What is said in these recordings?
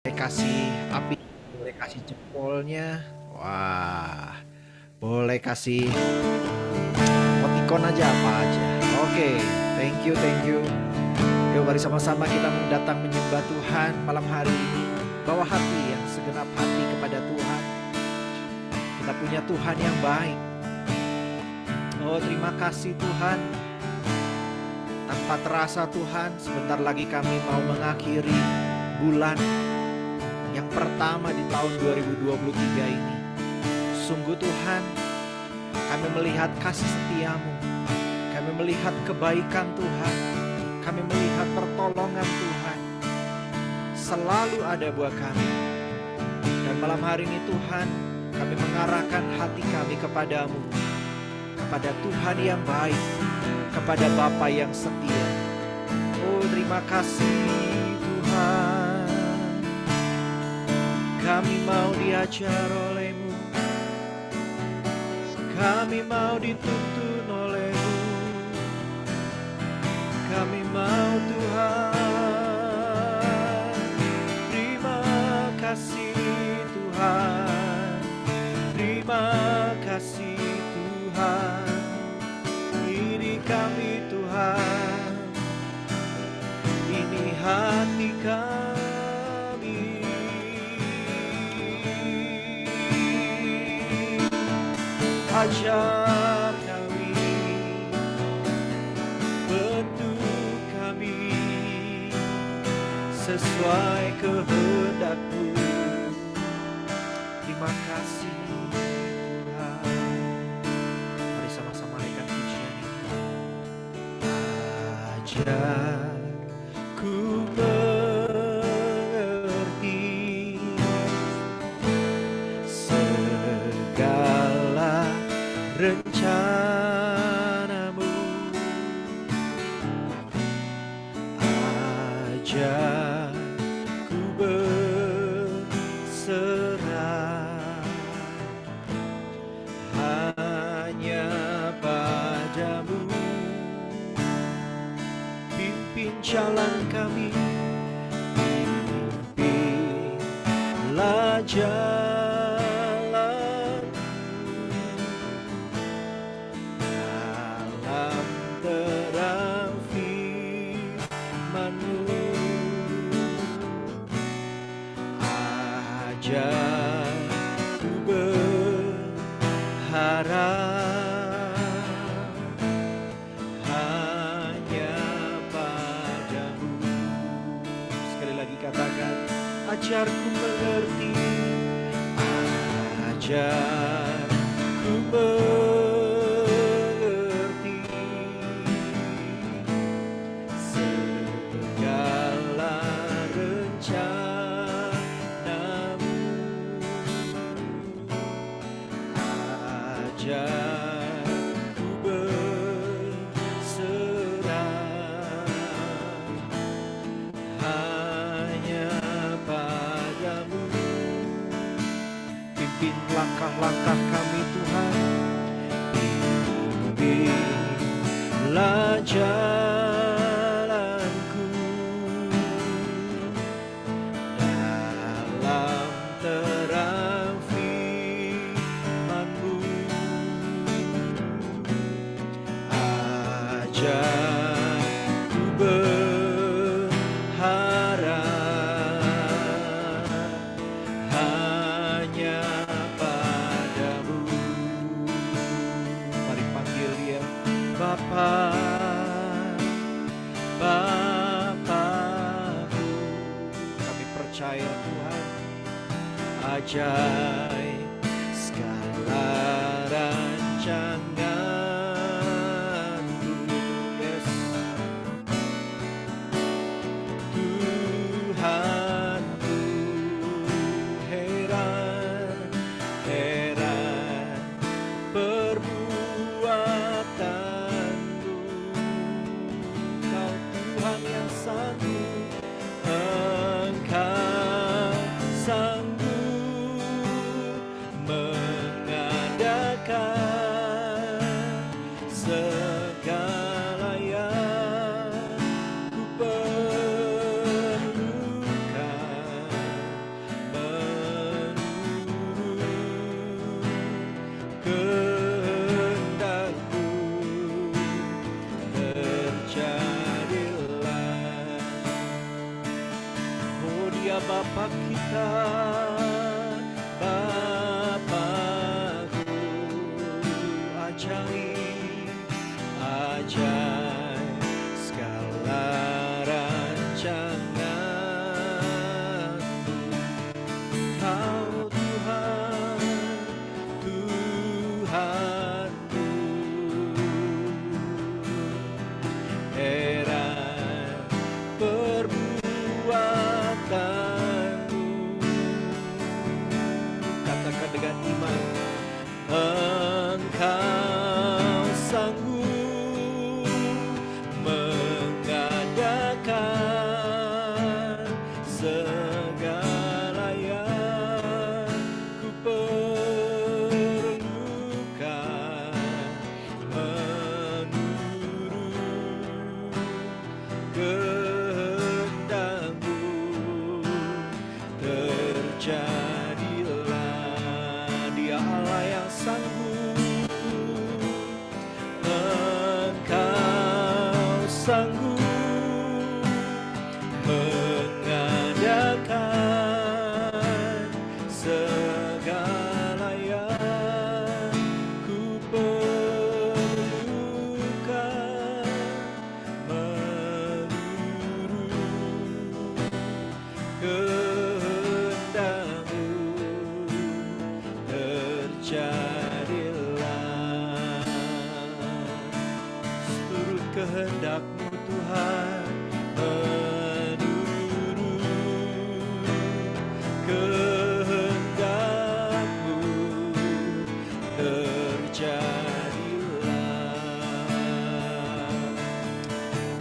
Boleh kasih api, boleh kasih jempolnya. Wah, boleh kasih emoticon aja apa aja. Oke, thank you, thank you. Yuk mari sama-sama kita datang menyembah Tuhan malam hari ini. Bawa hati yang segenap hati kepada Tuhan. Kita punya Tuhan yang baik. Oh, terima kasih Tuhan. Tanpa terasa Tuhan, sebentar lagi kami mau mengakhiri bulan yang pertama di tahun 2023 ini. Sungguh Tuhan, kami melihat kasih setiamu, kami melihat kebaikan Tuhan, kami melihat pertolongan Tuhan selalu ada buat kami. Dan malam hari ini Tuhan, kami mengarahkan hati kami kepadamu, kepada Tuhan yang baik, kepada Bapa yang setia. Oh, terima kasih Tuhan. Kami mau diajar oleh-Mu, kami mau dituntun oleh-Mu, kami mau Tuhan. Terima kasih Tuhan, terima kasih Tuhan. Ini kami Tuhan, ini hati kami. Ajar kami, bentuk kami sesuai kehendak-Mu. Terima kasih Tuhan. Mari sama-sama naikkan pujian ini. Ajar ku mengerti segala rencana-Mu. Ajar ku berserah hanya padamu. Pimpin jalan kami, pimpinlah jalan dalam terang firman-Mu. Ajar ku berharap hanya padamu. Sekali lagi katakan, ajar ku mengerti, ajar ku mengerti segala rencana-Mu. Ajar ku berserah hanya padamu. Pimpin langkah-langkah kami Tuhan, pimpinlah jalanku dalam terang firman-Mu. Ajar ku berharap hanya padamu. Mari panggil Dia, Bapa, Bapakku. Kami percaya Tuhan, ajaib segala rancangan-Mu. Yes, Tuhanku, heran, heran perbuatanmu. Kau Tuhan yang sanggup, Engkau sanggup mengadakan Bapa kita, Bapakku, ajaib, ajaib segala rancanganmu. Kau Tuhan, Tuhanku, heran perbuatanmu. Katakan dengan iman, Engkau sanggup mengadakan segala yang ku perlukan, menurut kehendak-Mu. Terjadilah, Dia Allah yang sanggup, Engkau sanggup mengadakan segala yang ku perlukan, menurut kehendak-Mu. Terjadilah seturut kehendak-Mu Tuhan, menurut kehendak-Mu. Terjadilah,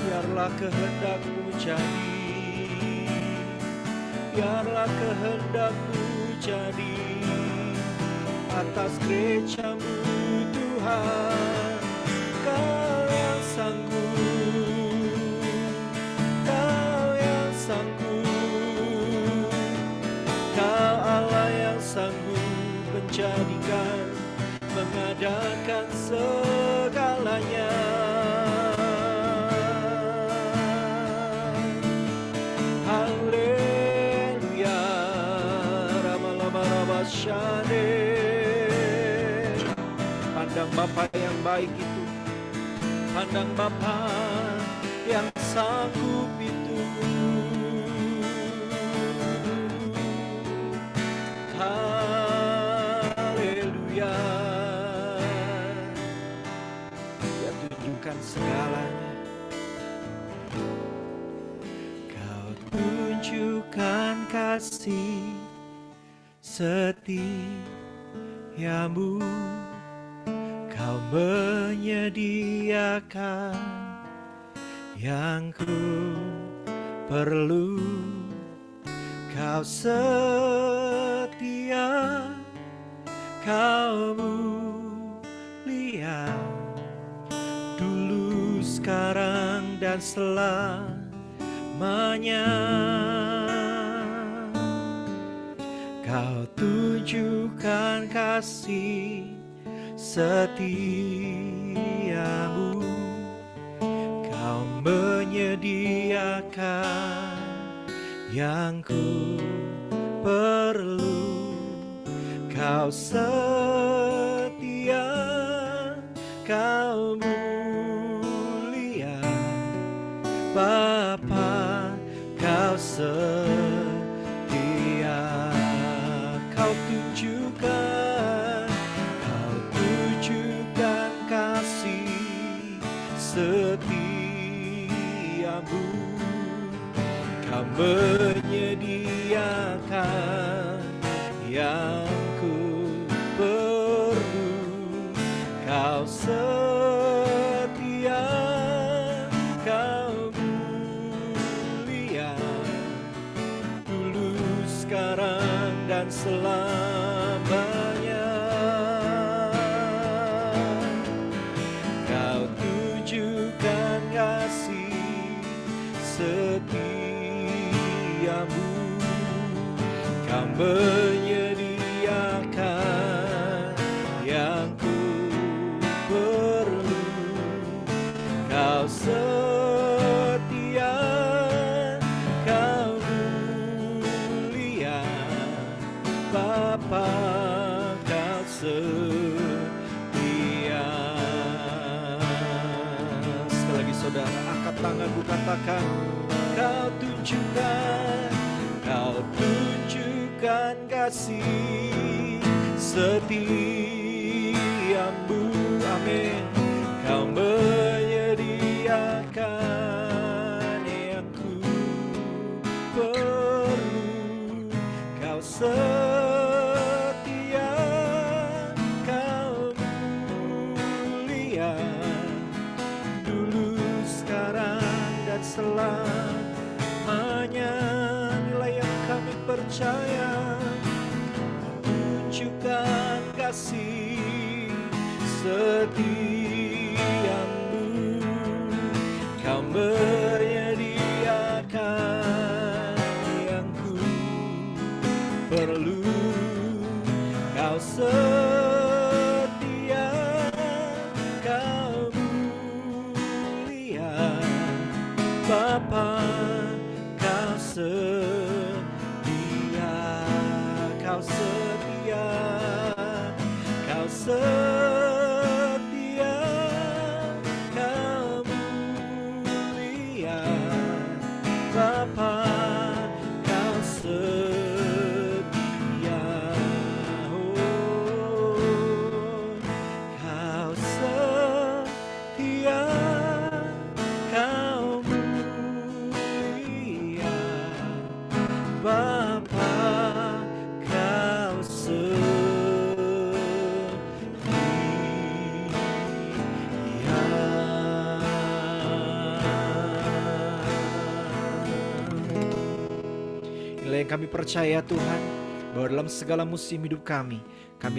biarlah kehendak-Mu jadi, biarlah kehendak-Mu jadi atas gereja-Mu Tuhan. Kau yang sanggup, Kau yang sanggup, Kau Allah yang sanggup menjadikan, mengadakan segalanya. Haleluya, Rama-lama Shane. Pandang Bapa yang baik itu, pandang Bapa yang sanggup itu. Haleluya, Dia tunjukkan segalanya. Kau tunjukkan kasih setiamu, Kau menyediakan yang ku perlu. Kau setia, Kau mulia, dulu, sekarang, dan selamanya. Kau tunjukkan kasih setiamu, Kau menyediakan yang ku perlu. Kau setia, Kau mulia, Bapa, Kau setia. Kau tunjukkan kasih setiamu, Kau menyediakan yang ku perlu. Kau setia, Kau mulia, dulu, sekarang, dan selamanya. Kau tunjukkan kasih setiamu, Kau menyediakan yang ku perlu. Kau setia, Kau mulia, Bapa kau setia. Sekali lagi saudara, angkat tanganmu katakan, kau tunjukkan kasih setiamu, amin. Kau menyediakan yang ku perlu, kau setia, kau mulia, dulu, sekarang, dan selamanya. Inilah yang kami percaya, tunjukkan kasih setiamu, kau menyediakan yang ku perlu, kau setia, kau mulia, Bapa kau setia, kau setia, kau setia, kau mulia, Bapa kau setia, oh, kau setia, kau mulia, Bapa kau Inilah yang kami percaya Tuhan, bahwa dalam segala musim hidup kami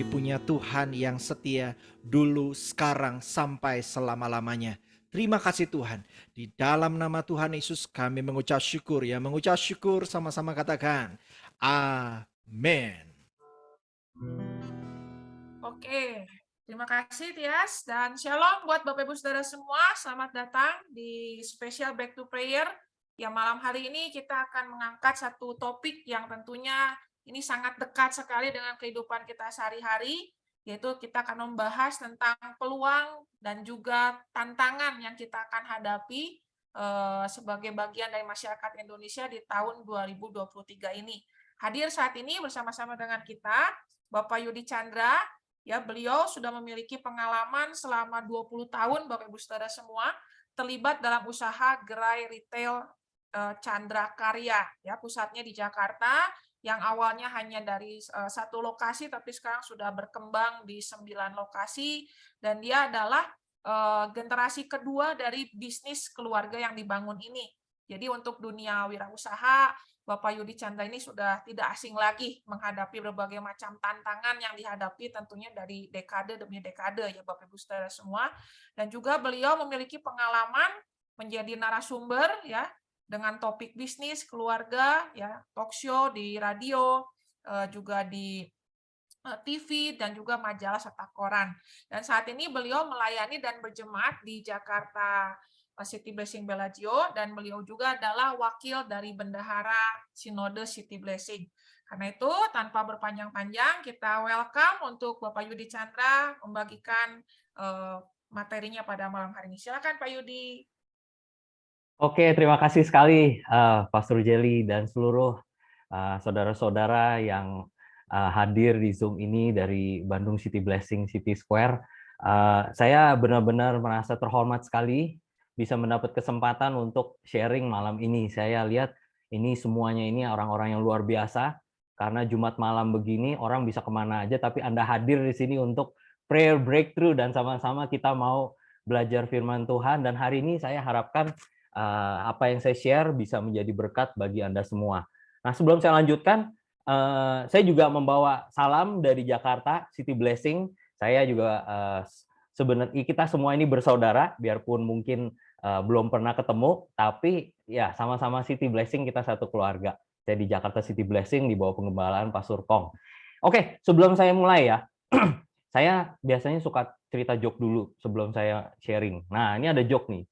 punya Tuhan yang setia dulu, sekarang, sampai selama-lamanya. Terima kasih Tuhan. Di dalam nama Tuhan Yesus kami mengucap syukur. Ya, mengucap syukur sama-sama katakan, amin. Oke, terima kasih Tias dan shalom buat Bapak Ibu Saudara semua. Selamat datang di special Back to Prayer. Ya, malam hari ini kita akan mengangkat satu topik yang tentunya ini sangat dekat sekali dengan kehidupan kita sehari-hari, yaitu kita akan membahas tentang peluang dan juga tantangan yang kita akan hadapi sebagai bagian dari masyarakat Indonesia di tahun 2023 ini. Hadir saat ini bersama-sama dengan kita Bapak Yudi Chandra. Ya, beliau sudah memiliki pengalaman selama 20 tahun, Bapak Ibu Saudara semua, terlibat dalam usaha gerai retail Chandra Karya, ya, pusatnya di Jakarta, yang awalnya hanya dari satu lokasi, tapi sekarang sudah berkembang di 9 lokasi, dan dia adalah generasi kedua dari bisnis keluarga yang dibangun ini. Jadi untuk dunia wirausaha, Bapak Yudi Chandra ini sudah tidak asing lagi menghadapi berbagai macam tantangan yang dihadapi tentunya dari dekade demi dekade, ya Bapak Ibu Saudara semua. Dan juga beliau memiliki pengalaman menjadi narasumber, ya, dengan topik bisnis, keluarga, ya, talk show di radio, juga di TV, dan juga majalah serta koran. Dan saat ini beliau melayani dan berjemaat di Jakarta City Blessing Bellagio, dan beliau juga adalah wakil dari Bendahara Sinode City Blessing. Karena itu, tanpa berpanjang-panjang, kita welcome untuk Bapak Yudi Chandra membagikan materinya pada malam hari ini. Silakan Pak Yudi. Oke, terima kasih sekali Pastor Jelly dan seluruh saudara-saudara yang hadir di Zoom ini dari Bandung City Blessing City Square. Saya benar-benar merasa terhormat sekali bisa mendapat kesempatan untuk sharing malam ini. Saya lihat ini semuanya ini orang-orang yang luar biasa, karena Jumat malam begini orang bisa kemana aja, tapi Anda hadir di sini untuk prayer breakthrough dan sama-sama kita mau belajar firman Tuhan. Dan hari ini saya harapkan apa yang saya share bisa menjadi berkat bagi Anda semua. Nah, sebelum saya lanjutkan, saya juga membawa salam dari Jakarta City Blessing. Saya juga sebenarnya kita semua ini bersaudara, biarpun mungkin belum pernah ketemu, tapi ya sama-sama City Blessing, kita satu keluarga. Saya di Jakarta City Blessing di bawah pengembalaan Pak Surkong. Oke, sebelum saya mulai ya, saya biasanya suka cerita joke dulu sebelum saya sharing. Nah, ini ada joke nih.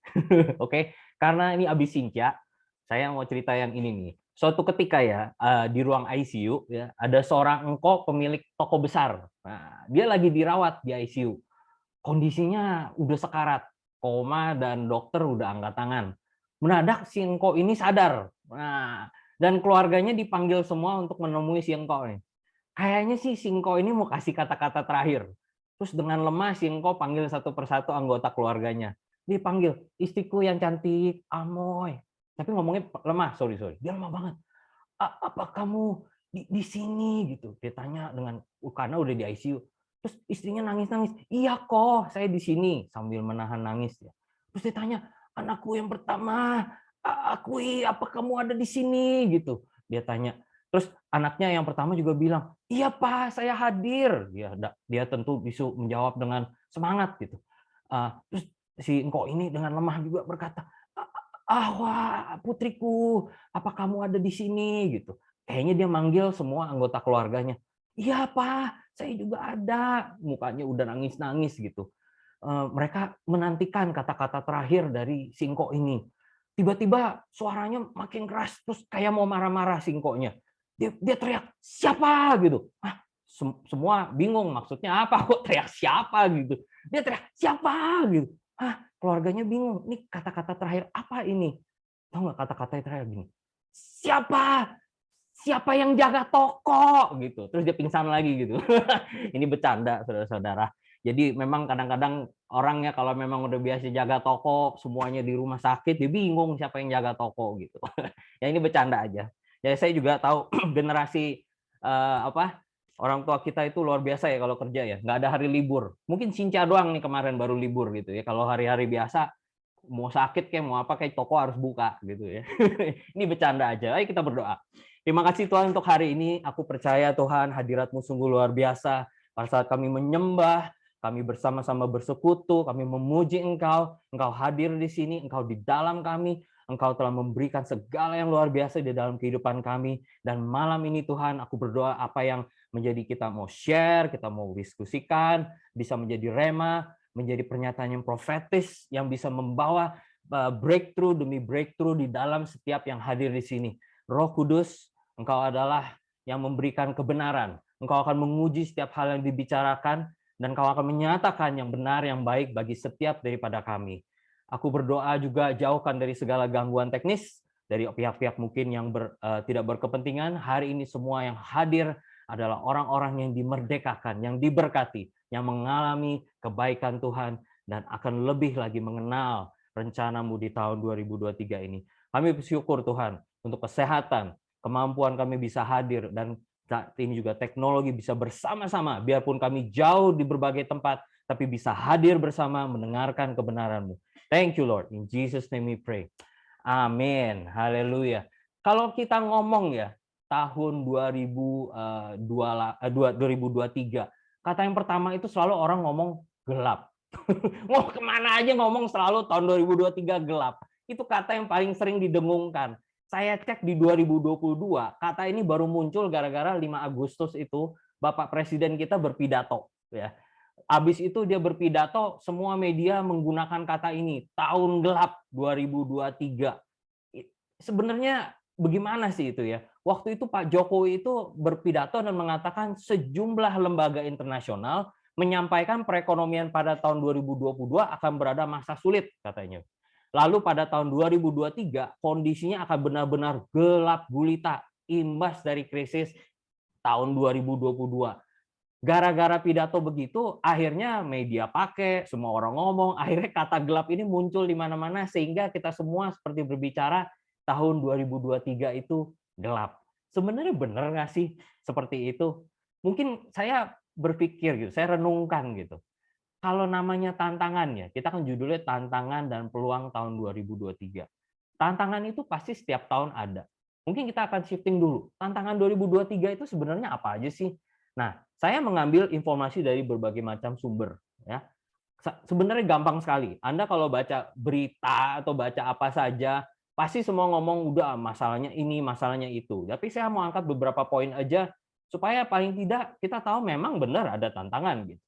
Oke, karena ini abis Sinca, saya mau cerita yang ini nih. suatu ketika ya di ruang ICU ya ada seorang engkau pemilik toko besar. Nah, dia lagi dirawat di ICU. Kondisinya udah sekarat, koma dan dokter udah angkat tangan. Mendadak si engkau ini sadar. Nah, dan keluarganya dipanggil semua untuk menemui si engkau nih. Kayaknya sih si engkau ini mau kasih kata-kata terakhir. Terus dengan lemah si engkau panggil satu persatu anggota keluarganya. Dia panggil, istriku yang cantik, Amoy. Tapi ngomongnya lemah, sorry. Dia lemah banget. Apa kamu di sini gitu? Dia tanya dengan karena udah di ICU. Terus istrinya nangis-nangis. Iya kok, saya di sini sambil menahan nangis ya. Terus dia tanya, anakku yang pertama, akui apa kamu ada di sini gitu. Dia tanya. Terus anaknya yang pertama juga bilang, iya Pak, saya hadir. Dia tentu bisa menjawab dengan semangat gitu. Terus si engkau ini dengan lemah juga berkata, wah putriku, apa kamu ada di sini gitu. Kayaknya dia manggil semua anggota keluarganya. Iya Pak, saya juga ada. Mukanya udah nangis-nangis gitu. Mereka menantikan kata-kata terakhir dari singkok ini. Tiba-tiba suaranya makin keras, terus kayak mau marah-marah singkoknya. Dia teriak, siapa gitu. Semua bingung maksudnya apa, kok teriak siapa gitu. Dia teriak, siapa gitu. Keluarganya bingung, ini kata-kata terakhir apa ini? Tahu nggak kata-kata terakhir gini? Siapa? Siapa yang jaga toko gitu. Terus dia pingsan lagi gitu. Ini bercanda saudara-saudara. Jadi memang kadang-kadang orangnya kalau memang udah biasa jaga toko, semuanya di rumah sakit, dia bingung siapa yang jaga toko gitu. Ya ini bercanda aja. Ya saya juga tahu generasi orang tua kita itu luar biasa ya kalau kerja ya, nggak ada hari libur. Mungkin Sinca doang nih kemarin baru libur gitu ya. Kalau hari-hari biasa mau sakit kayak mau apa kayak toko harus buka gitu ya. Ini bercanda aja. Ayo kita berdoa. Terima kasih Tuhan untuk hari ini. Aku percaya Tuhan hadirat-Mu sungguh luar biasa. Pada saat kami menyembah, kami bersama-sama bersekutu, kami memuji Engkau. Engkau hadir di sini, Engkau di dalam kami. Engkau telah memberikan segala yang luar biasa di dalam kehidupan kami. Dan malam ini Tuhan, aku berdoa apa yang menjadi kita mau share, kita mau diskusikan, bisa menjadi rema, menjadi pernyataan yang profetis, yang bisa membawa breakthrough demi breakthrough di dalam setiap yang hadir di sini. Roh Kudus, Engkau adalah yang memberikan kebenaran. Engkau akan menguji setiap hal yang dibicarakan, dan Engkau akan menyatakan yang benar, yang baik bagi setiap daripada kami. Aku berdoa juga jauhkan dari segala gangguan teknis, dari pihak-pihak mungkin yang tidak berkepentingan. Hari ini semua yang hadir adalah orang-orang yang dimerdekakan, yang diberkati, yang mengalami kebaikan Tuhan, dan akan lebih lagi mengenal rencana-Mu di tahun 2023 ini. Kami bersyukur Tuhan untuk kesehatan, kemampuan kami bisa hadir, dan saat ini juga teknologi bisa bersama-sama, biarpun kami jauh di berbagai tempat, tapi bisa hadir bersama mendengarkan kebenaran-Mu. Thank you Lord, in Jesus name we pray. Amin, haleluya. Kalau kita ngomong ya, tahun 2023, kata yang pertama itu selalu orang ngomong gelap. Mau kemana aja ngomong selalu tahun 2023 gelap. Itu kata yang paling sering didengungkan. Saya cek di 2022, kata ini baru muncul gara-gara 5 Agustus itu Bapak Presiden kita berpidato. Ya. Habis itu dia berpidato, semua media menggunakan kata ini, tahun gelap 2023. Sebenarnya bagaimana sih itu ya? Waktu itu Pak Jokowi itu berpidato dan mengatakan sejumlah lembaga internasional menyampaikan perekonomian pada tahun 2022 akan berada masa sulit katanya. Lalu pada tahun 2023 kondisinya akan benar-benar gelap gulita imbas dari krisis tahun 2022. Gara-gara pidato begitu, akhirnya media pakai, semua orang ngomong, akhirnya kata gelap ini muncul di mana-mana sehingga kita semua seperti berbicara tahun 2023 itu gelap. Sebenarnya benar nggak sih seperti itu? Mungkin saya berpikir gitu, saya renungkan gitu. Kalau namanya tantangan ya, kita kan judulnya tantangan dan peluang tahun 2023. Tantangan itu pasti setiap tahun ada. Mungkin kita akan shifting dulu. Tantangan 2023 itu sebenarnya apa aja sih? Nah, saya mengambil informasi dari berbagai macam sumber. Ya, sebenarnya gampang sekali. Anda kalau baca berita atau baca apa saja, pasti semua ngomong udah masalahnya ini, masalahnya itu. Tapi saya mau angkat beberapa poin aja supaya paling tidak kita tahu memang benar ada tantangan gitu.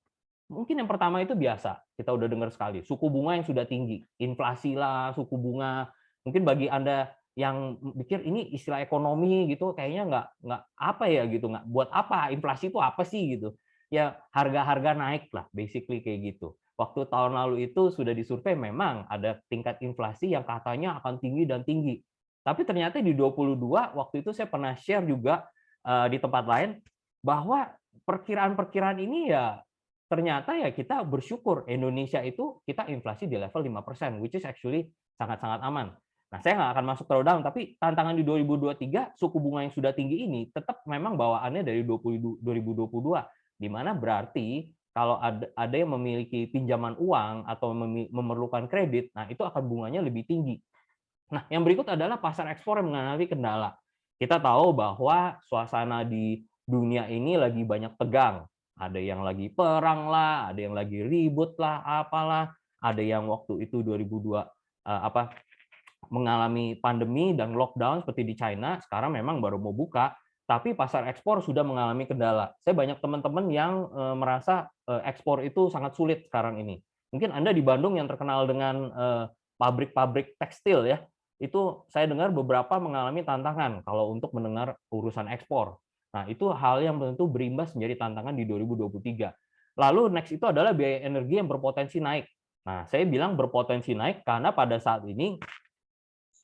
Mungkin yang pertama itu biasa, kita udah dengar sekali, suku bunga yang sudah tinggi, inflasi lah, suku bunga. Mungkin bagi Anda yang pikir ini istilah ekonomi gitu kayaknya nggak apa ya gitu, nggak buat apa, inflasi itu apa sih gitu. Ya harga-harga naik lah, basically kayak gitu. Waktu tahun lalu itu sudah disurvei memang ada tingkat inflasi yang katanya akan tinggi dan tinggi. Tapi ternyata di 22 waktu itu saya pernah share juga di tempat lain bahwa perkiraan-perkiraan ini ya ternyata ya kita bersyukur Indonesia itu kita inflasi di level 5%, which is actually sangat-sangat aman. Nah, saya nggak akan masuk terlalu dalam, tapi tantangan di 2023 suku bunga yang sudah tinggi ini tetap memang bawaannya dari 2022, di mana berarti kalau ada yang memiliki pinjaman uang atau memerlukan kredit, nah itu akan bunganya lebih tinggi. Nah, yang berikut adalah pasar ekspor yang mengalami kendala. Kita tahu bahwa suasana di dunia ini lagi banyak tegang. Ada yang lagi perang lah, ada yang lagi ribut lah, apalah. Ada yang waktu itu 2002 mengalami pandemi dan lockdown seperti di China, sekarang memang baru mau buka, tapi pasar ekspor sudah mengalami kendala. Saya banyak teman-teman yang merasa ekspor itu sangat sulit sekarang ini. Mungkin Anda di Bandung yang terkenal dengan pabrik-pabrik tekstil ya, itu saya dengar beberapa mengalami tantangan kalau untuk mendengar urusan ekspor. Nah, itu hal yang tentu berimbas menjadi tantangan di 2023. Lalu next itu adalah biaya energi yang berpotensi naik. Nah, saya bilang berpotensi naik karena pada saat ini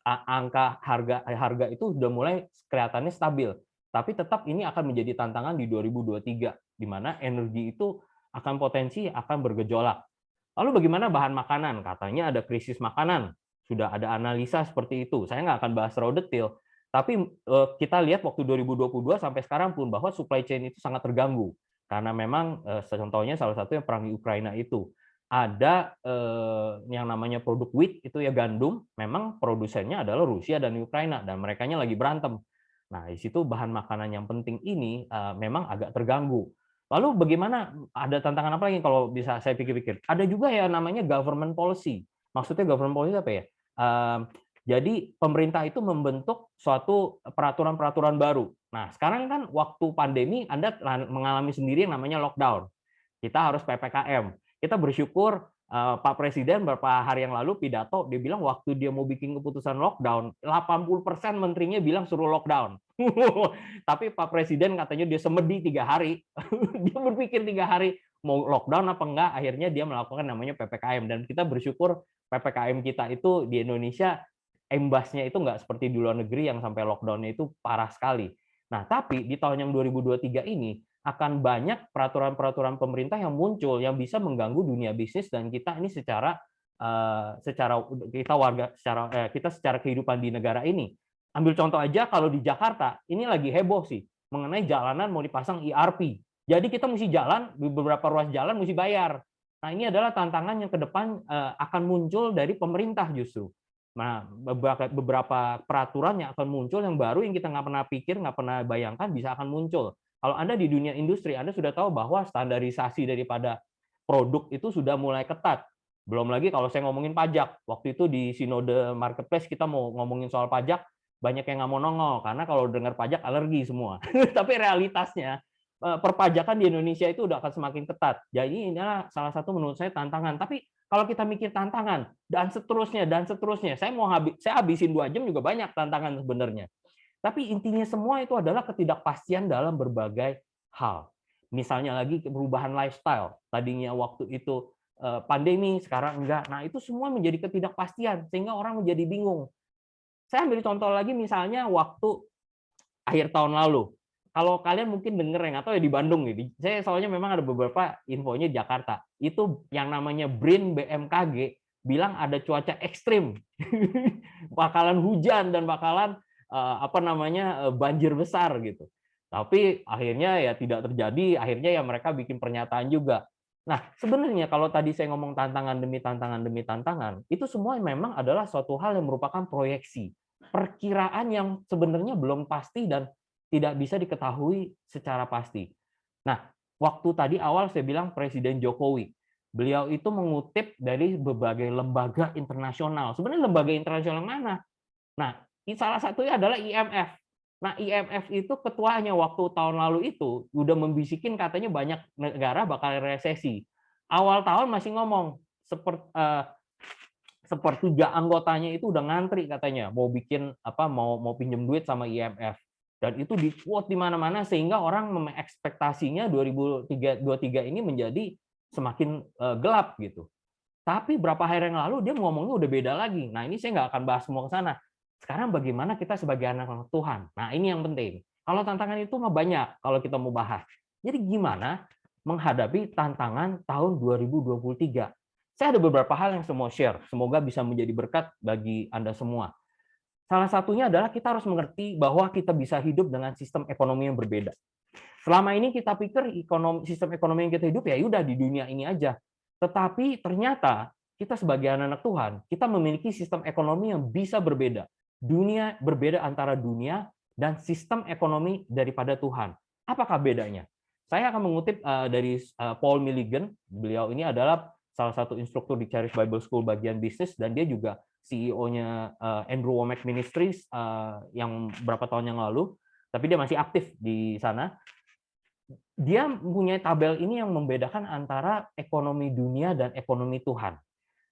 angka harga itu sudah mulai kelihatannya stabil. Tapi tetap ini akan menjadi tantangan di 2023, di mana energi itu akan bergejolak. Lalu bagaimana bahan makanan? Katanya ada krisis makanan. Sudah ada analisa seperti itu. Saya nggak akan bahas terlalu detail. Tapi kita lihat waktu 2022 sampai sekarang pun bahwa supply chain itu sangat terganggu. Karena memang contohnya salah satu yang perang di Ukraina itu. Ada yang namanya produk wheat, itu ya gandum, memang produsennya adalah Rusia dan Ukraina, dan merekanya lagi berantem. Nah, di situ bahan makanan yang penting ini memang agak terganggu. Lalu bagaimana, ada tantangan apa lagi kalau bisa saya pikir-pikir? Ada juga ya namanya government policy. Maksudnya government policy apa ya? Jadi pemerintah itu membentuk suatu peraturan-peraturan baru. Nah, sekarang kan waktu pandemi Anda mengalami sendiri yang namanya lockdown. Kita harus PPKM. Kita bersyukur Pak Presiden beberapa hari yang lalu pidato, dia bilang waktu dia mau bikin keputusan lockdown, 80% menterinya bilang suruh lockdown. Tapi Pak Presiden katanya dia semedi 3 hari. Dia berpikir 3 hari mau lockdown apa enggak, akhirnya dia melakukan namanya PPKM. Dan kita bersyukur PPKM kita itu di Indonesia imbasnya itu enggak seperti di luar negeri yang sampai lockdown-nya itu parah sekali. Nah, tapi di tahun yang 2023 ini akan banyak peraturan-peraturan pemerintah yang muncul yang bisa mengganggu dunia bisnis dan kita ini secara kita secara kehidupan di negara ini. Ambil contoh aja kalau di Jakarta, ini lagi heboh sih mengenai jalanan mau dipasang ERP. Jadi kita mesti jalan, di beberapa ruas jalan mesti bayar. Nah, ini adalah tantangan yang ke depan akan muncul dari pemerintah justru. Nah, beberapa peraturan yang akan muncul yang baru yang kita nggak pernah pikir, nggak pernah bayangkan bisa akan muncul. Kalau Anda di dunia industri, Anda sudah tahu bahwa standarisasi daripada produk itu sudah mulai ketat. Belum lagi kalau saya ngomongin pajak. Waktu itu di Sinode Marketplace kita mau ngomongin soal pajak, banyak yang nggak mau nongol, karena kalau dengar pajak alergi semua. Tapi realitasnya, perpajakan di Indonesia itu udah akan semakin ketat. Jadi ini adalah salah satu menurut saya tantangan. Tapi kalau kita mikir tantangan, dan seterusnya, saya habisin 2 jam juga banyak tantangan sebenarnya. Tapi intinya semua itu adalah ketidakpastian dalam berbagai hal. Misalnya lagi perubahan lifestyle. Tadinya waktu itu pandemi, sekarang enggak. Nah, itu semua menjadi ketidakpastian sehingga orang menjadi bingung. Saya ambil contoh lagi misalnya waktu akhir tahun lalu. Kalau kalian mungkin denger yang atau ya di Bandung nih. Saya soalnya memang ada beberapa infonya di Jakarta. Itu yang namanya BRIN BMKG bilang ada cuaca ekstrim. Bakalan hujan dan bakalan banjir besar gitu. Tapi akhirnya ya tidak terjadi, akhirnya ya mereka bikin pernyataan juga. Nah, sebenarnya kalau tadi saya ngomong tantangan demi tantangan, itu semua memang adalah suatu hal yang merupakan proyeksi, perkiraan yang sebenarnya belum pasti dan tidak bisa diketahui secara pasti. Nah, waktu tadi awal saya bilang Presiden Jokowi, beliau itu mengutip dari berbagai lembaga internasional. Sebenarnya lembaga internasional mana? Nah, salah satunya adalah IMF. Nah, IMF itu ketuanya waktu tahun lalu itu udah membisikin katanya banyak negara bakal resesi. Awal tahun masih ngomong sepertiga anggotanya itu udah ngantri katanya mau bikin apa mau pinjam duit sama IMF, dan itu di quote di mana-mana sehingga orang ekspektasinya 2023 ini menjadi semakin gelap gitu. Tapi berapa hari yang lalu dia ngomongnya udah beda lagi. Nah, ini saya nggak akan bahas semua ke sana. Sekarang bagaimana kita sebagai anak-anak Tuhan? Nah, ini yang penting. Kalau tantangan itu mah banyak kalau kita mau bahas. Jadi gimana menghadapi tantangan tahun 2023? Saya ada beberapa hal yang saya mau share. Semoga bisa menjadi berkat bagi Anda semua. Salah satunya adalah kita harus mengerti bahwa kita bisa hidup dengan sistem ekonomi yang berbeda. Selama ini kita pikir sistem ekonomi yang kita hidup ya udah di dunia ini aja. Tetapi ternyata kita sebagai anak-anak Tuhan, kita memiliki sistem ekonomi yang bisa berbeda. Dunia berbeda antara dunia dan sistem ekonomi daripada Tuhan. Apakah bedanya? Saya akan mengutip dari Paul Milligan. Beliau ini adalah salah satu instruktur di Charis Bible School bagian bisnis, dan dia juga CEO-nya Andrew Wommack Ministries yang berapa tahun yang lalu, tapi dia masih aktif di sana. Dia punya tabel ini yang membedakan antara ekonomi dunia dan ekonomi Tuhan.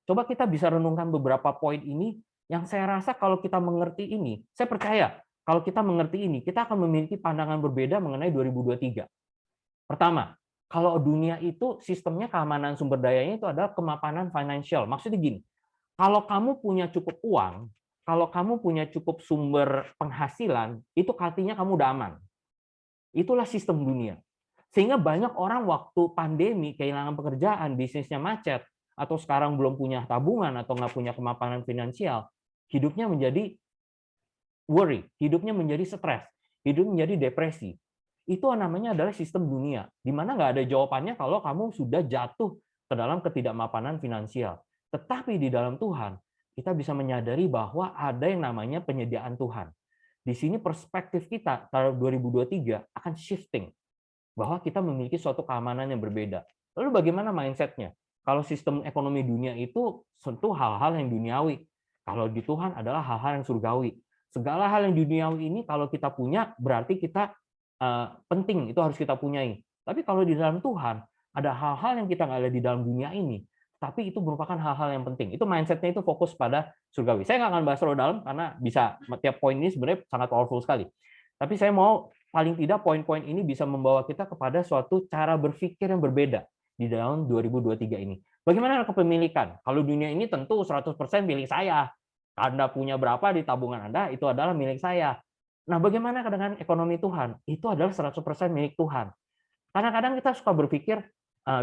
Coba kita bisa renungkan beberapa poin ini yang saya rasa kalau kita mengerti ini, saya percaya kalau kita mengerti ini, kita akan memiliki pandangan berbeda mengenai 2023. Pertama, kalau dunia itu sistemnya keamanan sumber dayanya itu adalah kemapanan finansial. Maksudnya gini, kalau kamu punya cukup uang, kalau kamu punya cukup sumber penghasilan, itu artinya kamu udah aman. Itulah sistem dunia. Sehingga banyak orang waktu pandemi kehilangan pekerjaan, bisnisnya macet, atau sekarang belum punya tabungan atau nggak punya kemapanan finansial, hidupnya menjadi worry, hidupnya menjadi stres, hidup menjadi depresi. Itu namanya adalah sistem dunia, di mana nggak ada jawabannya kalau kamu sudah jatuh ke dalam ketidakmapanan finansial. Tetapi di dalam Tuhan, kita bisa menyadari bahwa ada yang namanya penyediaan Tuhan. Di sini perspektif kita tahun 2023 akan shifting, bahwa kita memiliki suatu keamanan yang berbeda. Lalu bagaimana mindset-nya? Kalau sistem ekonomi dunia itu tentu hal-hal yang duniawi. Kalau di Tuhan adalah hal-hal yang surgawi. Segala hal yang duniawi ini kalau kita punya, berarti kita penting, itu harus kita punyai. Tapi kalau di dalam Tuhan, ada hal-hal yang kita nggak ada di dalam dunia ini, tapi itu merupakan hal-hal yang penting. Itu mindset-nya itu fokus pada surgawi. Saya nggak akan bahas terlalu dalam, karena bisa tiap poin ini sebenarnya sangat powerful sekali. Tapi saya mau paling tidak poin-poin ini bisa membawa kita kepada suatu cara berpikir yang berbeda di dalam 2023 ini. Bagaimana kepemilikan? Kalau dunia ini tentu 100% milik saya. Anda punya berapa di tabungan Anda, itu adalah milik saya. Nah, bagaimana dengan ekonomi Tuhan? Itu adalah 100% milik Tuhan. Kadang-kadang kita suka berpikir,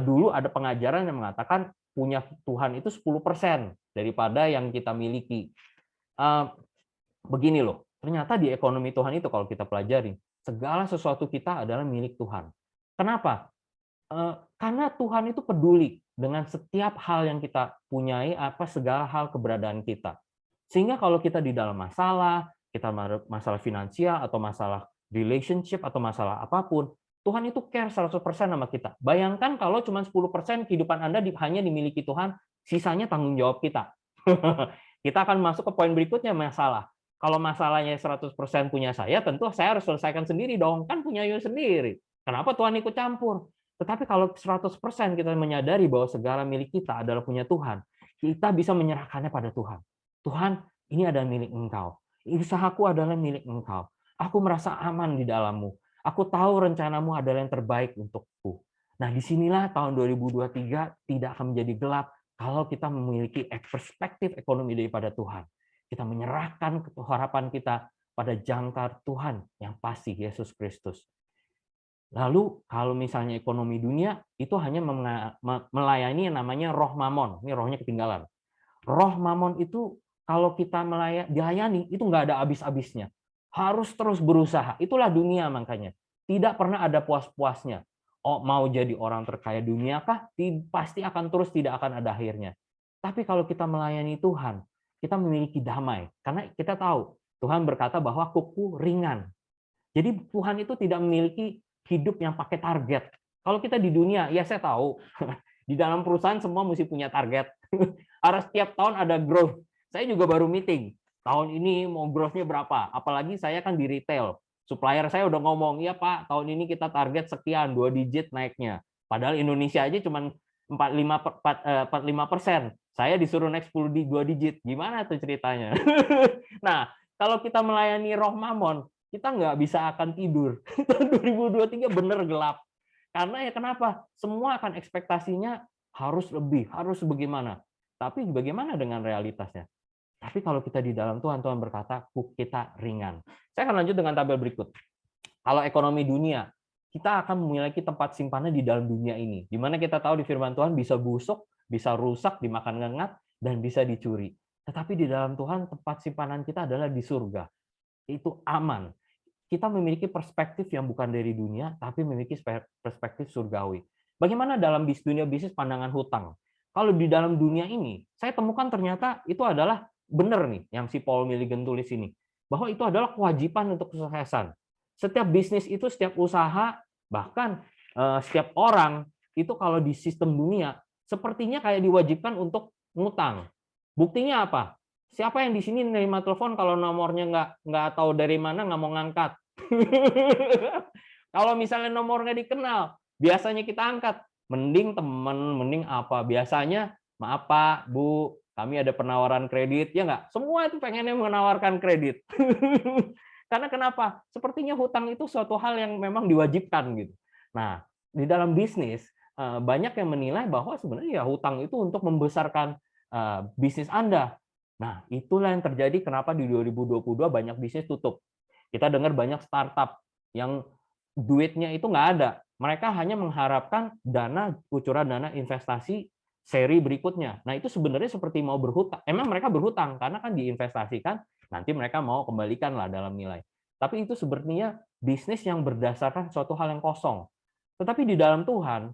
dulu ada pengajaran yang mengatakan punya Tuhan itu 10% daripada yang kita miliki. Begini loh, ternyata di ekonomi Tuhan itu kalau kita pelajari, segala sesuatu kita adalah milik Tuhan. Kenapa? Karena Tuhan itu peduli dengan setiap hal yang kita punyai, apa segala hal keberadaan kita. Sehingga kalau kita di dalam masalah, kita masalah finansial atau masalah relationship atau masalah apapun, Tuhan itu care 100% sama kita. Bayangkan kalau cuma 10% kehidupan Anda hanya dimiliki Tuhan, sisanya tanggung jawab kita. Kita akan masuk ke poin berikutnya, masalah. Kalau masalahnya 100% punya saya, tentu saya harus selesaikan sendiri dong. Kan punya you sendiri. Kenapa Tuhan ikut campur? Tetapi kalau 100% kita menyadari bahwa segala milik kita adalah punya Tuhan, kita bisa menyerahkannya pada Tuhan. Tuhan, ini adalah milik Engkau. Usahaku adalah milik Engkau. Aku merasa aman di dalam-Mu. Aku tahu rencanamu adalah yang terbaik untukku. Nah, disinilah tahun 2023 tidak akan menjadi gelap kalau kita memiliki perspektif ekonomi daripada Tuhan. Kita menyerahkan harapan kita pada jangkar Tuhan yang pasti, Yesus Kristus. Lalu kalau misalnya ekonomi dunia, itu hanya melayani yang namanya roh mamon. Ini rohnya ketinggalan. Roh mamon itu kalau kita dilayani, itu nggak ada habis-habisnya. Harus terus berusaha. Itulah dunia makanya. Tidak pernah ada puas-puasnya. Oh, mau jadi orang terkaya dunia kah? Pasti akan terus, tidak akan ada akhirnya. Tapi kalau kita melayani Tuhan, kita memiliki damai. Karena kita tahu, Tuhan berkata bahwa kuku ringan. Jadi Tuhan itu tidak memiliki hidup yang pakai target. Kalau kita di dunia, ya saya tahu, di dalam perusahaan semua mesti punya target. Harus setiap tahun ada growth. Saya juga baru meeting. Tahun ini mau growth-nya berapa? Apalagi saya kan di retail. Supplier saya udah ngomong, iya Pak, tahun ini kita target sekian, 2 digit naiknya. Padahal Indonesia aja cuma 45%. Saya disuruh naik 2 digit. Gimana tuh ceritanya? Nah, kalau kita melayani roh mamon, kita nggak bisa akan tidur. Tahun 2023 bener gelap. Karena ya kenapa? Semua akan ekspektasinya harus lebih, harus bagaimana. Tapi bagaimana dengan realitasnya? Tapi kalau kita di dalam Tuhan, Tuhan berkata, kita ringan. Saya akan lanjut dengan tabel berikut. Kalau ekonomi dunia, kita akan memiliki tempat simpanan di dalam dunia ini. Di mana kita tahu di firman Tuhan bisa busuk, bisa rusak, dimakan ngengat, dan bisa dicuri. Tetapi di dalam Tuhan, tempat simpanan kita adalah di surga. Itu aman. Kita memiliki perspektif yang bukan dari dunia, tapi memiliki perspektif surgawi. Bagaimana dalam dunia bisnis pandangan hutang? Kalau di dalam dunia ini, saya temukan ternyata itu adalah benar nih, yang si Paul Milligan tulis ini, bahwa itu adalah kewajiban untuk kesuksesan. Setiap bisnis itu, setiap usaha, bahkan setiap orang, itu kalau di sistem dunia, sepertinya kayak diwajibkan untuk ngutang. Buktinya apa? Siapa yang di sini nerima telepon kalau nomornya nggak tahu dari mana, nggak mau ngangkat? Kalau misalnya nomor nggak dikenal, biasanya kita angkat. Mending teman, mending apa? Biasanya, maaf Pak, Bu, kami ada penawaran kredit, ya nggak? Semua itu pengennya menawarkan kredit. Karena kenapa? Sepertinya hutang itu suatu hal yang memang diwajibkan gitu. Nah, di dalam bisnis banyak yang menilai bahwa sebenarnya ya hutang itu untuk membesarkan bisnis Anda. Nah, itulah yang terjadi kenapa di 2022 banyak bisnis tutup. Kita dengar banyak startup yang duitnya itu nggak ada. Mereka hanya mengharapkan kucuran dana investasi seri berikutnya. Nah, itu sebenarnya seperti mau berhutang. Emang mereka berhutang karena kan diinvestasikan, nanti mereka mau kembalikan lah dalam nilai. Tapi itu sebenarnya bisnis yang berdasarkan suatu hal yang kosong. Tetapi di dalam Tuhan,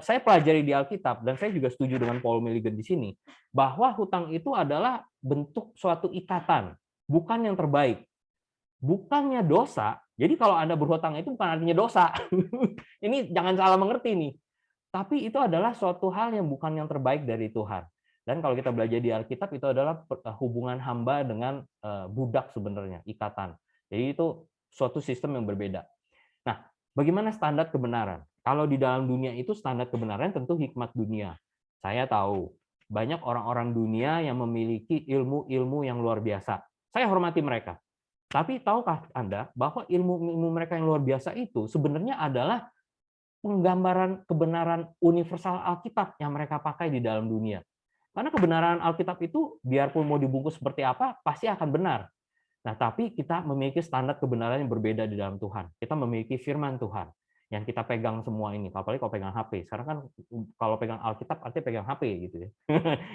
saya pelajari di Alkitab, dan saya juga setuju dengan Paul Milligan di sini, bahwa hutang itu adalah bentuk suatu ikatan, bukan yang terbaik. Bukannya dosa, jadi kalau Anda berhutang itu bukan artinya dosa. Ini jangan salah mengerti nih. Tapi itu adalah suatu hal yang bukan yang terbaik dari Tuhan. Dan kalau kita belajar di Alkitab, itu adalah hubungan hamba dengan budak sebenarnya, ikatan. Jadi itu suatu sistem yang berbeda. Nah, bagaimana standar kebenaran? Kalau di dalam dunia itu standar kebenaran tentu hikmat dunia. Saya tahu banyak orang-orang dunia yang memiliki ilmu-ilmu yang luar biasa. Saya hormati mereka. Tapi tahukah Anda bahwa ilmu mereka yang luar biasa itu sebenarnya adalah penggambaran kebenaran universal Alkitab yang mereka pakai di dalam dunia. Karena kebenaran Alkitab itu biarpun mau dibungkus seperti apa, pasti akan benar. Nah, tapi kita memiliki standar kebenaran yang berbeda di dalam Tuhan. Kita memiliki firman Tuhan yang kita pegang semua ini. Apalagi kalau pegang HP. Sekarang kan kalau pegang Alkitab artinya pegang HP gitu ya.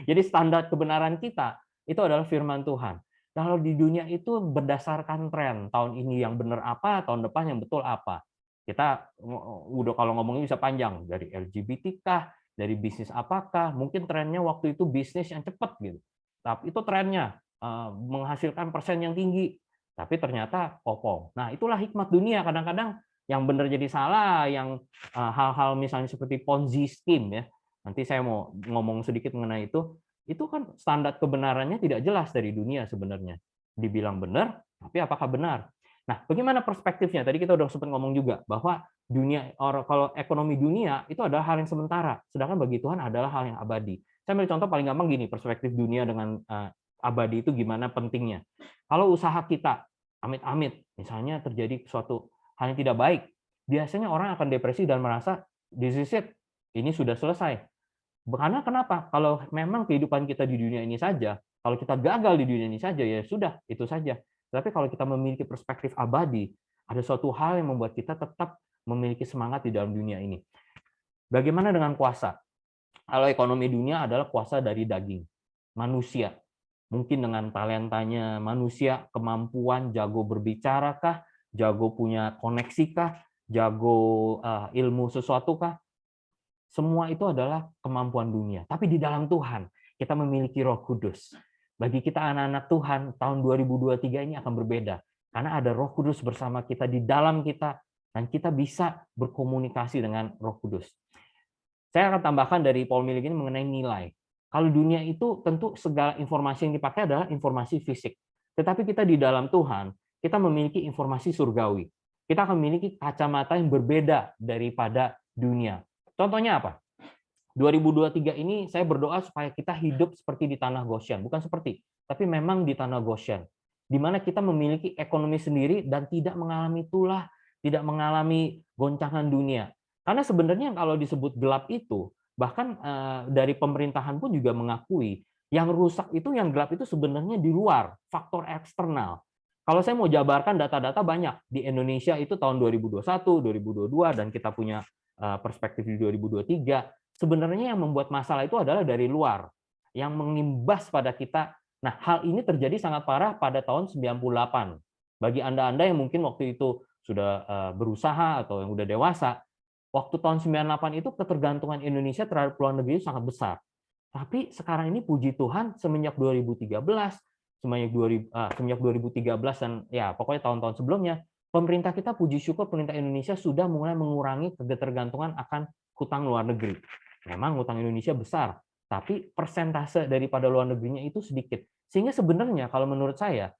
Jadi standar kebenaran kita itu adalah firman Tuhan. Kalau di dunia itu berdasarkan tren. Tahun ini yang benar apa, tahun depan yang betul apa. Kita udah kalau ngomongnya bisa panjang. Dari LGBT kah, dari bisnis apakah, mungkin trennya waktu itu bisnis yang cepat gitu. Tapi itu trennya. Menghasilkan persen yang tinggi, tapi ternyata kopong. Nah, itulah hikmat dunia. Kadang-kadang yang benar jadi salah, yang hal-hal misalnya seperti Ponzi scheme ya. Nanti saya mau ngomong sedikit mengenai itu kan standar kebenarannya tidak jelas dari dunia sebenarnya. Dibilang benar, tapi apakah benar? Nah, bagaimana perspektifnya? Tadi kita udah sempat ngomong juga bahwa dunia, kalau ekonomi dunia itu adalah hal yang sementara, sedangkan bagi Tuhan adalah hal yang abadi. Saya ambil contoh paling gampang gini, perspektif dunia dengan abadi itu gimana pentingnya. Kalau usaha kita, amit-amit, misalnya terjadi suatu hal yang tidak baik, biasanya orang akan depresi dan merasa, this is it, ini sudah selesai. Karena kenapa? Kalau memang kehidupan kita di dunia ini saja, kalau kita gagal di dunia ini saja, ya sudah, itu saja. Tapi kalau kita memiliki perspektif abadi, ada suatu hal yang membuat kita tetap memiliki semangat di dalam dunia ini. Bagaimana dengan kuasa? Kalau ekonomi dunia adalah kuasa dari daging, manusia. Mungkin dengan talentanya manusia, kemampuan, jago berbicara kah, jago punya koneksi kah, jago ilmu sesuatu kah, semua itu adalah kemampuan dunia. Tapi di dalam Tuhan, kita memiliki Roh Kudus. Bagi kita anak-anak Tuhan, tahun 2023 ini akan berbeda. Karena ada Roh Kudus bersama kita, di dalam kita, dan kita bisa berkomunikasi dengan Roh Kudus. Saya akan tambahkan dari Paul Milligan mengenai nilai. Kalau dunia itu tentu segala informasi yang dipakai adalah informasi fisik. Tetapi kita di dalam Tuhan, kita memiliki informasi surgawi. Kita akan memiliki kacamata yang berbeda daripada dunia. Contohnya apa? 2023 ini saya berdoa supaya kita hidup seperti di tanah Goshen, bukan seperti, tapi memang di tanah Goshen, di mana kita memiliki ekonomi sendiri dan tidak mengalami tulah, tidak mengalami goncangan dunia. Karena sebenarnya kalau disebut gelap itu, bahkan dari pemerintahan pun juga mengakui, yang rusak itu, yang gelap itu sebenarnya di luar, faktor eksternal. Kalau saya mau jabarkan data-data banyak di Indonesia itu tahun 2021, 2022, dan kita punya perspektif di 2023, sebenarnya yang membuat masalah itu adalah dari luar, yang mengimbas pada kita. Nah, hal ini terjadi sangat parah pada tahun 98. Bagi Anda-Anda yang mungkin waktu itu sudah berusaha atau yang udah dewasa, waktu tahun 98 itu ketergantungan Indonesia terhadap luar negeri sangat besar. Tapi sekarang ini puji Tuhan semenjak 2013, semenjak 2013 dan ya pokoknya tahun-tahun sebelumnya, pemerintah kita puji syukur pemerintah Indonesia sudah mulai mengurangi ketergantungan akan hutang luar negeri. Memang hutang Indonesia besar, tapi persentase daripada luar negerinya itu sedikit. Sehingga sebenarnya kalau menurut saya,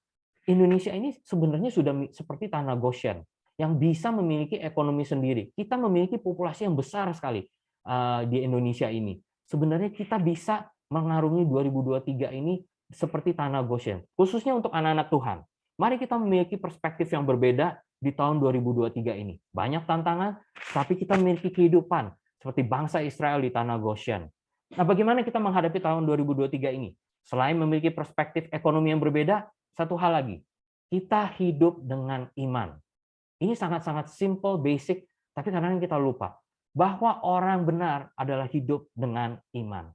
Indonesia ini sebenarnya sudah seperti tanah Goshen yang bisa memiliki ekonomi sendiri. Kita memiliki populasi yang besar sekali di Indonesia ini. Sebenarnya kita bisa mengarungi 2023 ini seperti tanah Goshen, khususnya untuk anak-anak Tuhan. Mari kita memiliki perspektif yang berbeda di tahun 2023 ini. Banyak tantangan, tapi kita memiliki kehidupan seperti bangsa Israel di tanah Goshen. Nah, bagaimana kita menghadapi tahun 2023 ini? Selain memiliki perspektif ekonomi yang berbeda, satu hal lagi, kita hidup dengan iman. Ini sangat-sangat simple, basic, tapi kadang-kadang kita lupa bahwa orang benar adalah hidup dengan iman.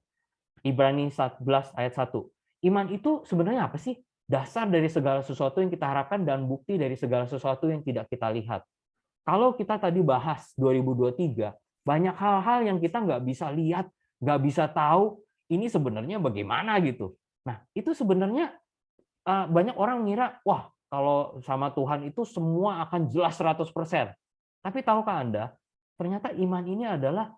Ibrani 11 ayat 1. Iman itu sebenarnya apa sih? Dasar dari segala sesuatu yang kita harapkan dan bukti dari segala sesuatu yang tidak kita lihat. Kalau kita tadi bahas 2023, banyak hal-hal yang kita nggak bisa lihat, nggak bisa tahu, ini sebenarnya bagaimana gitu. Nah, itu sebenarnya banyak orang ngira, wah, kalau sama Tuhan itu semua akan jelas 100%. Tapi tahukah Anda, ternyata iman ini adalah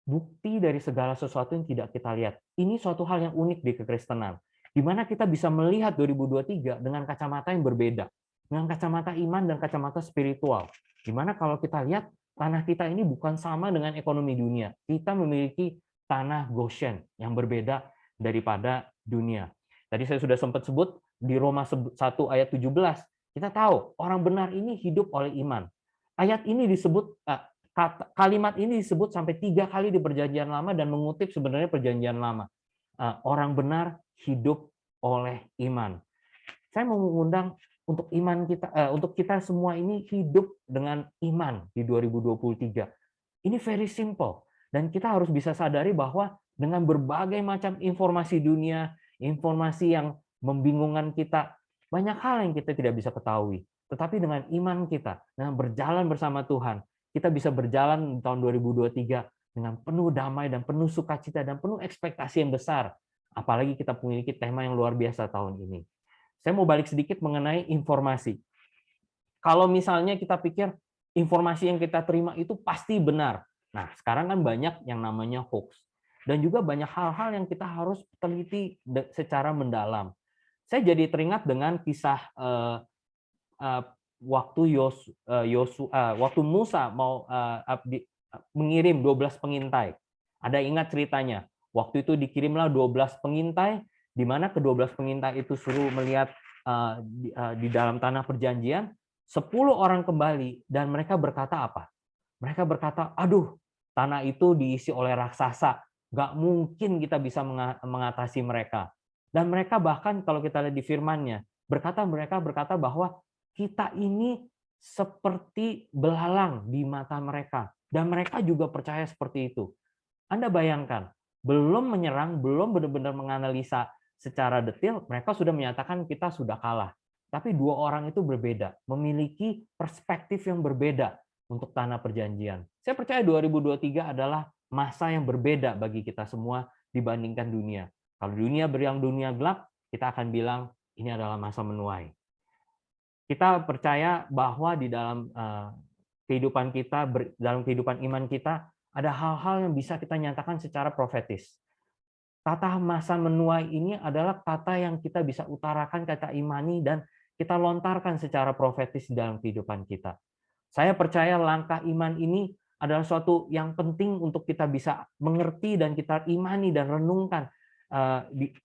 bukti dari segala sesuatu yang tidak kita lihat. Ini suatu hal yang unik di kekristenan, di mana kita bisa melihat 2023 dengan kacamata yang berbeda, dengan kacamata iman dan kacamata spiritual. Di mana kalau kita lihat, tanah kita ini bukan sama dengan ekonomi dunia. Kita memiliki tanah Goshen yang berbeda daripada dunia. Tadi saya sudah sempat sebut di Roma 1 ayat 17, kita tahu orang benar ini hidup oleh iman. Ayat ini disebut, kalimat ini disebut sampai 3 kali di Perjanjian Lama dan mengutip sebenarnya Perjanjian Lama. Orang benar hidup oleh iman. Saya mau mengundang untuk iman kita, untuk kita semua ini hidup dengan iman di 2023. Ini very simple dan kita harus bisa sadari bahwa dengan berbagai macam informasi dunia, informasi yang membingungkan kita, banyak hal yang kita tidak bisa ketahui. Tetapi dengan iman kita, dengan berjalan bersama Tuhan, kita bisa berjalan di tahun 2023 dengan penuh damai dan penuh sukacita dan penuh ekspektasi yang besar. Apalagi kita memiliki tema yang luar biasa tahun ini. Saya mau balik sedikit mengenai informasi. Kalau misalnya kita pikir informasi yang kita terima itu pasti benar. Nah, sekarang kan banyak yang namanya hoax. Dan juga banyak hal-hal yang kita harus teliti secara mendalam. Saya jadi teringat dengan kisah waktu waktu Musa mau mengirim 12 pengintai. Ada ingat ceritanya? Waktu itu dikirimlah 12 pengintai, di mana ke-12 pengintai itu suruh melihat di dalam tanah perjanjian, 10 orang kembali dan mereka berkata apa? Mereka berkata, aduh, tanah itu diisi oleh raksasa, nggak mungkin kita bisa mengatasi mereka. Dan mereka bahkan kalau kita lihat di firman-Nya, mereka berkata bahwa kita ini seperti belalang di mata mereka. Dan mereka juga percaya seperti itu. Anda bayangkan, belum menyerang, belum benar-benar menganalisa secara detail, mereka sudah menyatakan kita sudah kalah. Tapi 2 orang itu berbeda, memiliki perspektif yang berbeda untuk tanah perjanjian. Saya percaya 2023 adalah masa yang berbeda bagi kita semua dibandingkan dunia. Kalau dunia bilang dunia gelap, kita akan bilang ini adalah masa menuai. Kita percaya bahwa di dalam kehidupan kita, dalam kehidupan iman kita, ada hal-hal yang bisa kita nyatakan secara profetis. Kata masa menuai ini adalah kata yang kita bisa utarakan, kata imani, dan kita lontarkan secara profetis di dalam kehidupan kita. Saya percaya langkah iman ini adalah suatu yang penting untuk kita bisa mengerti dan kita imani dan renungkan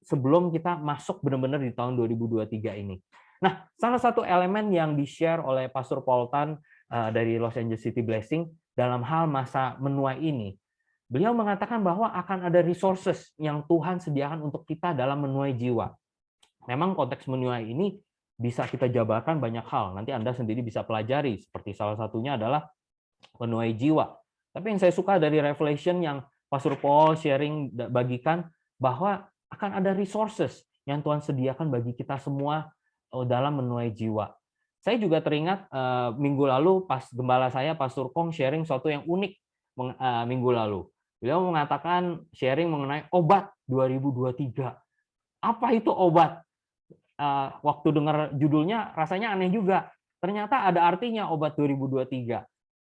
sebelum kita masuk benar-benar di tahun 2023 ini. Nah, salah satu elemen yang di-share oleh Pastor Paul Tan dari Los Angeles City Blessing dalam hal masa menuai ini, beliau mengatakan bahwa akan ada resources yang Tuhan sediakan untuk kita dalam menuai jiwa. Memang konteks menuai ini bisa kita jabarkan banyak hal. Nanti Anda sendiri bisa pelajari, seperti salah satunya adalah menuai jiwa. Tapi yang saya suka dari Revelation yang Pastor Paul sharing bagikan, bahwa akan ada resources yang Tuhan sediakan bagi kita semua dalam menuai jiwa. Saya juga teringat minggu lalu pas gembala saya Pastor Kong sharing sesuatu yang unik minggu lalu. Beliau mengatakan sharing mengenai obat 2023. Apa itu obat? Waktu dengar judulnya rasanya aneh juga. Ternyata ada artinya obat 2023.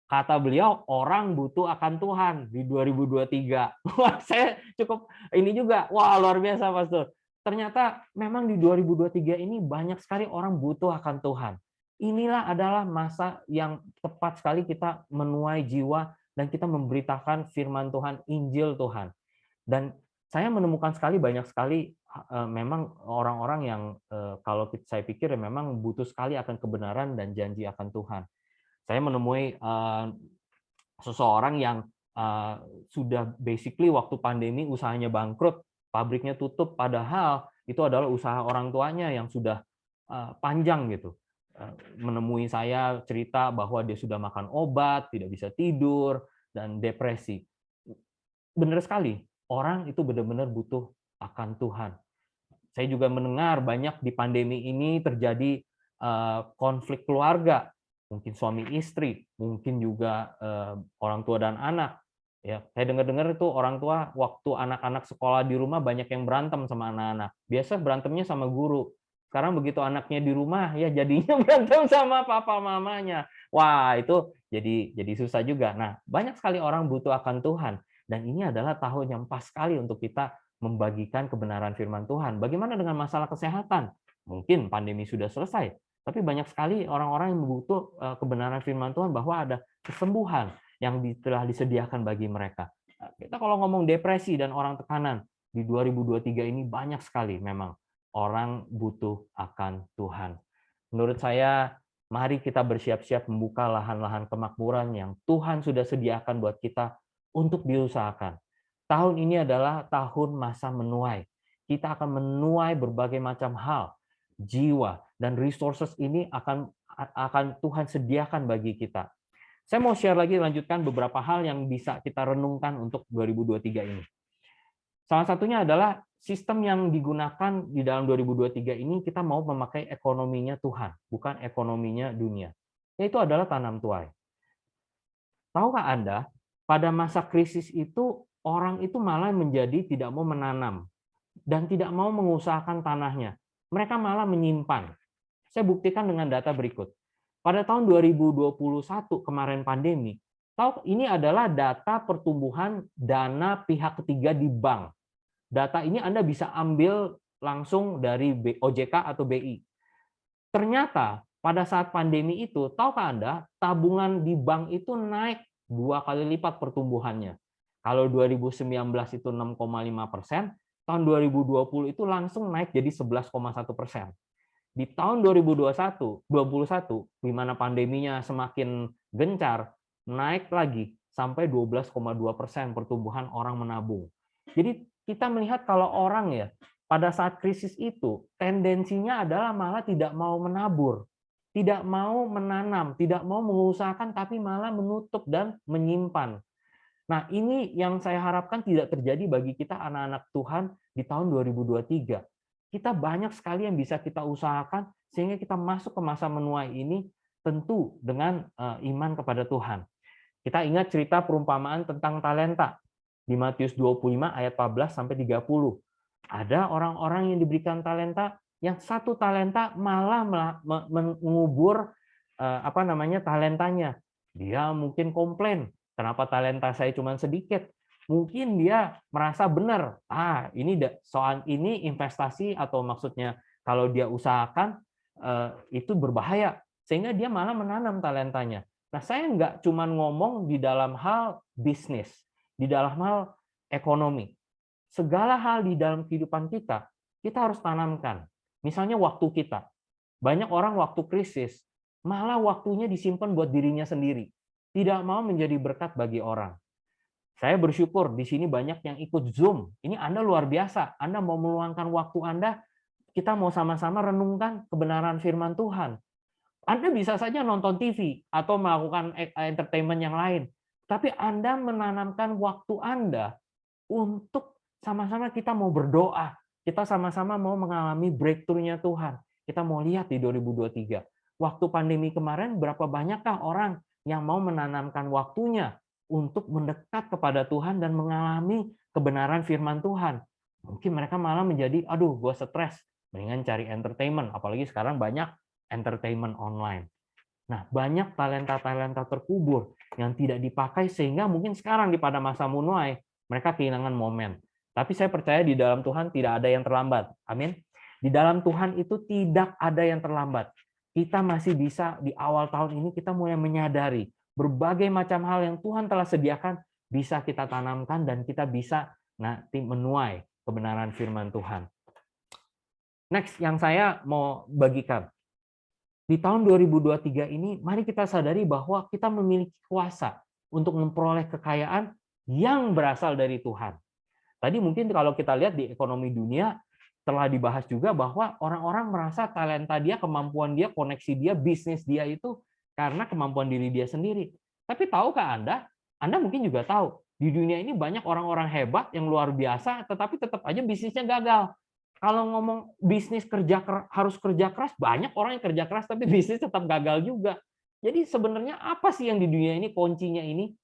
Kata beliau, orang butuh akan Tuhan di 2023. Wah, saya cukup ini juga. Wah, luar biasa, Pastor. Ternyata memang di 2023 ini banyak sekali orang butuh akan Tuhan. Inilah adalah masa yang tepat sekali kita menuai jiwa dan kita memberitakan firman Tuhan, Injil Tuhan. Dan saya menemukan banyak sekali memang orang-orang yang kalau saya pikir memang butuh sekali akan kebenaran dan janji akan Tuhan. Saya menemui seseorang yang sudah basically waktu pandemi usahanya bangkrut, pabriknya tutup, padahal itu adalah usaha orang tuanya yang sudah panjang gitu. Menemui saya cerita bahwa dia sudah makan obat, tidak bisa tidur, dan depresi. Benar sekali, orang itu benar-benar butuh akan Tuhan. Saya juga mendengar banyak di pandemi ini terjadi konflik keluarga, mungkin suami istri, mungkin juga orang tua dan anak. Ya, saya dengar-dengar itu orang tua waktu anak-anak sekolah di rumah banyak yang berantem sama anak-anak. Biasa berantemnya sama guru. Sekarang begitu anaknya di rumah, ya jadinya berantem sama papa mamanya. Wah, itu jadi susah juga. Nah, banyak sekali orang butuh akan Tuhan. Dan ini adalah tahun yang pas sekali untuk kita membagikan kebenaran firman Tuhan. Bagaimana dengan masalah kesehatan? Mungkin pandemi sudah selesai, tapi banyak sekali orang-orang yang butuh kebenaran firman Tuhan bahwa ada kesembuhan yang telah disediakan bagi mereka. Kita kalau ngomong depresi dan orang tekanan, di 2023 ini banyak sekali memang orang butuh akan Tuhan. Menurut saya, mari kita bersiap-siap membuka lahan-lahan kemakmuran yang Tuhan sudah sediakan buat kita untuk diusahakan. Tahun ini adalah tahun masa menuai. Kita akan menuai berbagai macam hal, jiwa, dan resources ini akan Tuhan sediakan bagi kita. Saya mau share lagi, lanjutkan beberapa hal yang bisa kita renungkan untuk 2023 ini. Salah satunya adalah sistem yang digunakan di dalam 2023 ini, kita mau memakai ekonominya Tuhan, bukan ekonominya dunia. Yaitu adalah tanam tuai. Tahukah Anda, pada masa krisis itu, orang itu malah menjadi tidak mau menanam dan tidak mau mengusahakan tanahnya. Mereka malah menyimpan. Saya buktikan dengan data berikut. Pada tahun 2021 kemarin pandemi, ini adalah data pertumbuhan dana pihak ketiga di bank. Data ini Anda bisa ambil langsung dari OJK atau BI. Ternyata pada saat pandemi itu, tahukah Anda, tabungan di bank itu naik 2 kali lipat pertumbuhannya. Kalau 2019 itu 6,5%, tahun 2020 itu langsung naik jadi 11,1%. Di tahun 2021, di mana pandeminya semakin gencar, naik lagi sampai 12,2% pertumbuhan orang menabung. Jadi kita melihat kalau orang ya, pada saat krisis itu, tendensinya adalah malah tidak mau menabur, tidak mau menanam, tidak mau mengusahakan, tapi malah menutup dan menyimpan. Nah, ini yang saya harapkan tidak terjadi bagi kita anak-anak Tuhan di tahun 2023. Kita banyak sekali yang bisa kita usahakan sehingga kita masuk ke masa menuai ini tentu dengan iman kepada Tuhan. Kita ingat cerita perumpamaan tentang talenta di Matius 25 ayat 14 sampai 30. Ada orang-orang yang diberikan talenta, yang satu talenta malah mengubur talentanya. Dia mungkin komplain, kenapa talenta saya cuma sedikit? Mungkin dia merasa benar, ini soal ini investasi atau maksudnya kalau dia usahakan itu berbahaya, sehingga dia malah menanam talentanya. Nah, saya nggak cuma ngomong di dalam hal bisnis, di dalam hal ekonomi. Segala hal di dalam kehidupan kita, kita harus tanamkan. Misalnya waktu kita. Banyak orang waktu krisis, malah waktunya disimpan buat dirinya sendiri. Tidak mau menjadi berkat bagi orang. Saya bersyukur di sini banyak yang ikut Zoom. Ini Anda luar biasa. Anda mau meluangkan waktu Anda, kita mau sama-sama renungkan kebenaran firman Tuhan. Anda bisa saja nonton TV atau melakukan entertainment yang lain. Tapi Anda menanamkan waktu Anda untuk sama-sama kita mau berdoa. Kita sama-sama mau mengalami breakthrough-nya Tuhan. Kita mau lihat di 2023. Waktu pandemi kemarin, berapa banyakkah orang yang mau menanamkan waktunya untuk mendekat kepada Tuhan dan mengalami kebenaran firman Tuhan. Mungkin mereka malah menjadi, aduh, gue stres. Mendingan cari entertainment. Apalagi sekarang banyak entertainment online. Nah, banyak talenta-talenta terkubur yang tidak dipakai sehingga mungkin sekarang pada masa menuai mereka kehilangan momen. Tapi saya percaya di dalam Tuhan tidak ada yang terlambat. Amin. Di dalam Tuhan itu tidak ada yang terlambat. Kita masih bisa di awal tahun ini kita mulai menyadari berbagai macam hal yang Tuhan telah sediakan bisa kita tanamkan dan kita bisa nanti menuai kebenaran firman Tuhan. Next, yang saya mau bagikan. Di tahun 2023 ini, mari kita sadari bahwa kita memiliki kuasa untuk memperoleh kekayaan yang berasal dari Tuhan. Tadi mungkin kalau kita lihat di ekonomi dunia, telah dibahas juga bahwa orang-orang merasa talenta dia, kemampuan dia, koneksi dia, bisnis dia itu karena kemampuan diri dia sendiri. Tapi tahukah Anda? Anda mungkin juga tahu, di dunia ini banyak orang-orang hebat yang luar biasa, tetapi tetap aja bisnisnya gagal. Kalau ngomong bisnis harus kerja keras, banyak orang yang kerja keras tapi bisnis tetap gagal juga. Jadi sebenarnya apa sih yang di dunia ini kuncinya ini?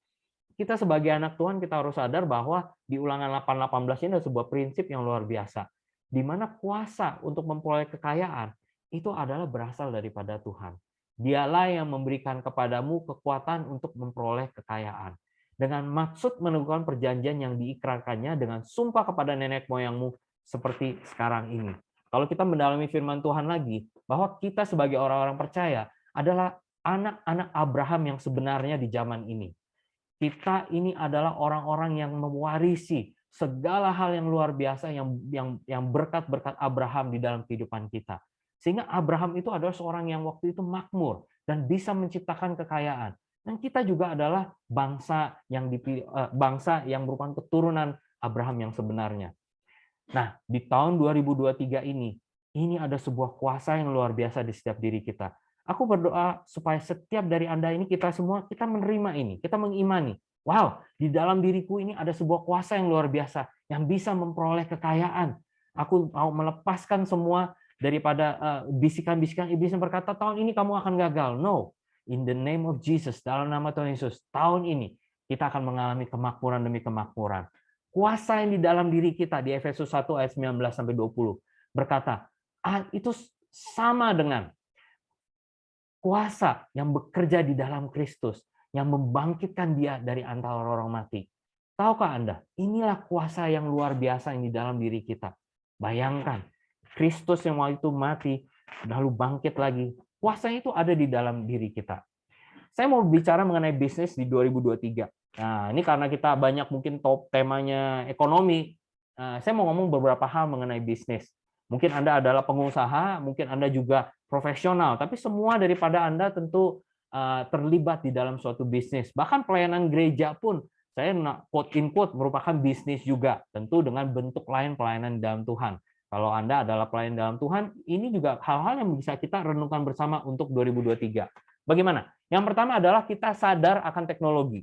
Kita sebagai anak Tuhan kita harus sadar bahwa di Ulangan 8:18 ini ada sebuah prinsip yang luar biasa, di mana kuasa untuk memperoleh kekayaan itu adalah berasal daripada Tuhan. Dialah yang memberikan kepadamu kekuatan untuk memperoleh kekayaan. Dengan maksud menegakkan perjanjian yang diikrarkannya dengan sumpah kepada nenek moyangmu seperti sekarang ini. Kalau kita mendalami firman Tuhan lagi, bahwa kita sebagai orang-orang percaya adalah anak-anak Abraham yang sebenarnya di zaman ini. Kita ini adalah orang-orang yang mewarisi segala hal yang luar biasa yang berkat-berkat Abraham di dalam kehidupan kita. Sehingga Abraham itu adalah seorang yang waktu itu makmur dan bisa menciptakan kekayaan. Dan kita juga adalah bangsa yang merupakan keturunan Abraham yang sebenarnya. Nah, di tahun 2023 ini ada sebuah kuasa yang luar biasa di setiap diri kita. Aku berdoa supaya setiap dari Anda ini kita semua kita menerima ini, kita mengimani. Wow, di dalam diriku ini ada sebuah kuasa yang luar biasa yang bisa memperoleh kekayaan. Aku mau melepaskan semua daripada bisikan-bisikan iblis yang berkata tahun ini kamu akan gagal. No, in the name of Jesus, dalam nama Tuhan Yesus, tahun ini kita akan mengalami kemakmuran demi kemakmuran. Kuasa yang di dalam diri kita di Efesus 1 ayat 19-20 berkata, itu sama dengan kuasa yang bekerja di dalam Kristus, yang membangkitkan dia dari antara orang mati. Tahukah Anda, inilah kuasa yang luar biasa yang di dalam diri kita. Bayangkan, Kristus yang waktu itu mati, lalu bangkit lagi. Kuasanya itu ada di dalam diri kita. Saya mau bicara mengenai bisnis di 2023. Nah, ini karena kita banyak mungkin top temanya ekonomi, saya mau ngomong beberapa hal mengenai bisnis. Mungkin Anda adalah pengusaha, mungkin Anda juga profesional, tapi semua daripada Anda tentu terlibat di dalam suatu bisnis. Bahkan pelayanan gereja pun, saya quote in quote merupakan bisnis juga, tentu dengan bentuk lain pelayanan dalam Tuhan. Kalau Anda adalah pelayan dalam Tuhan, ini juga hal-hal yang bisa kita renungkan bersama untuk 2023. Bagaimana? Yang pertama adalah kita sadar akan teknologi.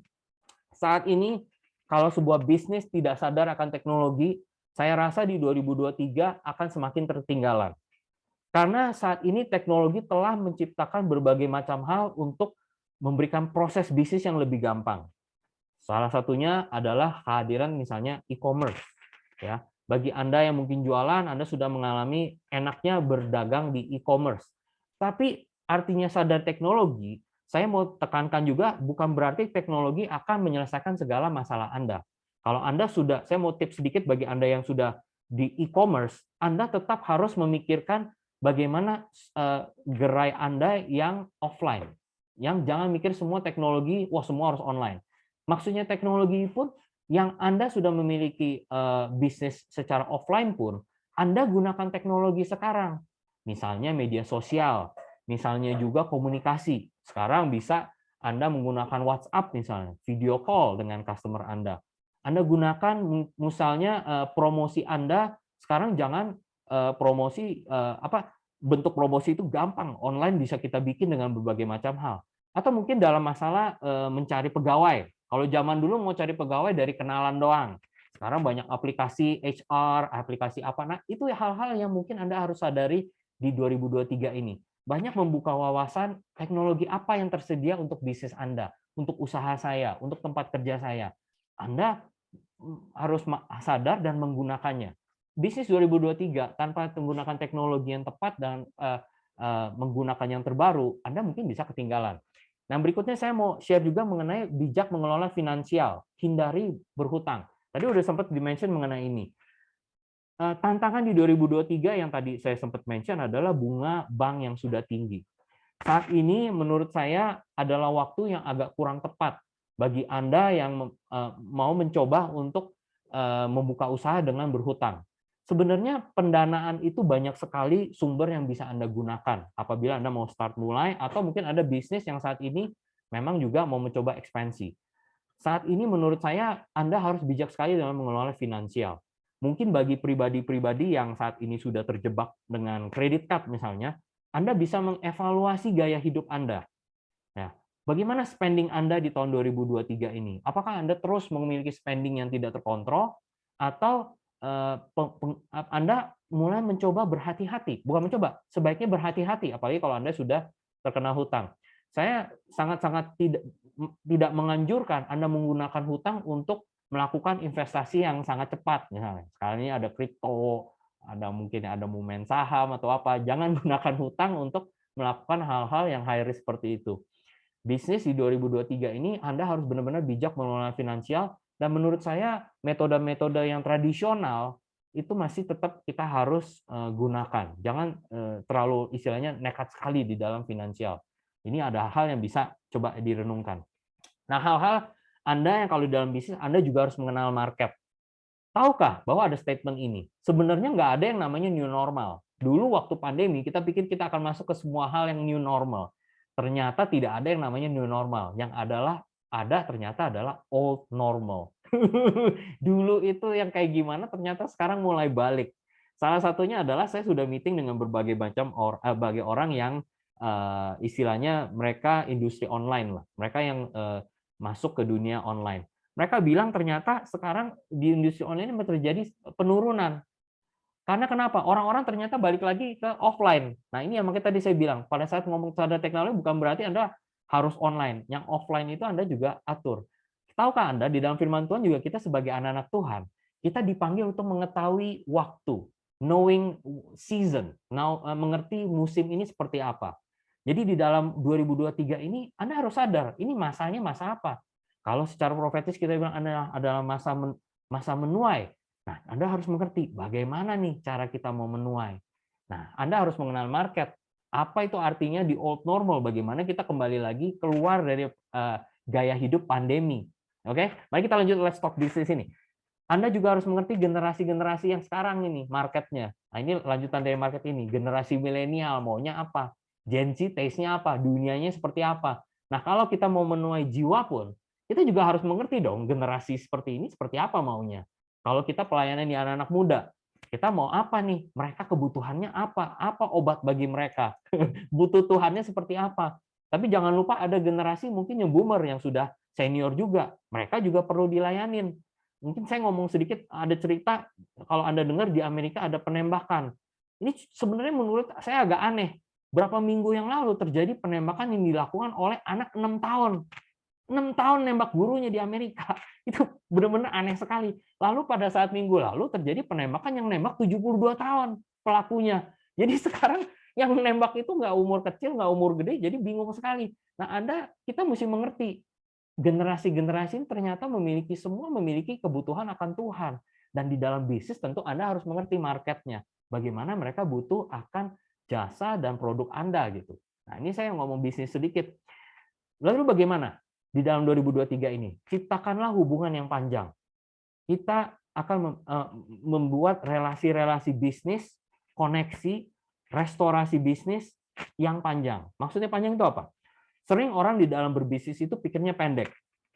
Saat ini, kalau sebuah bisnis tidak sadar akan teknologi, saya rasa di 2023 akan semakin tertinggalan. Karena saat ini teknologi telah menciptakan berbagai macam hal untuk memberikan proses bisnis yang lebih gampang. Salah satunya adalah kehadiran misalnya e-commerce. Ya, bagi Anda yang mungkin jualan, Anda sudah mengalami enaknya berdagang di e-commerce. Tapi artinya sadar teknologi, saya mau tekankan juga bukan berarti teknologi akan menyelesaikan segala masalah Anda. Kalau Anda sudah, saya mau tips sedikit bagi Anda yang sudah di e-commerce, Anda tetap harus memikirkan bagaimana gerai Anda yang offline. Yang jangan mikir semua teknologi, wah semua harus online. Maksudnya teknologi pun yang Anda sudah memiliki bisnis secara offline pun, Anda gunakan teknologi sekarang. Misalnya media sosial, misalnya juga komunikasi. Sekarang bisa Anda menggunakan WhatsApp misalnya, video call dengan customer Anda. Anda gunakan misalnya promosi Anda sekarang jangan promosi bentuk promosi itu gampang, online bisa kita bikin dengan berbagai macam hal. Atau mungkin dalam masalah mencari pegawai. Kalau zaman dulu mau cari pegawai dari kenalan doang. Sekarang banyak aplikasi HR, aplikasi apa. Nah, itu hal-hal yang mungkin Anda harus sadari di 2023 ini. Banyak membuka wawasan teknologi apa yang tersedia untuk bisnis Anda, untuk usaha saya, untuk tempat kerja saya. Anda harus sadar dan menggunakannya. Bisnis 2023 tanpa menggunakan teknologi yang tepat dan menggunakan yang terbaru, Anda mungkin bisa ketinggalan. Nah, berikutnya saya mau share juga mengenai bijak mengelola finansial, hindari berhutang. Tadi udah sempat di-mention mengenai ini. Tantangan di 2023 yang tadi saya sempat mention adalah bunga bank yang sudah tinggi. Saat ini menurut saya adalah waktu yang agak kurang tepat bagi Anda yang mau mencoba untuk membuka usaha dengan berhutang. Sebenarnya pendanaan itu banyak sekali sumber yang bisa Anda gunakan apabila Anda mau start mulai atau mungkin ada bisnis yang saat ini memang juga mau mencoba ekspansi. Saat ini menurut saya Anda harus bijak sekali dalam mengelola finansial. Mungkin bagi pribadi-pribadi yang saat ini sudah terjebak dengan kredit card misalnya, Anda bisa mengevaluasi gaya hidup Anda. Ya, bagaimana spending Anda di tahun 2023 ini? Apakah Anda terus memiliki spending yang tidak terkontrol atau Anda mulai mencoba berhati-hati? Bukan mencoba, sebaiknya berhati-hati apalagi kalau Anda sudah terkena hutang. Saya sangat-sangat tidak menganjurkan Anda menggunakan hutang untuk melakukan investasi yang sangat cepat. Misalnya, sekarang ini ada kripto, mungkin ada momen saham atau apa. Jangan gunakan hutang untuk melakukan hal-hal yang high risk seperti itu. Bisnis di 2023 ini Anda harus benar-benar bijak mengelola finansial dan menurut saya metode-metode yang tradisional itu masih tetap kita harus gunakan. Jangan terlalu istilahnya nekat sekali di dalam finansial. Ini ada hal yang bisa coba direnungkan. Nah, hal-hal Anda yang kalau di dalam bisnis Anda juga harus mengenal market. Tahukah bahwa ada statement ini? Sebenarnya nggak ada yang namanya new normal. Dulu waktu pandemi kita pikir kita akan masuk ke semua hal yang new normal. Ternyata tidak ada yang namanya new normal. Yang ternyata adalah old normal. Dulu itu yang kayak gimana ternyata sekarang mulai balik. Salah satunya adalah saya sudah meeting dengan berbagai macam orang yang istilahnya mereka industri online lah. Mereka yang masuk ke dunia online. Mereka bilang ternyata sekarang di industri online ini terjadi penurunan. Karena kenapa? Orang-orang ternyata balik lagi ke offline. Nah, ini yang makanya tadi saya bilang, pada saat ngomong standar teknologi bukan berarti Anda harus online. Yang offline itu Anda juga atur. Tahukah Anda, di dalam firman Tuhan juga kita sebagai anak-anak Tuhan, kita dipanggil untuk mengetahui waktu, knowing season, mengerti musim ini seperti apa. Jadi di dalam 2023 ini, Anda harus sadar, ini masanya masa apa. Kalau secara profetis kita bilang adalah masa menuai, nah, Anda harus mengerti bagaimana nih cara kita mau menuai. Nah, Anda harus mengenal market. Apa itu artinya di old normal? Bagaimana kita kembali lagi keluar dari gaya hidup pandemi. Oke, mari kita lanjut let's talk bisnis ini. Anda juga harus mengerti generasi-generasi yang sekarang ini marketnya. Nah, ini lanjutan dari market ini. Generasi milenial maunya apa? Gen Z taste-nya apa? Dunianya seperti apa? Nah, kalau kita mau menuai jiwa pun, kita juga harus mengerti dong generasi seperti ini seperti apa maunya. Kalau kita pelayanan di anak-anak muda, kita mau apa nih? Mereka kebutuhannya apa? Apa obat bagi mereka? Butuh Tuhannya seperti apa? Tapi jangan lupa ada generasi mungkin yang boomer yang sudah senior juga. Mereka juga perlu dilayanin. Mungkin saya ngomong sedikit, ada cerita kalau Anda dengar di Amerika ada penembakan. Ini sebenarnya menurut saya agak aneh. Berapa minggu yang lalu terjadi penembakan yang dilakukan oleh anak 6 tahun. 6 tahun nembak gurunya di Amerika. Itu benar-benar aneh sekali. Lalu pada saat minggu lalu terjadi penembakan yang nembak 72 tahun pelakunya. Jadi sekarang yang nembak itu nggak umur kecil, nggak umur gede, jadi bingung sekali. Nah, kita mesti mengerti generasi-generasi ini ternyata semua memiliki kebutuhan akan Tuhan. Dan di dalam bisnis tentu Anda harus mengerti marketnya. Bagaimana mereka butuh akan jasa dan produk Anda gitu. Nah, ini saya ngomong bisnis sedikit. Lalu bagaimana di dalam 2023 ini? Ciptakanlah hubungan yang panjang. Kita akan membuat relasi-relasi bisnis, koneksi, restorasi bisnis yang panjang. Maksudnya panjang itu apa? Sering orang di dalam berbisnis itu pikirnya pendek.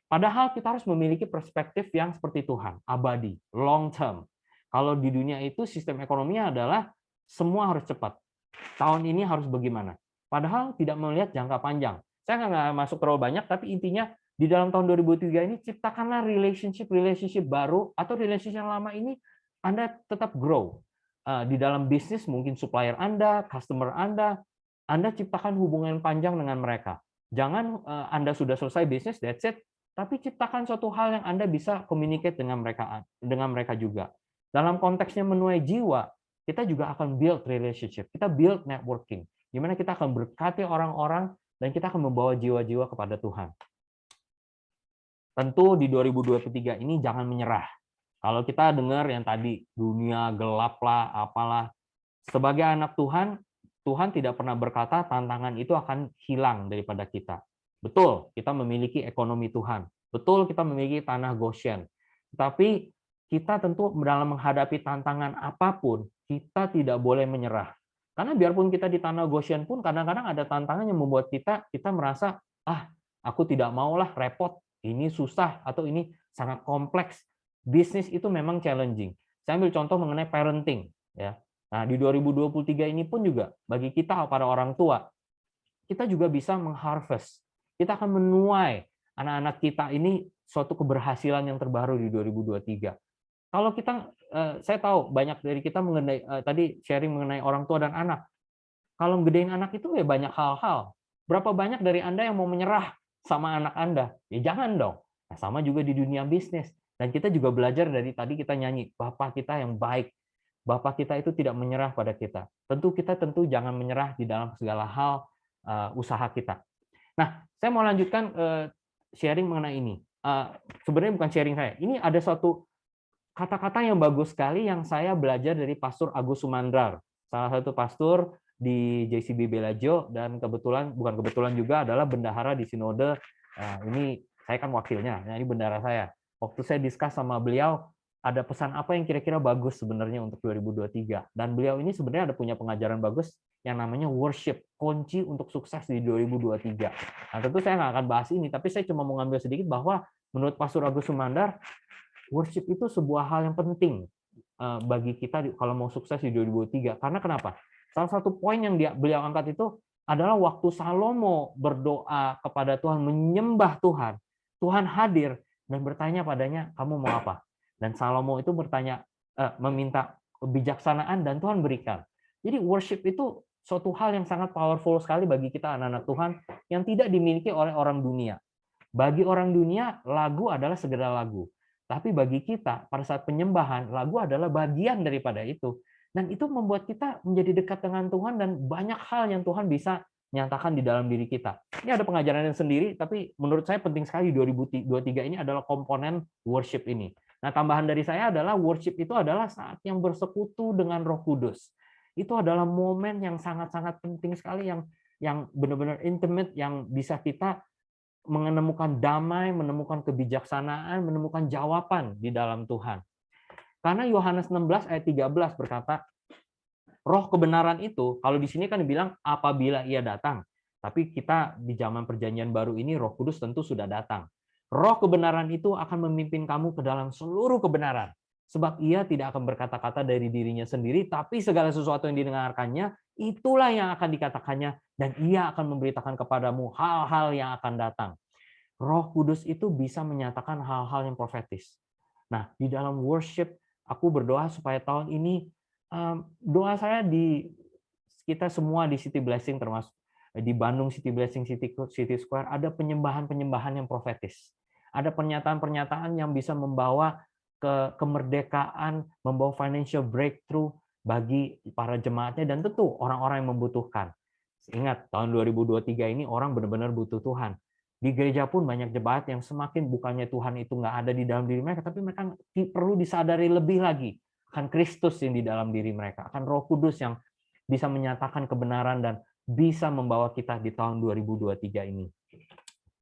Padahal kita harus memiliki perspektif yang seperti Tuhan, abadi, long term. Kalau di dunia itu sistem ekonominya adalah semua harus cepat. Tahun ini harus bagaimana? Padahal tidak melihat jangka panjang. Saya nggak masuk terlalu banyak, tapi intinya di dalam tahun 2003 ini ciptakanlah relationship baru atau relationship yang lama ini Anda tetap grow. Di dalam bisnis mungkin supplier Anda, customer Anda ciptakan hubungan panjang dengan mereka. Jangan Anda sudah selesai bisnis, that's it. Tapi ciptakan suatu hal yang Anda bisa communicate dengan mereka juga. Dalam konteksnya menuai jiwa, kita juga akan build relationship, kita build networking, di mana kita akan berkati orang-orang dan kita akan membawa jiwa-jiwa kepada Tuhan. Tentu di 2023 ini jangan menyerah. Kalau kita dengar yang tadi, dunia gelap lah, apalah, sebagai anak Tuhan, Tuhan tidak pernah berkata tantangan itu akan hilang daripada kita. Betul, kita memiliki ekonomi Tuhan. Betul, kita memiliki tanah Goshen. Tetapi kita tentu dalam menghadapi tantangan apapun, kita tidak boleh menyerah. Karena biarpun kita di tanah Goshen pun, kadang-kadang ada tantangan yang membuat kita merasa, aku tidak maulah repot, ini susah, atau ini sangat kompleks. Bisnis itu memang challenging. Saya ambil contoh mengenai parenting. Ya. Nah, di 2023 ini pun juga, bagi kita, para orang tua, kita juga bisa mengharvest. Kita akan menuai anak-anak kita ini suatu keberhasilan yang terbaru di 2023. Kalau kita, saya tahu banyak dari kita mengenai tadi sharing mengenai orang tua dan anak. Kalau gedein anak itu ya banyak hal-hal. Berapa banyak dari Anda yang mau menyerah sama anak Anda? Ya jangan dong. Nah, sama juga di dunia bisnis. Dan kita juga belajar dari tadi kita nyanyi, Bapa kita yang baik. Bapa kita itu tidak menyerah pada kita. Kita jangan menyerah di dalam segala hal usaha kita. Nah, saya mau lanjutkan sharing mengenai ini. Sebenarnya bukan sharing saya. Ini ada suatu kata-kata yang bagus sekali yang saya belajar dari Pastor Agus Sumandrar, salah satu pastor di JCB Bellagio, dan bukan kebetulan juga adalah bendahara di sinode. Ini saya kan wakilnya, ini bendahara saya. Waktu saya diskus sama beliau, ada pesan apa yang kira-kira bagus sebenarnya untuk 2023. Dan beliau ini sebenarnya ada punya pengajaran bagus yang namanya worship, kunci untuk sukses di 2023. Nah, tentu saya nggak akan bahas ini, tapi saya cuma mau ngambil sedikit bahwa menurut Pastor Agus Sumandar, worship itu sebuah hal yang penting bagi kita kalau mau sukses di 2023. Karena kenapa? Salah satu poin yang beliau angkat itu adalah waktu Salomo berdoa kepada Tuhan, menyembah Tuhan. Tuhan hadir dan bertanya padanya, kamu mau apa? Dan Salomo itu meminta kebijaksanaan dan Tuhan berikan. Jadi worship itu suatu hal yang sangat powerful sekali bagi kita anak-anak Tuhan yang tidak dimiliki oleh orang dunia. Bagi orang dunia, lagu adalah sekedar lagu. Tapi bagi kita, pada saat penyembahan, lagu adalah bagian daripada itu. Dan itu membuat kita menjadi dekat dengan Tuhan dan banyak hal yang Tuhan bisa nyatakan di dalam diri kita. Ini ada pengajaran yang sendiri, tapi menurut saya penting sekali 2023 ini adalah komponen worship ini. Nah, tambahan dari saya adalah worship itu adalah saat yang bersekutu dengan Roh Kudus. Itu adalah momen yang sangat-sangat penting sekali, yang benar-benar intimate, yang bisa kita menemukan damai, menemukan kebijaksanaan, menemukan jawaban di dalam Tuhan. Karena Yohanes 16 ayat 13 berkata, Roh kebenaran itu, kalau di sini kan dibilang apabila ia datang. Tapi kita di zaman perjanjian baru ini, Roh Kudus tentu sudah datang. Roh kebenaran itu akan memimpin kamu ke dalam seluruh kebenaran. Sebab ia tidak akan berkata-kata dari dirinya sendiri, tapi segala sesuatu yang didengarkannya, itulah yang akan dikatakannya, dan ia akan memberitakan kepadamu hal-hal yang akan datang. Roh Kudus itu bisa menyatakan hal-hal yang profetis. Nah, di dalam worship, aku berdoa supaya tahun ini, doa saya di kita semua di City Blessing, termasuk di Bandung City Blessing City Square, ada penyembahan-penyembahan yang profetis. Ada pernyataan-pernyataan yang bisa membawa kemerdekaan, membawa financial breakthrough bagi para jemaatnya, dan tentu orang-orang yang membutuhkan. Ingat, tahun 2023 ini orang benar-benar butuh Tuhan. Di gereja pun banyak jemaat yang semakin bukannya Tuhan itu nggak ada di dalam diri mereka, tapi mereka perlu disadari lebih lagi akan Kristus yang di dalam diri mereka, akan Roh Kudus yang bisa menyatakan kebenaran dan bisa membawa kita di tahun 2023 ini.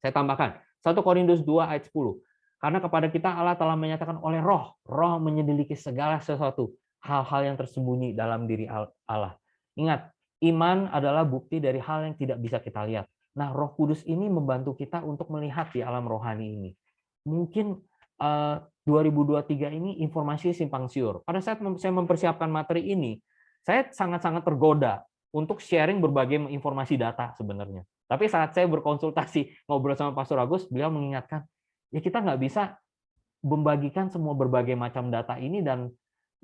Saya tambahkan 1 Korintus 2 ayat 10. Karena kepada kita Allah telah menyatakan oleh Roh, Roh menyelidiki segala sesuatu, hal-hal yang tersembunyi dalam diri Allah. Ingat, iman adalah bukti dari hal yang tidak bisa kita lihat. Nah, Roh Kudus ini membantu kita untuk melihat di alam rohani ini. Mungkin 2023 ini informasi simpang siur. Pada saat saya mempersiapkan materi ini, saya sangat-sangat tergoda untuk sharing berbagai informasi data sebenarnya. Tapi saat saya berkonsultasi ngobrol sama Pastor Agus, beliau mengingatkan, ya kita nggak bisa membagikan semua berbagai macam data ini dan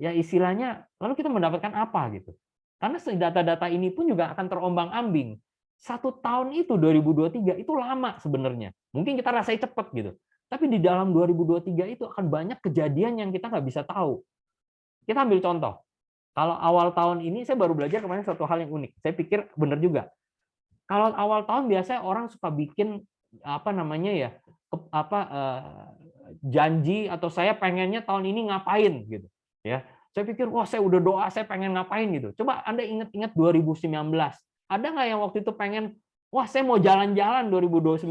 ya istilahnya lalu kita mendapatkan apa gitu. Karena data-data ini pun juga akan terombang-ambing. 1 tahun itu 2023 itu lama sebenarnya. Mungkin kita rasai cepat gitu. Tapi di dalam 2023 itu akan banyak kejadian yang kita nggak bisa tahu. Kita ambil contoh. Kalau awal tahun ini saya baru belajar kemarin satu hal yang unik. Saya pikir benar juga. Kalau awal tahun biasanya orang suka bikin apa namanya ya janji atau saya pengennya tahun ini ngapain gitu ya. Saya pikir wah saya udah doa saya pengen ngapain gitu. Coba Anda ingat-ingat 2019. Ada nggak yang waktu itu pengen wah saya mau jalan-jalan 2019?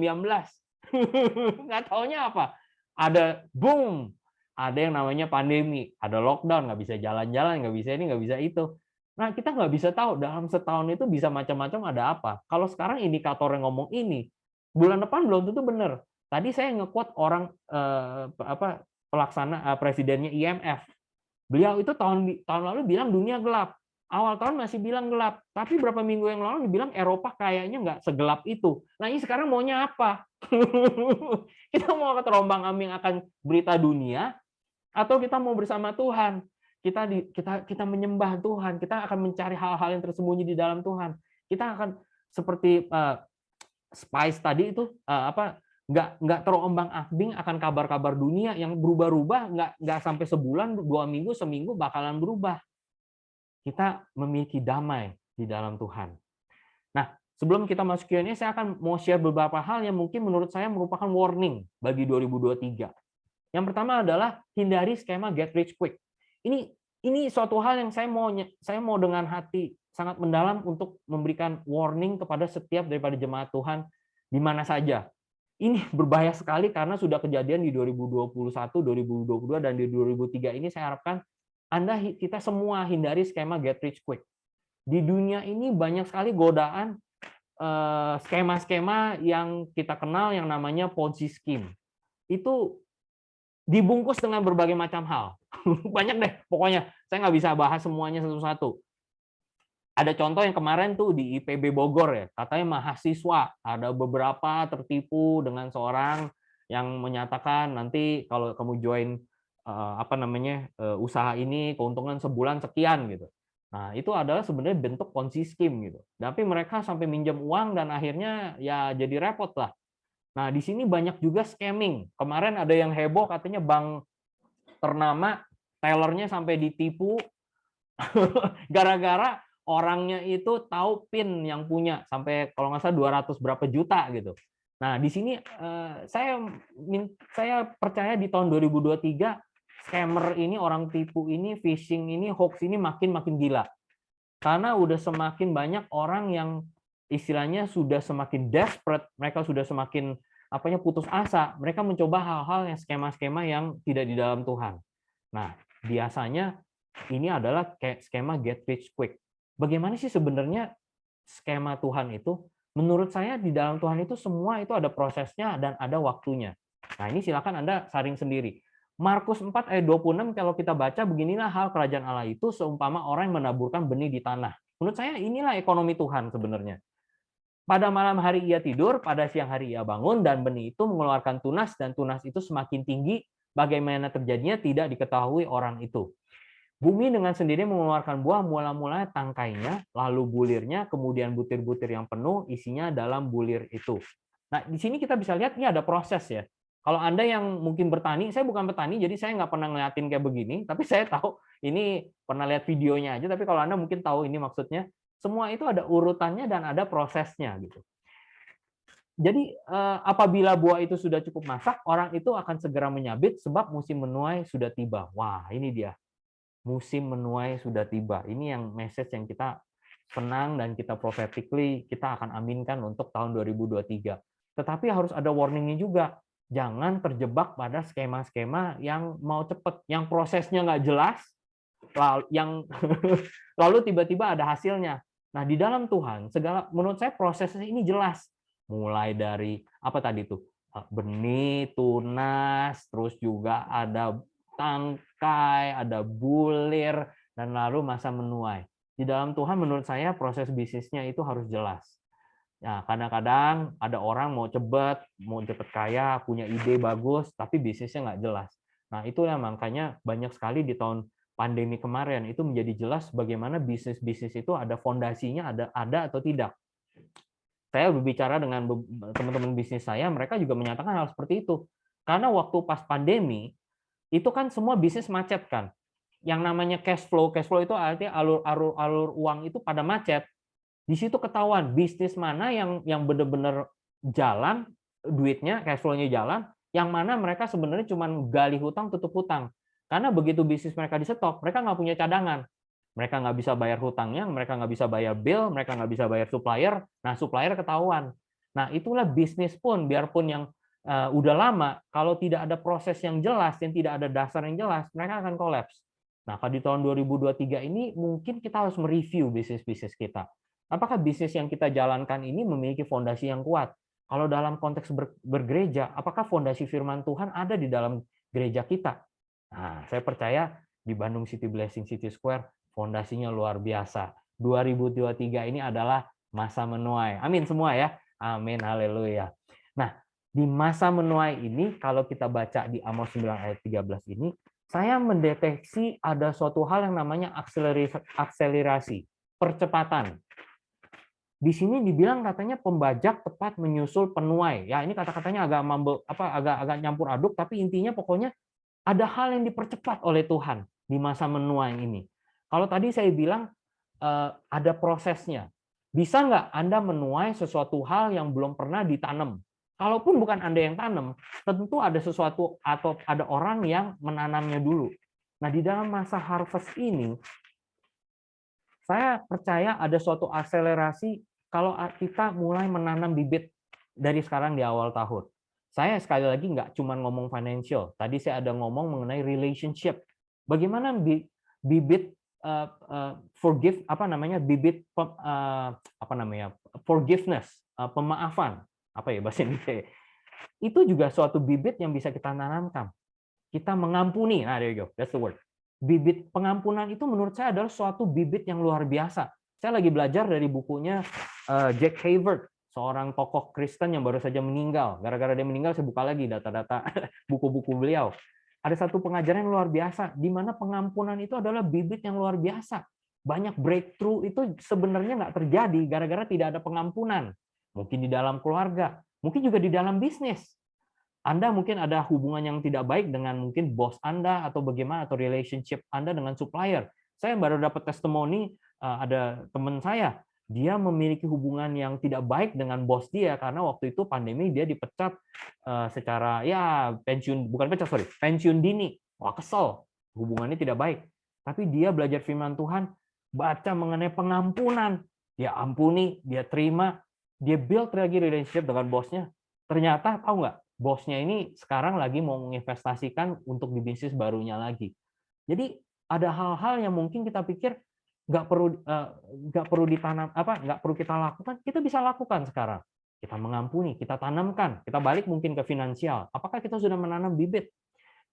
Nggak taunya apa? Ada boom, ada yang namanya pandemi, ada lockdown, nggak bisa jalan-jalan, nggak bisa ini, nggak bisa itu. Nah kita nggak bisa tahu dalam setahun itu bisa macam-macam ada apa. Kalau sekarang indikator yang ngomong ini, bulan depan belum tentu benar. Tadi saya nge-quote orang pelaksana presidennya IMF. Beliau itu tahun lalu bilang dunia gelap. Awal tahun masih bilang gelap, tapi berapa minggu yang lalu dibilang Eropa kayaknya nggak segelap itu. Nah ini sekarang maunya apa? Kita mau terombang-ambing akan berita dunia, atau kita mau bersama Tuhan? Kita menyembah Tuhan, kita akan mencari hal-hal yang tersembunyi di dalam Tuhan. Kita akan seperti Spice tadi itu nggak terombang-ambing akan kabar-kabar dunia yang berubah-ubah, nggak sampai sebulan, 2 minggu, seminggu bakalan berubah. Kita memiliki damai di dalam Tuhan. Nah, sebelum kita masuk Q&A, saya akan mau share beberapa hal yang mungkin menurut saya merupakan warning bagi 2023. Yang pertama adalah hindari skema get rich quick. Ini suatu hal yang saya mau dengan hati sangat mendalam untuk memberikan warning kepada setiap daripada jemaat Tuhan di mana saja. Ini berbahaya sekali karena sudah kejadian di 2021, 2022, dan di 2003 ini saya harapkan kita semua hindari skema get rich quick. Di dunia ini banyak sekali godaan skema-skema yang kita kenal yang namanya Ponzi scheme. Itu dibungkus dengan berbagai macam hal. Banyak deh, pokoknya saya nggak bisa bahas semuanya satu-satu. Ada contoh yang kemarin tuh di IPB Bogor ya, katanya mahasiswa ada beberapa tertipu dengan seorang yang menyatakan nanti kalau kamu join usaha ini keuntungan sebulan sekian gitu. Nah, itu adalah sebenarnya bentuk Ponzi scheme gitu. Tapi mereka sampai minjem uang dan akhirnya ya jadi repot lah. Nah, di sini banyak juga scamming. Kemarin ada yang heboh katanya bank ternama tellernya sampai ditipu gara-gara orangnya itu tahu PIN yang punya sampai kalau nggak salah 200 berapa juta gitu. Nah, di sini saya percaya di tahun 2023 scammer ini, orang tipu ini, phishing ini, hoax ini makin gila. Karena udah semakin banyak orang yang istilahnya sudah semakin desperate, mereka sudah semakin putus asa, mereka mencoba hal-hal yang skema-skema yang tidak di dalam Tuhan. Nah, biasanya ini adalah kayak skema get rich quick. Bagaimana sih sebenarnya skema Tuhan itu? Menurut saya di dalam Tuhan itu semua itu ada prosesnya dan ada waktunya. Nah, ini silakan Anda saring sendiri. Markus 4 ayat 26 kalau kita baca, beginilah hal kerajaan Allah itu seumpama orang yang menaburkan benih di tanah. Menurut saya inilah ekonomi Tuhan sebenarnya. Pada malam hari ia tidur, pada siang hari ia bangun, dan benih itu mengeluarkan tunas, dan tunas itu semakin tinggi, bagaimana terjadinya tidak diketahui orang itu. Bumi dengan sendiri mengeluarkan buah, mula-mula tangkainya, lalu bulirnya, kemudian butir-butir yang penuh, isinya dalam bulir itu. Nah, di sini kita bisa lihat ini ada proses ya. Kalau Anda yang mungkin bertani, saya bukan petani, jadi saya nggak pernah ngeliatin kayak begini, tapi saya tahu ini pernah lihat videonya aja, tapi kalau Anda mungkin tahu ini maksudnya, semua itu ada urutannya dan ada prosesnya gitu. Jadi apabila buah itu sudah cukup masak, orang itu akan segera menyabit sebab musim menuai sudah tiba. Wah, ini dia. Musim menuai sudah tiba. Ini yang message yang kita senang dan kita prophetically kita akan aminkan untuk tahun 2023. tetapi harus ada warningnya juga. Jangan terjebak pada skema-skema yang mau cepet, yang prosesnya nggak jelas, yang lalu tiba-tiba ada hasilnya. Nah, di dalam Tuhan, menurut saya prosesnya ini jelas. Mulai dari apa tadi tuh? Benih, tunas, terus juga ada tangkai, ada bulir, dan lalu masa menuai. Di dalam Tuhan menurut saya proses bisnisnya itu harus jelas. Nah, kadang-kadang ada orang mau cepet kaya, punya ide bagus, tapi bisnisnya nggak jelas. Nah, itulah makanya banyak sekali di tahun pandemi kemarin itu menjadi jelas bagaimana bisnis-bisnis itu ada fondasinya, ada atau tidak. Saya berbicara dengan teman-teman bisnis saya, mereka juga menyatakan hal seperti itu. Karena waktu pas pandemi, itu kan semua bisnis macet kan. Yang namanya cash flow itu artinya alur uang itu pada macet. Di situ ketahuan bisnis mana yang benar-benar jalan, duitnya, cash flow-nya jalan, yang mana mereka sebenarnya cuma gali hutang, tutup hutang. Karena begitu bisnis mereka di stop, mereka nggak punya cadangan. Mereka nggak bisa bayar hutangnya, mereka nggak bisa bayar bill, mereka nggak bisa bayar supplier. Nah, supplier ketahuan. Nah, itulah bisnis pun, biarpun yang udah lama, kalau tidak ada proses yang jelas, yang tidak ada dasar yang jelas, mereka akan kolaps. Nah, kalau di tahun 2023 ini mungkin kita harus mereview bisnis-bisnis kita. Apakah bisnis yang kita jalankan ini memiliki fondasi yang kuat? Kalau dalam konteks bergereja, apakah fondasi firman Tuhan ada di dalam gereja kita? Nah, saya percaya di Bandung City Blessing City Square, fondasinya luar biasa. 2023 ini adalah masa menuai. Amin semua ya. Amin, haleluya. Nah, di masa menuai ini, kalau kita baca di Amos 9 ayat 13 ini, saya mendeteksi ada suatu hal yang namanya akselerasi, percepatan. Di sini dibilang katanya pembajak tepat menyusul penuai. Ya, ini kata-katanya agak nyampur aduk, tapi intinya pokoknya ada hal yang dipercepat oleh Tuhan di masa menuai ini. Kalau tadi saya bilang ada prosesnya. Bisa nggak Anda menuai sesuatu hal yang belum pernah ditanam? Kalaupun bukan Anda yang tanam, tentu ada sesuatu atau ada orang yang menanamnya dulu. Nah, di dalam masa harvest ini, saya percaya ada suatu akselerasi kalau kita mulai menanam bibit dari sekarang di awal tahun. Saya sekali lagi nggak cuma ngomong financial. Tadi saya ada ngomong mengenai relationship. Bagaimana bibit forgiveness, pemaafan, apa ya bahasa Indonesia? Itu juga suatu bibit yang bisa kita tanamkan. Kita mengampuni. Nah, there you go. That's the word. Bibit pengampunan itu menurut saya adalah suatu bibit yang luar biasa. Saya lagi belajar dari bukunya Jack Hayford, seorang tokoh Kristen yang baru saja meninggal. Gara-gara dia meninggal, saya buka lagi data-data buku-buku beliau. Ada satu pengajaran yang luar biasa, di mana pengampunan itu adalah bibit yang luar biasa. Banyak breakthrough itu sebenarnya nggak terjadi gara-gara tidak ada pengampunan. Mungkin di dalam keluarga, mungkin juga di dalam bisnis. Anda mungkin ada hubungan yang tidak baik dengan mungkin bos Anda atau bagaimana, atau relationship Anda dengan supplier. Saya baru dapat testimoni, ada teman saya, dia memiliki hubungan yang tidak baik dengan bos dia karena waktu itu pandemi dia dipecat secara pensiun dini. Wah, kesel, hubungannya tidak baik. Tapi dia belajar firman Tuhan, baca mengenai pengampunan, dia ampuni, dia terima, dia build lagi relationship dengan bosnya. Ternyata tahu nggak, bosnya ini sekarang lagi mau menginvestasikan untuk di bisnis barunya lagi. Jadi ada hal-hal yang mungkin kita pikir nggak perlu ditanam, nggak perlu kita lakukan, kita bisa lakukan sekarang. Kita mengampuni, kita tanamkan, kita balik mungkin ke finansial. Apakah kita sudah menanam bibit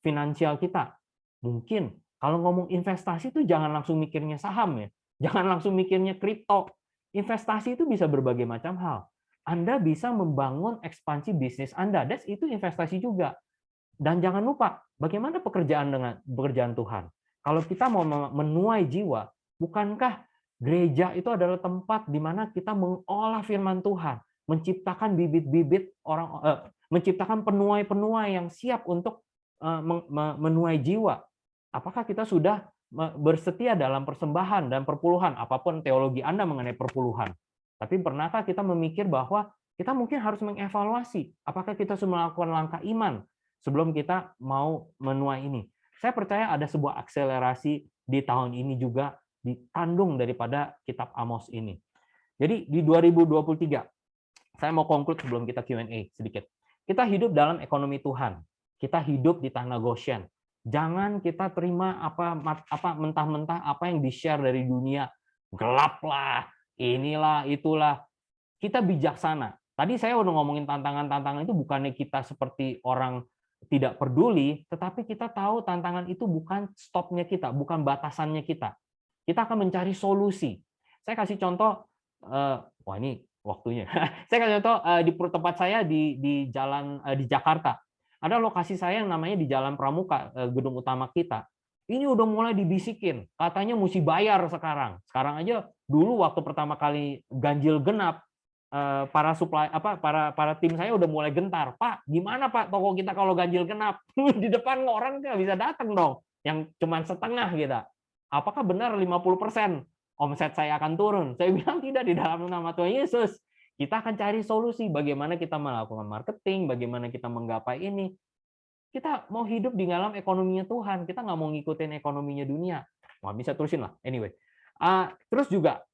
finansial kita? Mungkin. Kalau ngomong investasi itu jangan langsung mikirnya saham ya, jangan langsung mikirnya kripto. Investasi itu bisa berbagai macam hal. Anda bisa membangun ekspansi bisnis Anda, itu investasi juga. Dan jangan lupa, bagaimana pekerjaan Tuhan? Kalau kita mau menuai jiwa, bukankah gereja itu adalah tempat di mana kita mengolah firman Tuhan, menciptakan bibit-bibit menciptakan penuai-penuai yang siap untuk menuai jiwa? Apakah kita sudah bersetia dalam persembahan dan perpuluhan, apapun teologi Anda mengenai perpuluhan? Tapi pernahkah kita memikir bahwa kita mungkin harus mengevaluasi apakah kita sudah melakukan langkah iman sebelum kita mau menuai ini? Saya percaya ada sebuah akselerasi di tahun ini juga ditandung daripada kitab Amos ini. Jadi di 2023, Saya mau conclude sebelum kita Q&A sedikit. Kita hidup dalam ekonomi Tuhan. Kita hidup di tanah Goshen. Jangan kita terima apa mentah-mentah apa yang di-share dari dunia. Gelap lah, inilah, itulah. Kita bijaksana. Tadi saya udah ngomongin tantangan-tantangan itu bukannya kita seperti orang tidak peduli, tetapi kita tahu tantangan itu bukan stopnya kita, bukan batasannya kita. Kita akan mencari solusi. Saya kasih contoh, wah ini waktunya. Saya kasih contoh di tempat saya di jalan di Jakarta. Ada lokasi saya yang namanya di Jalan Pramuka, gedung utama kita. Ini udah mulai dibisikin, katanya mesti bayar sekarang. Sekarang aja dulu waktu pertama kali ganjil genap, para tim saya udah mulai gentar. Pak, gimana Pak toko kita kalau ganjil genap? Di depan orang nggak bisa datang dong, yang cuma setengah gitu. Apakah benar 50% omset saya akan turun? Saya bilang tidak, di dalam nama Tuhan Yesus. Kita akan cari solusi bagaimana kita melakukan marketing, bagaimana kita menggapai ini. Kita mau hidup di dalam ekonominya Tuhan. Kita nggak mau ngikutin ekonominya dunia. Wah, bisa terusin lah. Anyway. Terus juga,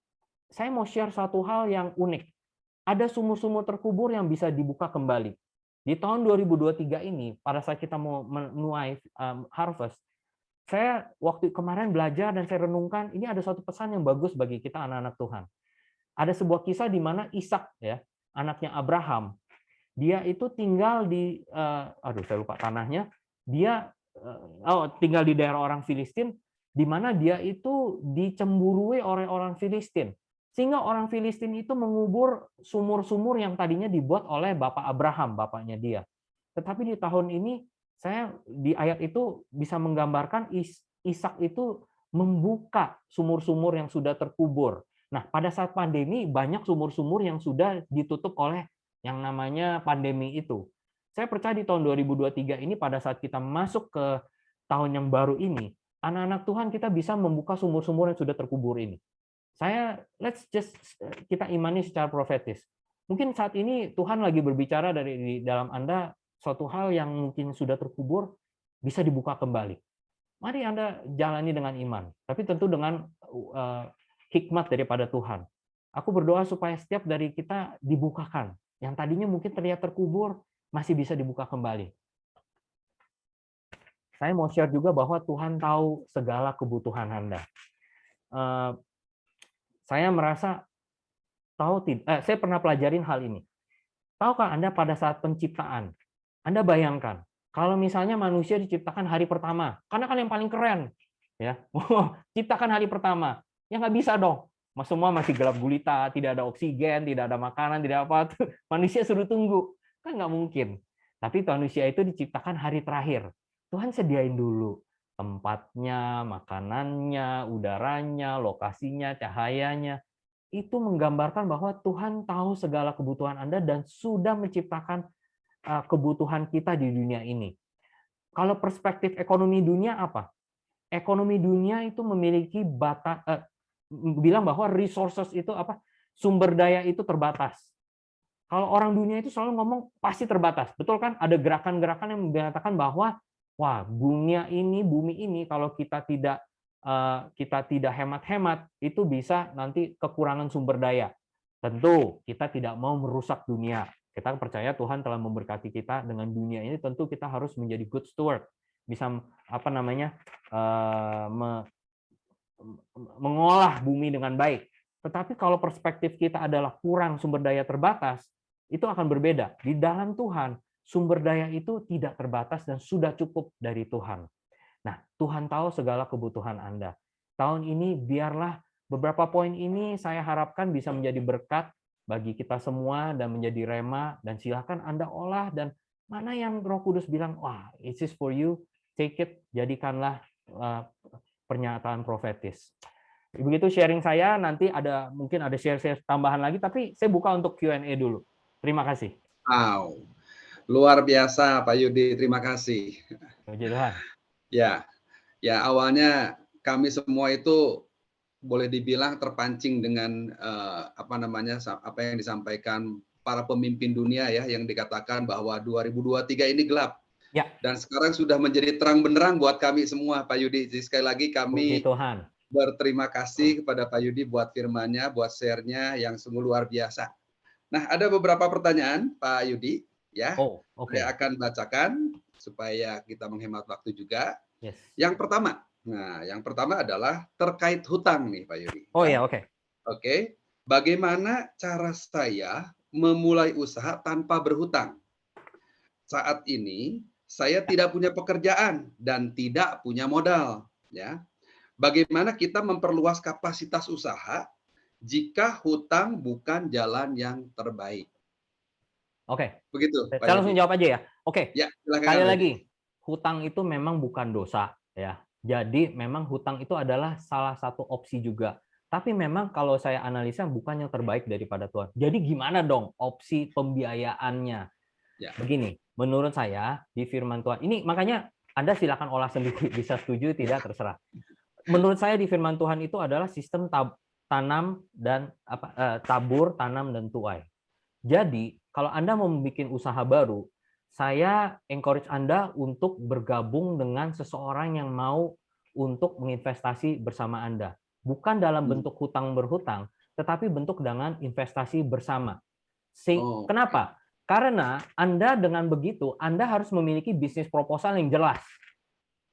saya mau share satu hal yang unik. Ada sumur-sumur terkubur yang bisa dibuka kembali. Di tahun 2023 ini, pada saat kita mau menuai harvest, saya waktu kemarin belajar dan saya renungkan, ini ada satu pesan yang bagus bagi kita anak-anak Tuhan. Ada sebuah kisah di mana Ishak, ya, anaknya Abraham, dia itu tinggal di, saya lupa tanahnya, dia tinggal di daerah orang Filistin, di mana dia itu dicemburui oleh orang Filistin. Sehingga orang Filistin itu mengubur sumur-sumur yang tadinya dibuat oleh Bapak Abraham, bapaknya dia. Tetapi di tahun ini, saya di ayat itu bisa menggambarkan Ishak itu membuka sumur-sumur yang sudah terkubur. Nah, pada saat pandemi, banyak sumur-sumur yang sudah ditutup oleh yang namanya pandemi itu. Saya percaya di tahun 2023 ini, pada saat kita masuk ke tahun yang baru ini, anak-anak Tuhan kita bisa membuka sumur-sumur yang sudah terkubur ini. Kita imani secara profetis. Mungkin saat ini Tuhan lagi berbicara di dalam Anda suatu hal yang mungkin sudah terkubur bisa dibuka kembali. Mari Anda jalani dengan iman, tapi tentu dengan hikmat daripada Tuhan. Aku berdoa supaya setiap dari kita dibukakan. Yang tadinya mungkin terlihat terkubur masih bisa dibuka kembali. Saya mau share juga bahwa Tuhan tahu segala kebutuhan Anda. Saya merasa saya pernah pelajarin hal ini. Tahukah Anda pada saat penciptaan, Anda bayangkan kalau misalnya manusia diciptakan hari pertama, karena kan yang paling keren, ya, ciptakan hari pertama, ya nggak bisa dong. Semua masih gelap gulita, tidak ada oksigen, tidak ada makanan, tidak apa. Manusia suruh tunggu, kan nggak mungkin. Tapi manusia itu diciptakan hari terakhir. Tuhan sediain dulu tempatnya, makanannya, udaranya, lokasinya, cahayanya. Itu menggambarkan bahwa Tuhan tahu segala kebutuhan Anda dan sudah menciptakan kebutuhan kita di dunia ini. Kalau perspektif ekonomi dunia apa? Ekonomi dunia itu memiliki bilang bahwa resources itu apa? Sumber daya itu terbatas. Kalau orang dunia itu selalu ngomong pasti terbatas. Betul kan? Ada gerakan-gerakan yang mengatakan bahwa wah, bumi ini kalau kita tidak hemat-hemat, itu bisa nanti kekurangan sumber daya. Tentu kita tidak mau merusak dunia. Kita percaya Tuhan telah memberkati kita dengan dunia ini. Tentu kita harus menjadi good steward, bisa mengolah bumi dengan baik. Tetapi kalau perspektif kita adalah kurang sumber daya terbatas, itu akan berbeda. Di dalam Tuhan, sumber daya itu tidak terbatas dan sudah cukup dari Tuhan. Nah, Tuhan tahu segala kebutuhan Anda. Tahun ini biarlah beberapa poin ini saya harapkan bisa menjadi berkat bagi kita semua dan menjadi rema, dan silakan Anda olah, dan mana yang Roh Kudus bilang, wah, it is for you, take it, jadikanlah pernyataan profetis. Begitu sharing saya, nanti mungkin ada share-share tambahan lagi, tapi saya buka untuk Q&A dulu. Terima kasih. Wow. Luar biasa Pak Yudi, terima kasih. Puji Tuhan. Ya awalnya kami semua itu boleh dibilang terpancing dengan apa yang disampaikan para pemimpin dunia ya, yang dikatakan bahwa 2023 ini gelap. Ya. Dan sekarang sudah menjadi terang benderang buat kami semua Pak Yudi. Jadi sekali lagi kami berterima kasih kepada Pak Yudi buat firman-Nya, buat share-nya yang sungguh luar biasa. Nah, ada beberapa pertanyaan, Pak Yudi, ya. Oh, oke. Saya akan bacakan supaya kita menghemat waktu juga. Yes. Yang pertama adalah terkait hutang nih, Pak Yudi. Oh Ya. ya, oke. Oke. Bagaimana cara saya memulai usaha tanpa berhutang? Saat ini saya tidak punya pekerjaan dan tidak punya modal, ya. Bagaimana kita memperluas kapasitas usaha jika hutang bukan jalan yang terbaik? Oke. Begitu, Pak Saya langsung Yudi. jawab aja ya. Oke. Ya, silakan Sekali Pak Yudi. lagi, hutang itu memang bukan dosa ya. Jadi memang hutang itu adalah salah satu opsi juga. Tapi memang kalau saya analisa bukan yang terbaik daripada Tuhan. Jadi gimana dong opsi pembiayaannya? Ya. Begini, menurut saya di firman Tuhan, ini makanya Anda silakan olah sendiri, bisa setuju tidak terserah. Menurut saya di firman Tuhan itu adalah sistem tanam dan tabur, tanam dan tuai. Jadi kalau Anda mau bikin usaha baru, saya encourage Anda untuk bergabung dengan seseorang yang mau untuk menginvestasi bersama Anda. Bukan dalam bentuk hutang berhutang, tetapi bentuk dengan investasi bersama. Kenapa? Karena Anda dengan begitu, Anda harus memiliki bisnis proposal yang jelas.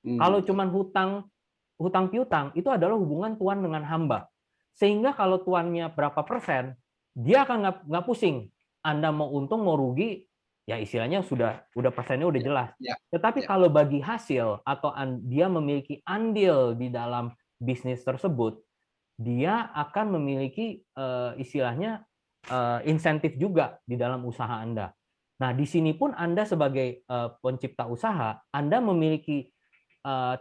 Kalau cuma hutang piutang, itu adalah hubungan tuan dengan hamba. Sehingga kalau tuannya berapa persen, dia akan nggak pusing. Anda mau untung, mau rugi, ya istilahnya udah persennya udah jelas. Tetapi kalau bagi hasil atau dia memiliki andil di dalam bisnis tersebut, dia akan memiliki istilahnya insentif juga di dalam usaha Anda. Nah, di sini pun Anda sebagai pencipta usaha, Anda memiliki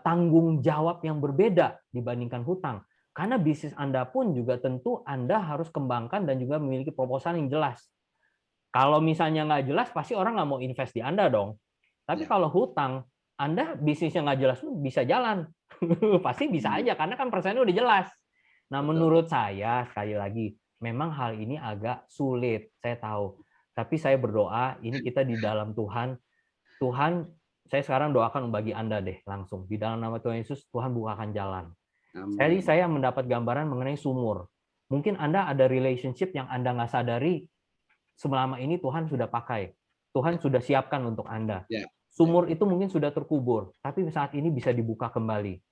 tanggung jawab yang berbeda dibandingkan hutang. Karena bisnis Anda pun juga tentu Anda harus kembangkan dan juga memiliki proposal yang jelas. Kalau misalnya nggak jelas, pasti orang nggak mau invest di Anda dong. Tapi kalau hutang, Anda bisnisnya nggak jelas pun bisa jalan. Pasti bisa aja, karena kan persennya udah jelas. Nah, menurut saya, sekali lagi, memang hal ini agak sulit, saya tahu. Tapi saya berdoa, ini kita di dalam Tuhan. Tuhan, saya sekarang doakan bagi Anda deh, langsung. Di dalam nama Tuhan Yesus, Tuhan bukakan jalan. Sekali saya mendapat gambaran mengenai sumur. Mungkin Anda ada relationship yang Anda nggak sadari, selama ini Tuhan sudah pakai. Tuhan sudah siapkan untuk Anda. Sumur itu mungkin sudah terkubur, tapi saat ini bisa dibuka kembali.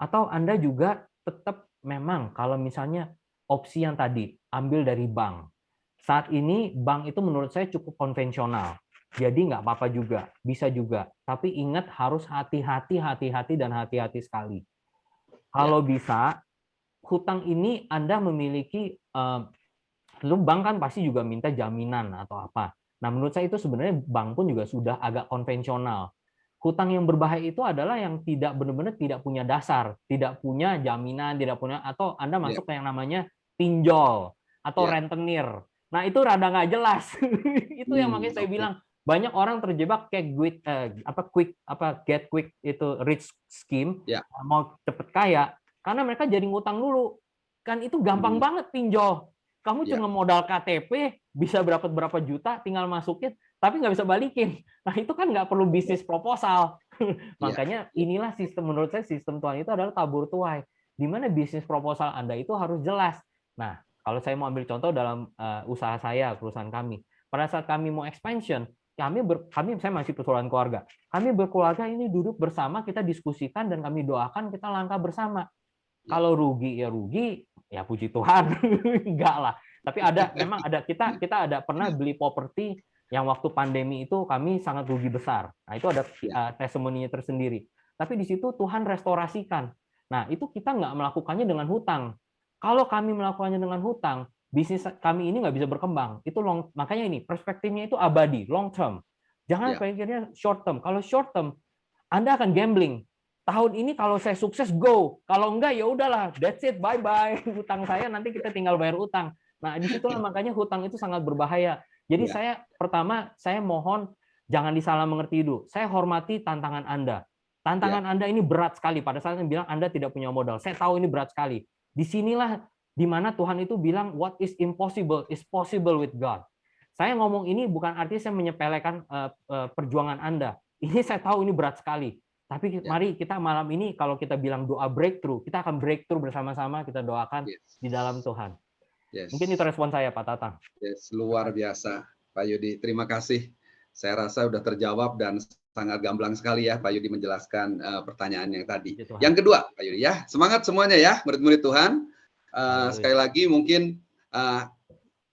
Atau Anda juga tetap memang kalau misalnya opsi yang tadi, ambil dari bank. Saat ini bank itu menurut saya cukup konvensional. Jadi nggak apa-apa juga, bisa juga. Tapi ingat harus hati-hati, dan hati-hati sekali. Kalau bisa, hutang ini Anda memiliki, bank kan pasti juga minta jaminan atau apa. Nah, menurut saya itu sebenarnya bank pun juga sudah agak konvensional. Hutang yang berbahaya itu adalah yang tidak benar-benar tidak punya dasar, tidak punya jaminan, tidak punya, atau Anda masuk ke yang namanya pinjol atau rentenir. Nah, itu rada nggak jelas. Itu yang makanya saya bilang banyak orang terjebak kayak get quick itu rich scheme, mau cepet kaya karena mereka jadi ngutang dulu. Kan itu gampang banget pinjol. Kamu cuma modal KTP, bisa berapa juta, tinggal masukin, tapi nggak bisa balikin. Nah, itu kan nggak perlu bisnis proposal. Makanya inilah sistem, menurut saya sistem Tuhan itu adalah tabur tuai. Di mana bisnis proposal Anda itu harus jelas. Nah, kalau saya mau ambil contoh dalam usaha saya, perusahaan kami. Pada saat kami mau expansion, saya masih persoalan keluarga. Kami berkeluarga ini duduk bersama, kita diskusikan, dan kami doakan, kita langkah bersama. Kalau rugi, ya puji Tuhan. Enggak lah. Tapi memang ada kita ada pernah beli properti yang waktu pandemi itu kami sangat rugi besar. Nah, itu ada testimoninya tersendiri. Tapi di situ Tuhan restorasikan. Nah, itu kita nggak melakukannya dengan hutang. Kalau kami melakukannya dengan hutang, bisnis kami ini nggak bisa berkembang. Itu makanya ini perspektifnya itu abadi, long term. Jangan pikirnya short term. Kalau short term, Anda akan gambling. Tahun ini kalau saya sukses, go. Kalau enggak, ya udahlah, that's it, bye-bye. Hutang saya nanti kita tinggal bayar utang. Nah, disitulah makanya hutang itu sangat berbahaya. Jadi saya mohon jangan disalah mengerti dulu. Saya hormati tantangan Anda. Tantangan Anda ini berat sekali. Pada saat saya bilang Anda tidak punya modal, saya tahu ini berat sekali. Disinilah di mana Tuhan itu bilang what is impossible is possible with God. Saya ngomong ini bukan artinya saya menyepelekan perjuangan Anda. Ini saya tahu ini berat sekali. Tapi mari kita malam ini kalau kita bilang doa breakthrough, kita akan breakthrough bersama-sama, kita doakan di dalam Tuhan. Yes. Mungkin itu respon saya, Pak Tatang. Yes, luar biasa, Pak Yudi. Terima kasih. Saya rasa sudah terjawab dan sangat gamblang sekali ya Pak Yudi menjelaskan pertanyaan yang tadi. Puji Tuhan. Yang kedua, Pak Yudi ya, semangat semuanya ya, murid-murid Tuhan. Haleluya. Sekali lagi mungkin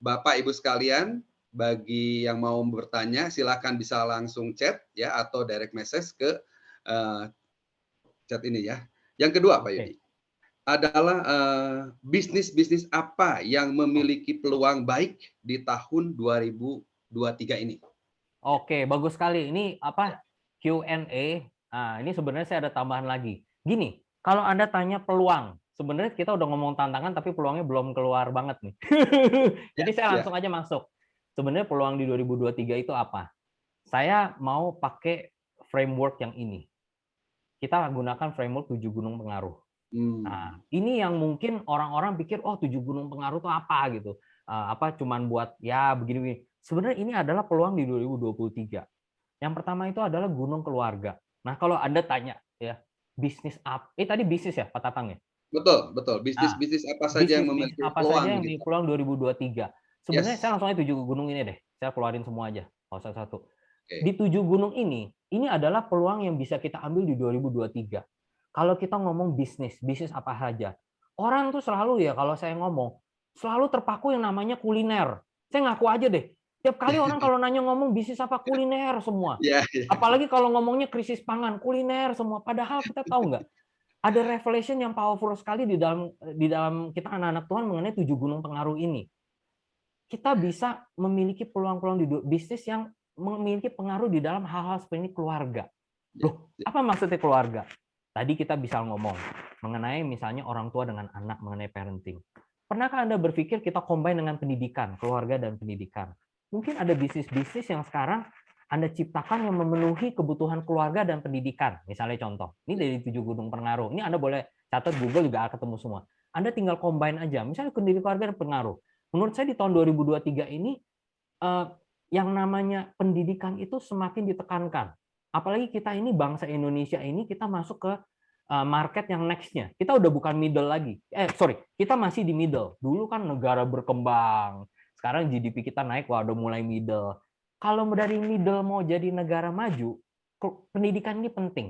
Bapak Ibu sekalian, bagi yang mau bertanya, silakan bisa langsung chat ya atau direct message ke chat ini ya. Yang kedua, Pak Yudi, adalah bisnis-bisnis apa yang memiliki peluang baik di tahun 2023 ini? Oke, bagus sekali. Ini apa Q&A. Nah, ini sebenarnya saya ada tambahan lagi. Gini, kalau Anda tanya peluang, sebenarnya kita udah ngomong tantangan tapi peluangnya belum keluar banget nih. Jadi saya langsung aja masuk. Sebenarnya peluang di 2023 itu apa? Saya mau pakai framework yang ini. Kita gunakan framework 7 gunung pengaruh. Nah, ini yang mungkin orang-orang pikir, oh 7 gunung pengaruh itu apa gitu. Apa cuman buat ya begini-begini. Sebenarnya ini adalah peluang di 2023. Yang pertama itu adalah gunung keluarga. Nah, kalau Anda tanya ya, bisnis apa? Tadi bisnis ya, Pak Tatang ya? Betul, betul. Bisnis-bisnis apa saja yang memiliki apa peluang saja yang gitu. di peluang 2023. Sebenarnya Yes. saya langsung aja 7 gunung ini deh. Saya keluarin semua aja, nggak usah satu. Oke. Di 7 gunung ini adalah peluang yang bisa kita ambil di 2023. Kalau kita ngomong bisnis apa saja. Orang tuh selalu ya kalau saya ngomong, selalu terpaku yang namanya kuliner. Saya ngaku aja deh. Tiap kali orang kalau nanya ngomong bisnis apa, kuliner semua. Ya, ya. Apalagi kalau ngomongnya krisis pangan, kuliner semua. Padahal kita tahu nggak? Ada revelation yang powerful sekali di dalam kita anak-anak Tuhan mengenai 7 gunung pengaruh ini. Kita bisa memiliki peluang-peluang di bisnis yang memiliki pengaruh di dalam hal-hal seperti ini keluarga. Loh, apa maksudnya keluarga? Tadi kita bisa ngomong mengenai misalnya orang tua dengan anak, mengenai parenting. Pernahkah Anda berpikir kita combine dengan pendidikan, keluarga dan pendidikan? Mungkin ada bisnis-bisnis yang sekarang Anda ciptakan yang memenuhi kebutuhan keluarga dan pendidikan. Misalnya contoh, ini dari 7 gunung pengaruh. Ini Anda boleh catat Google juga ketemu semua. Anda tinggal combine aja. Misalnya pendidikan keluarga dan pengaruh. Menurut saya di tahun 2023 ini yang namanya pendidikan itu semakin ditekankan. Apalagi kita ini bangsa Indonesia ini kita masuk ke market yang next-nya. Kita udah bukan middle lagi. Kita masih di middle. Dulu kan negara berkembang. Sekarang GDP kita naik, udah mulai middle. Kalau dari middle mau jadi negara maju, pendidikan ini penting.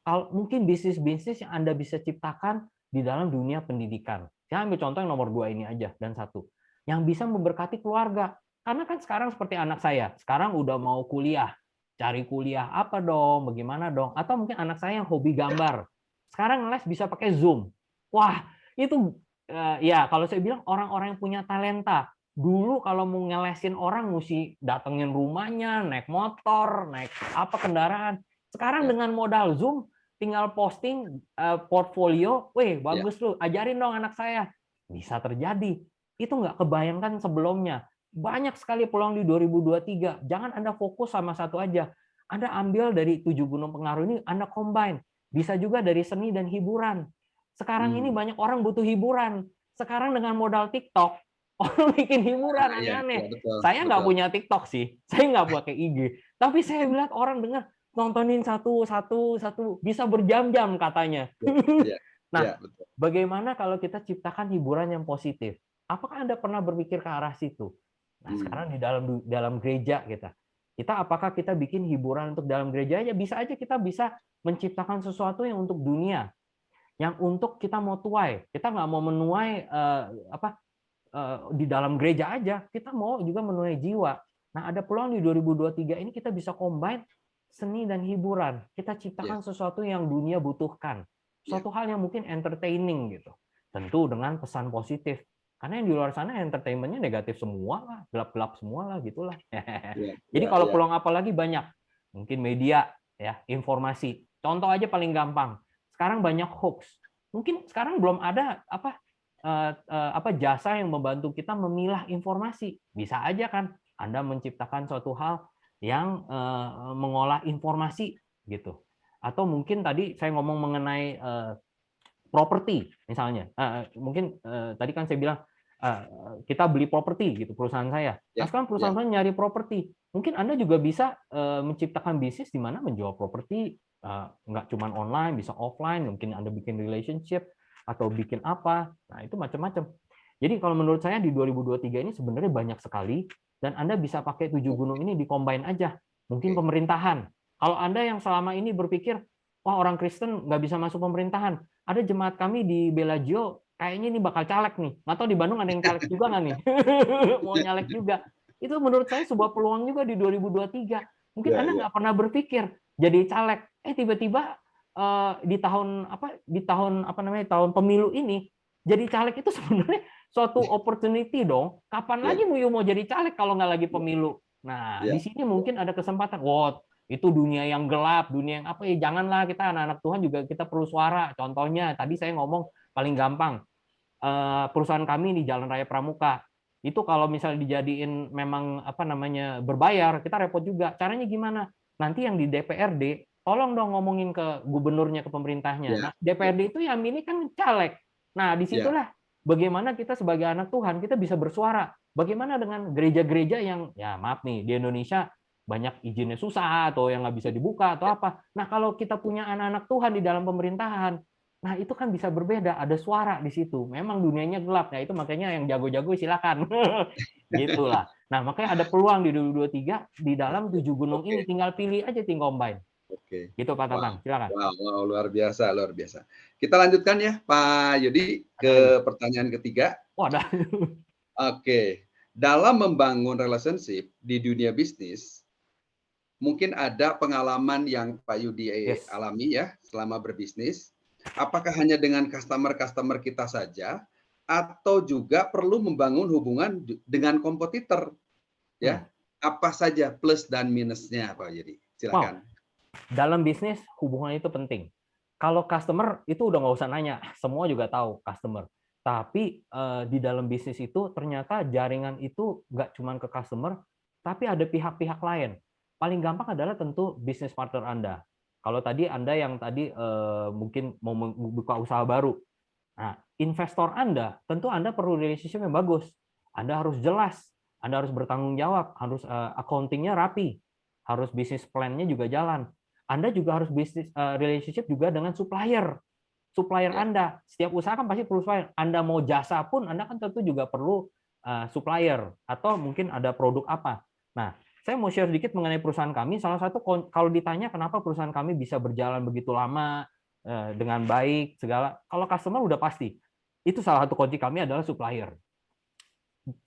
Kalau mungkin bisnis-bisnis yang Anda bisa ciptakan di dalam dunia pendidikan. Saya ambil contoh yang nomor 2 ini aja, dan 1. Yang bisa memberkati keluarga. Karena kan sekarang seperti anak saya, sekarang udah mau kuliah. Cari kuliah apa dong, bagaimana dong. Atau mungkin anak saya yang hobi gambar. Sekarang les bisa pakai Zoom. Wah, itu ya kalau saya bilang orang-orang yang punya talenta. Dulu kalau mau ngelesin orang mesti datengin rumahnya, naik motor, naik apa kendaraan. Sekarang dengan modal Zoom, tinggal posting portfolio, bagus lu, ajarin dong anak saya. Bisa terjadi. Itu nggak kebayangkan sebelumnya. Banyak sekali peluang di 2023. Jangan Anda fokus sama satu aja. Anda ambil dari 7 gunung pengaruh ini, Anda combine. Bisa juga dari seni dan hiburan. Sekarang ini banyak orang butuh hiburan. Sekarang dengan modal TikTok, orang bikin hiburan aneh-aneh. Saya nggak punya TikTok sih. Saya nggak pakai IG. Tapi saya lihat orang dengar, nontonin satu bisa berjam-jam katanya. Nah, bagaimana kalau kita ciptakan hiburan yang positif? Apakah Anda pernah berpikir ke arah situ? Nah, sekarang di dalam gereja kita apakah kita bikin hiburan untuk dalam gereja aja? Bisa aja kita bisa menciptakan sesuatu yang untuk dunia, yang untuk kita mau tuai. Kita nggak mau menuai di dalam gereja aja, kita mau juga menuai jiwa. Nah, ada peluang di 2023 ini kita bisa combine seni dan hiburan. Kita ciptakan sesuatu yang dunia butuhkan. Suatu hal yang mungkin entertaining gitu. Tentu dengan pesan positif. Karena yang di luar sana entertainment-nya negatif semua lah, gelap-gelap semua lah gitulah. Jadi kalau peluang apa lagi banyak. Mungkin media ya, informasi. Contoh aja paling gampang. Sekarang banyak hoax. Mungkin sekarang belum ada jasa yang membantu kita memilah informasi. Bisa aja kan Anda menciptakan suatu hal yang mengolah informasi gitu. Atau mungkin tadi saya ngomong mengenai properti misalnya. Mungkin tadi kan saya bilang kita beli properti gitu perusahaan saya. Nah, sekarang perusahaan saya nyari properti. Mungkin Anda juga bisa menciptakan bisnis di mana menjual properti nggak cuma online, bisa offline, mungkin Anda bikin relationship atau bikin apa. Nah, itu macam-macam. Jadi kalau menurut saya di 2023 ini sebenarnya banyak sekali, dan Anda bisa pakai 7 gunung ini di-combine aja. Mungkin Oke. pemerintahan. Kalau Anda yang selama ini berpikir, wah orang Kristen nggak bisa masuk pemerintahan, ada jemaat kami di Bellagio, kayaknya ini bakal caleg nih. Nggak tahu di Bandung ada yang caleg juga nggak nih? Mau nyalek juga. Itu menurut saya sebuah peluang juga di 2023. Mungkin Ya, Anda ya. nggak pernah berpikir jadi caleg. Tiba-tiba di tahun pemilu ini jadi caleg itu sebenarnya suatu opportunity dong. Kapan Ya, lagi mau jadi caleg kalau nggak lagi pemilu? Nah, ya. di sini mungkin ada kesempatan. Wow, itu dunia yang gelap, dunia yang apa ya? Janganlah, kita anak-anak Tuhan juga kita perlu suara. Contohnya tadi saya ngomong paling gampang, perusahaan kami di Jalan Raya Pramuka. Itu kalau misalnya dijadiin memang berbayar, kita repot juga. Caranya gimana? Nanti yang di DPRD, tolong dong ngomongin ke gubernurnya, ke pemerintahnya. Ya, Nah, ya, DPRD itu yang milih kan caleg. Nah, ya. disitulah bagaimana kita sebagai anak Tuhan, kita bisa bersuara. Bagaimana dengan gereja-gereja yang, ya maaf nih, di Indonesia banyak izinnya susah, atau yang nggak bisa dibuka, atau apa. Nah, kalau kita punya anak-anak Tuhan di dalam pemerintahan, nah itu kan bisa berbeda, ada suara di situ. Memang dunianya gelap, ya itu makanya yang jago-jago silakan. Gitulah. Nah, makanya ada peluang di 2023 di dalam 7 gunung ini, Oke, tinggal pilih aja tim combine. oke. Gitu Pak Wow, Tatang, silakan. wow, wow, luar biasa, luar biasa. Kita lanjutkan ya, Pak Yudi, Ada lagi? ke pertanyaan ketiga. Oh, ada. Oke, dalam membangun relationship di dunia bisnis, mungkin ada pengalaman yang Pak Yudi Yes. alami ya selama berbisnis. Apakah hanya dengan customer-customer kita saja, atau juga perlu membangun hubungan dengan kompetitor? Ya, apa saja plus dan minusnya, Pak Yudi? Wow, Silakan. dalam bisnis hubungan itu penting. Kalau customer itu udah nggak usah nanya, semua juga tahu customer. Tapi di dalam bisnis itu ternyata jaringan itu nggak cuma ke customer, tapi ada pihak-pihak lain. Paling gampang adalah tentu bisnis partner Anda. Kalau tadi Anda yang tadi mungkin mau membuka usaha baru. Nah, investor Anda, tentu Anda perlu relationship yang bagus. Anda harus jelas, Anda harus bertanggung jawab, harus accounting-nya rapi, harus bisnis plan-nya juga jalan. Anda juga harus bisnis relationship juga dengan supplier. Supplier Ya. Anda, setiap usaha kan pasti perlu supplier. Anda mau jasa pun Anda kan tentu juga perlu supplier, atau mungkin ada produk apa. Nah, saya mau share sedikit mengenai perusahaan kami. Salah satu, kalau ditanya kenapa perusahaan kami bisa berjalan begitu lama dengan baik segala, kalau customer udah pasti. Itu salah satu kunci kami adalah supplier.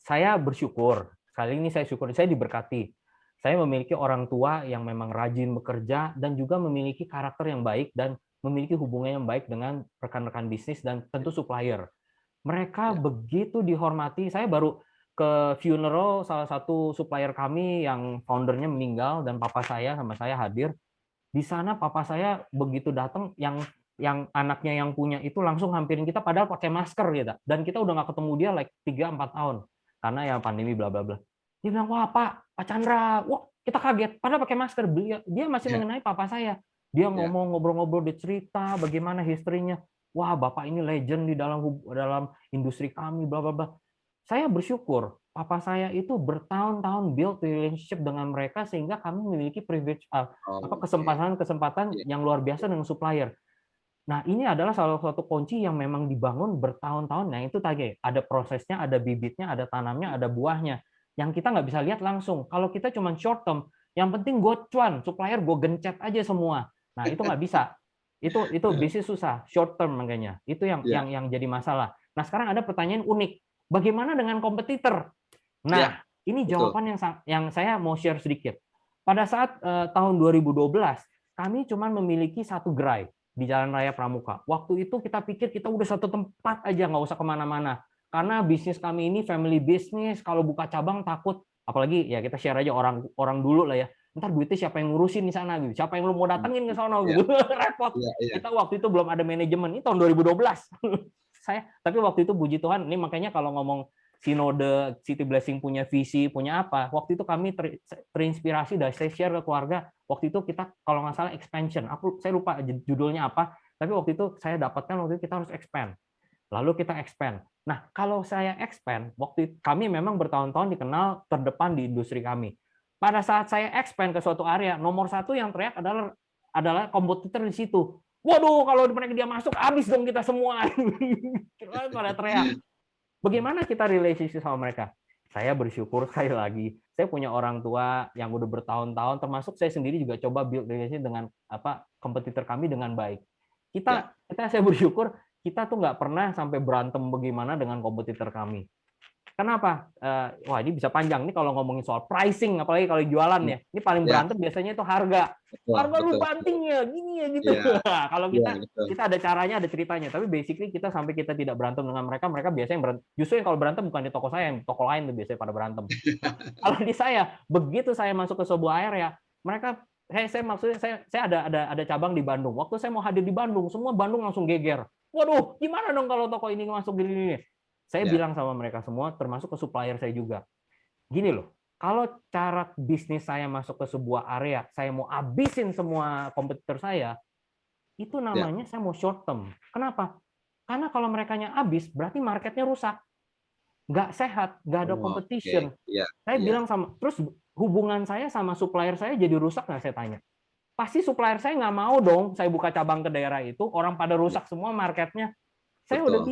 Saya bersyukur, kali ini saya syukur, saya diberkati. Saya memiliki orang tua yang memang rajin bekerja dan juga memiliki karakter yang baik dan memiliki hubungan yang baik dengan rekan-rekan bisnis dan tentu supplier. Mereka Ya. begitu dihormati. Saya baru ke funeral salah satu supplier kami yang foundernya meninggal dan papa saya sama saya hadir. Di sana papa saya begitu datang, yang anaknya yang punya itu langsung hampirin kita padahal pakai masker gitu. Dan kita udah nggak ketemu dia like 3-4 tahun karena ya pandemi bla bla bla. Dia bilang, "Wah, Pak Chandra." Wah, kita kaget padahal pakai masker. Dia masih Ya. mengenai papa saya. Dia Ya. ngomong, ngobrol-ngobrol, dia cerita bagaimana historinya. Wah, Bapak ini legend di dalam industri kami bla bla bla. Saya bersyukur papa saya itu bertahun-tahun build relationship dengan mereka sehingga kami memiliki privilege Oke. kesempatan Ya. yang luar biasa dengan supplier. Nah, ini adalah salah satu kunci yang memang dibangun bertahun-tahun. Nah, itu tadi ada prosesnya, ada bibitnya, ada tanamnya, ada buahnya. Yang kita nggak bisa lihat langsung. Kalau kita cuma short term, yang penting gue cuan, supplier gue gencet aja semua. Nah, itu nggak bisa. Itu bisnis susah, short term makanya. Itu yang Ya. jadi masalah. Nah, sekarang ada pertanyaan unik. Bagaimana dengan kompetitor? Nah, Ya, ini betul. jawaban yang saya mau share sedikit. Pada saat tahun 2012, kami cuma memiliki satu gerai di Jalan Raya Pramuka. Waktu itu kita pikir kita udah satu tempat aja, nggak usah kemana-mana. Karena bisnis kami ini family business, kalau buka cabang takut, apalagi ya kita share aja orang dulu lah ya. Ntar duitnya siapa yang ngurusin di sana gitu, siapa yang lu mau datengin ke sana Ya. gitu, repot. Ya, ya. Kita waktu itu belum ada manajemen, ini tahun 2012. Tapi waktu itu puji Tuhan, ini makanya kalau ngomong Sinode, City Blessing punya visi, punya apa, waktu itu kami terinspirasi dari saya share ke keluarga, waktu itu kita kalau nggak salah expansion, saya lupa judulnya apa, tapi waktu itu saya dapatkan waktu itu kita harus expand. Lalu kita expand. Nah, kalau saya expand, waktu kami memang bertahun-tahun dikenal terdepan di industri kami. Pada saat saya expand ke suatu area, nomor satu yang teriak adalah kompetitor di situ. Waduh, kalau mereka dia masuk, habis dong kita semua. Pada teriak. Bagaimana kita relationship sama mereka? Saya bersyukur sekali lagi, saya punya orang tua yang udah bertahun-tahun, termasuk saya sendiri juga coba build relationship dengan kompetitor kami dengan baik. Saya bersyukur kita tuh nggak pernah sampai berantem bagaimana dengan kompetitor kami. Kenapa? Wah, ini bisa panjang nih kalau ngomongin soal pricing, apalagi kalau jualan ya. Ini paling berantem biasanya itu harga. Harga lu banting ya, gini ya gitu. Kalau kita ada caranya, ada ceritanya. Tapi basically kita sampai kita tidak berantem dengan mereka, mereka biasanya yang berantem. Justru yang kalau berantem bukan di toko saya, yang toko lain tuh biasanya pada berantem. Nah, kalau di saya, begitu saya masuk ke sebuah area, mereka maksudnya saya ada cabang di Bandung. Waktu saya mau hadir di Bandung, semua Bandung langsung geger. Waduh, gimana dong kalau toko ini masuk gini? Saya bilang sama mereka semua, termasuk ke supplier saya juga. Gini loh, kalau cara bisnis saya masuk ke sebuah area, saya mau habisin semua kompetitor saya, itu namanya saya mau short term. Kenapa? Karena kalau merekanya habis, berarti marketnya rusak. Nggak sehat, nggak ada competition. Saya bilang terus hubungan saya sama supplier saya jadi rusak nggak, saya tanya. Pasti supplier saya nggak mau dong, saya buka cabang ke daerah itu, orang pada rusak semua marketnya. Saya udah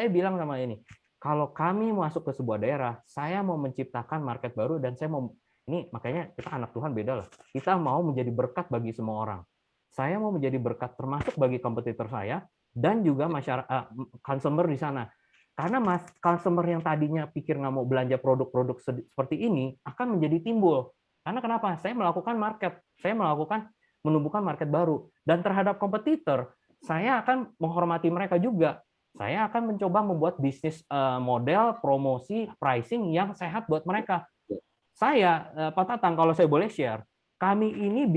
bilang sama ini, kalau kami masuk ke sebuah daerah, saya mau menciptakan market baru dan saya mau, ini makanya kita anak Tuhan beda lah. Kita mau menjadi berkat bagi semua orang. Saya mau menjadi berkat termasuk bagi kompetitor saya dan juga masyarakat, consumer di sana. Karena customer yang tadinya pikir nggak mau belanja produk-produk seperti ini akan menjadi timbul. Karena kenapa? Saya melakukan market, saya menumbuhkan market baru. Dan terhadap kompetitor, saya akan menghormati mereka juga. Saya akan mencoba membuat bisnis model, promosi, pricing yang sehat buat mereka. Saya, Pak Tatang, kalau saya boleh share, kami ini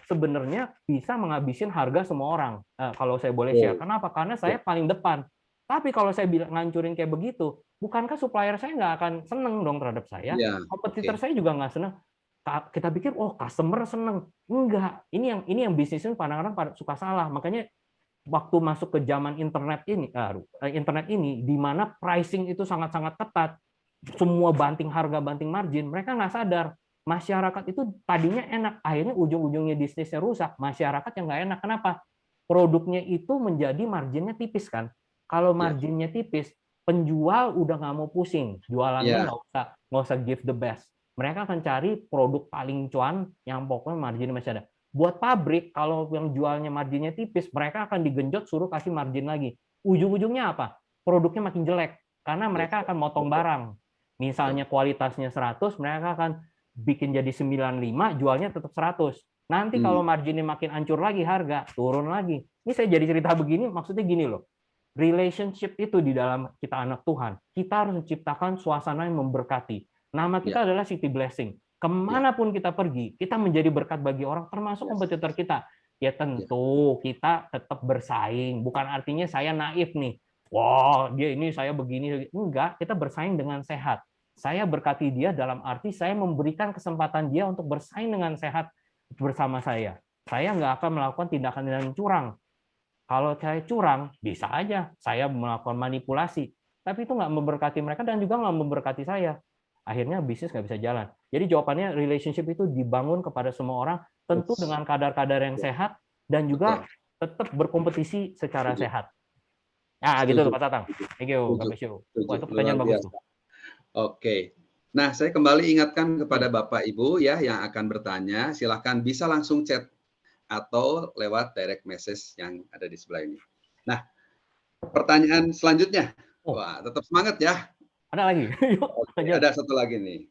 sebenarnya bisa menghabisin harga semua orang. Kalau saya boleh share. Kenapa? Karena saya paling depan. Tapi kalau saya bilang ngancurin kayak begitu, bukankah supplier saya nggak akan seneng dong terhadap saya? Kompetitor saya juga nggak seneng. Kita pikir, oh customer seneng. Enggak. Ini yang bisnisnya kadang-kadang suka salah. Makanya waktu masuk ke zaman internet ini, di mana pricing itu sangat-sangat ketat, semua banting harga, banting margin, mereka nggak sadar. Masyarakat itu tadinya enak, akhirnya ujung-ujungnya bisnisnya rusak. Masyarakat yang nggak enak, kenapa? Produknya itu menjadi marginnya tipis kan. Kalau marginnya tipis, penjual udah nggak mau pusing, jualannya nggak usah give the best. Mereka akan cari produk paling cuan yang pokoknya marginnya masih ada. Buat pabrik, kalau yang jualnya marginnya tipis, mereka akan digenjot suruh kasih margin lagi. Ujung-ujungnya apa? Produknya makin jelek, karena mereka akan motong barang. Misalnya kualitasnya 100, mereka akan bikin jadi 95, jualnya tetap 100. Nanti kalau marginnya makin hancur lagi harga, turun lagi. Ini saya jadi cerita begini, maksudnya gini loh. Relationship itu di dalam kita anak Tuhan, kita harus menciptakan suasana yang memberkati. Nama kita adalah City Blessing. Kemanapun kita pergi, kita menjadi berkat bagi orang, termasuk kompetitor kita. Ya tentu kita tetap bersaing. Bukan artinya saya naif nih. Wah, dia ini saya begini. Enggak, kita bersaing dengan sehat. Saya berkati dia dalam arti saya memberikan kesempatan dia untuk bersaing dengan sehat bersama saya. Saya nggak akan melakukan tindakan-tindakan curang. Kalau saya curang, bisa aja saya melakukan manipulasi. Tapi itu nggak memberkati mereka dan juga nggak memberkati saya. Akhirnya bisnis nggak bisa jalan. Jadi jawabannya relationship itu dibangun kepada semua orang, tentu dengan kadar-kadar yang sehat, dan juga tetap berkompetisi secara sehat. Nah, gitu Pak Tatang. Thank you. Wah, itu pertanyaan bagus tuh. Oke. Nah, saya kembali ingatkan kepada Bapak Ibu ya yang akan bertanya, silakan bisa langsung chat atau lewat direct message yang ada di sebelah ini. Nah, pertanyaan selanjutnya. Wah, tetap semangat ya. Ada lagi? Ada satu lagi nih.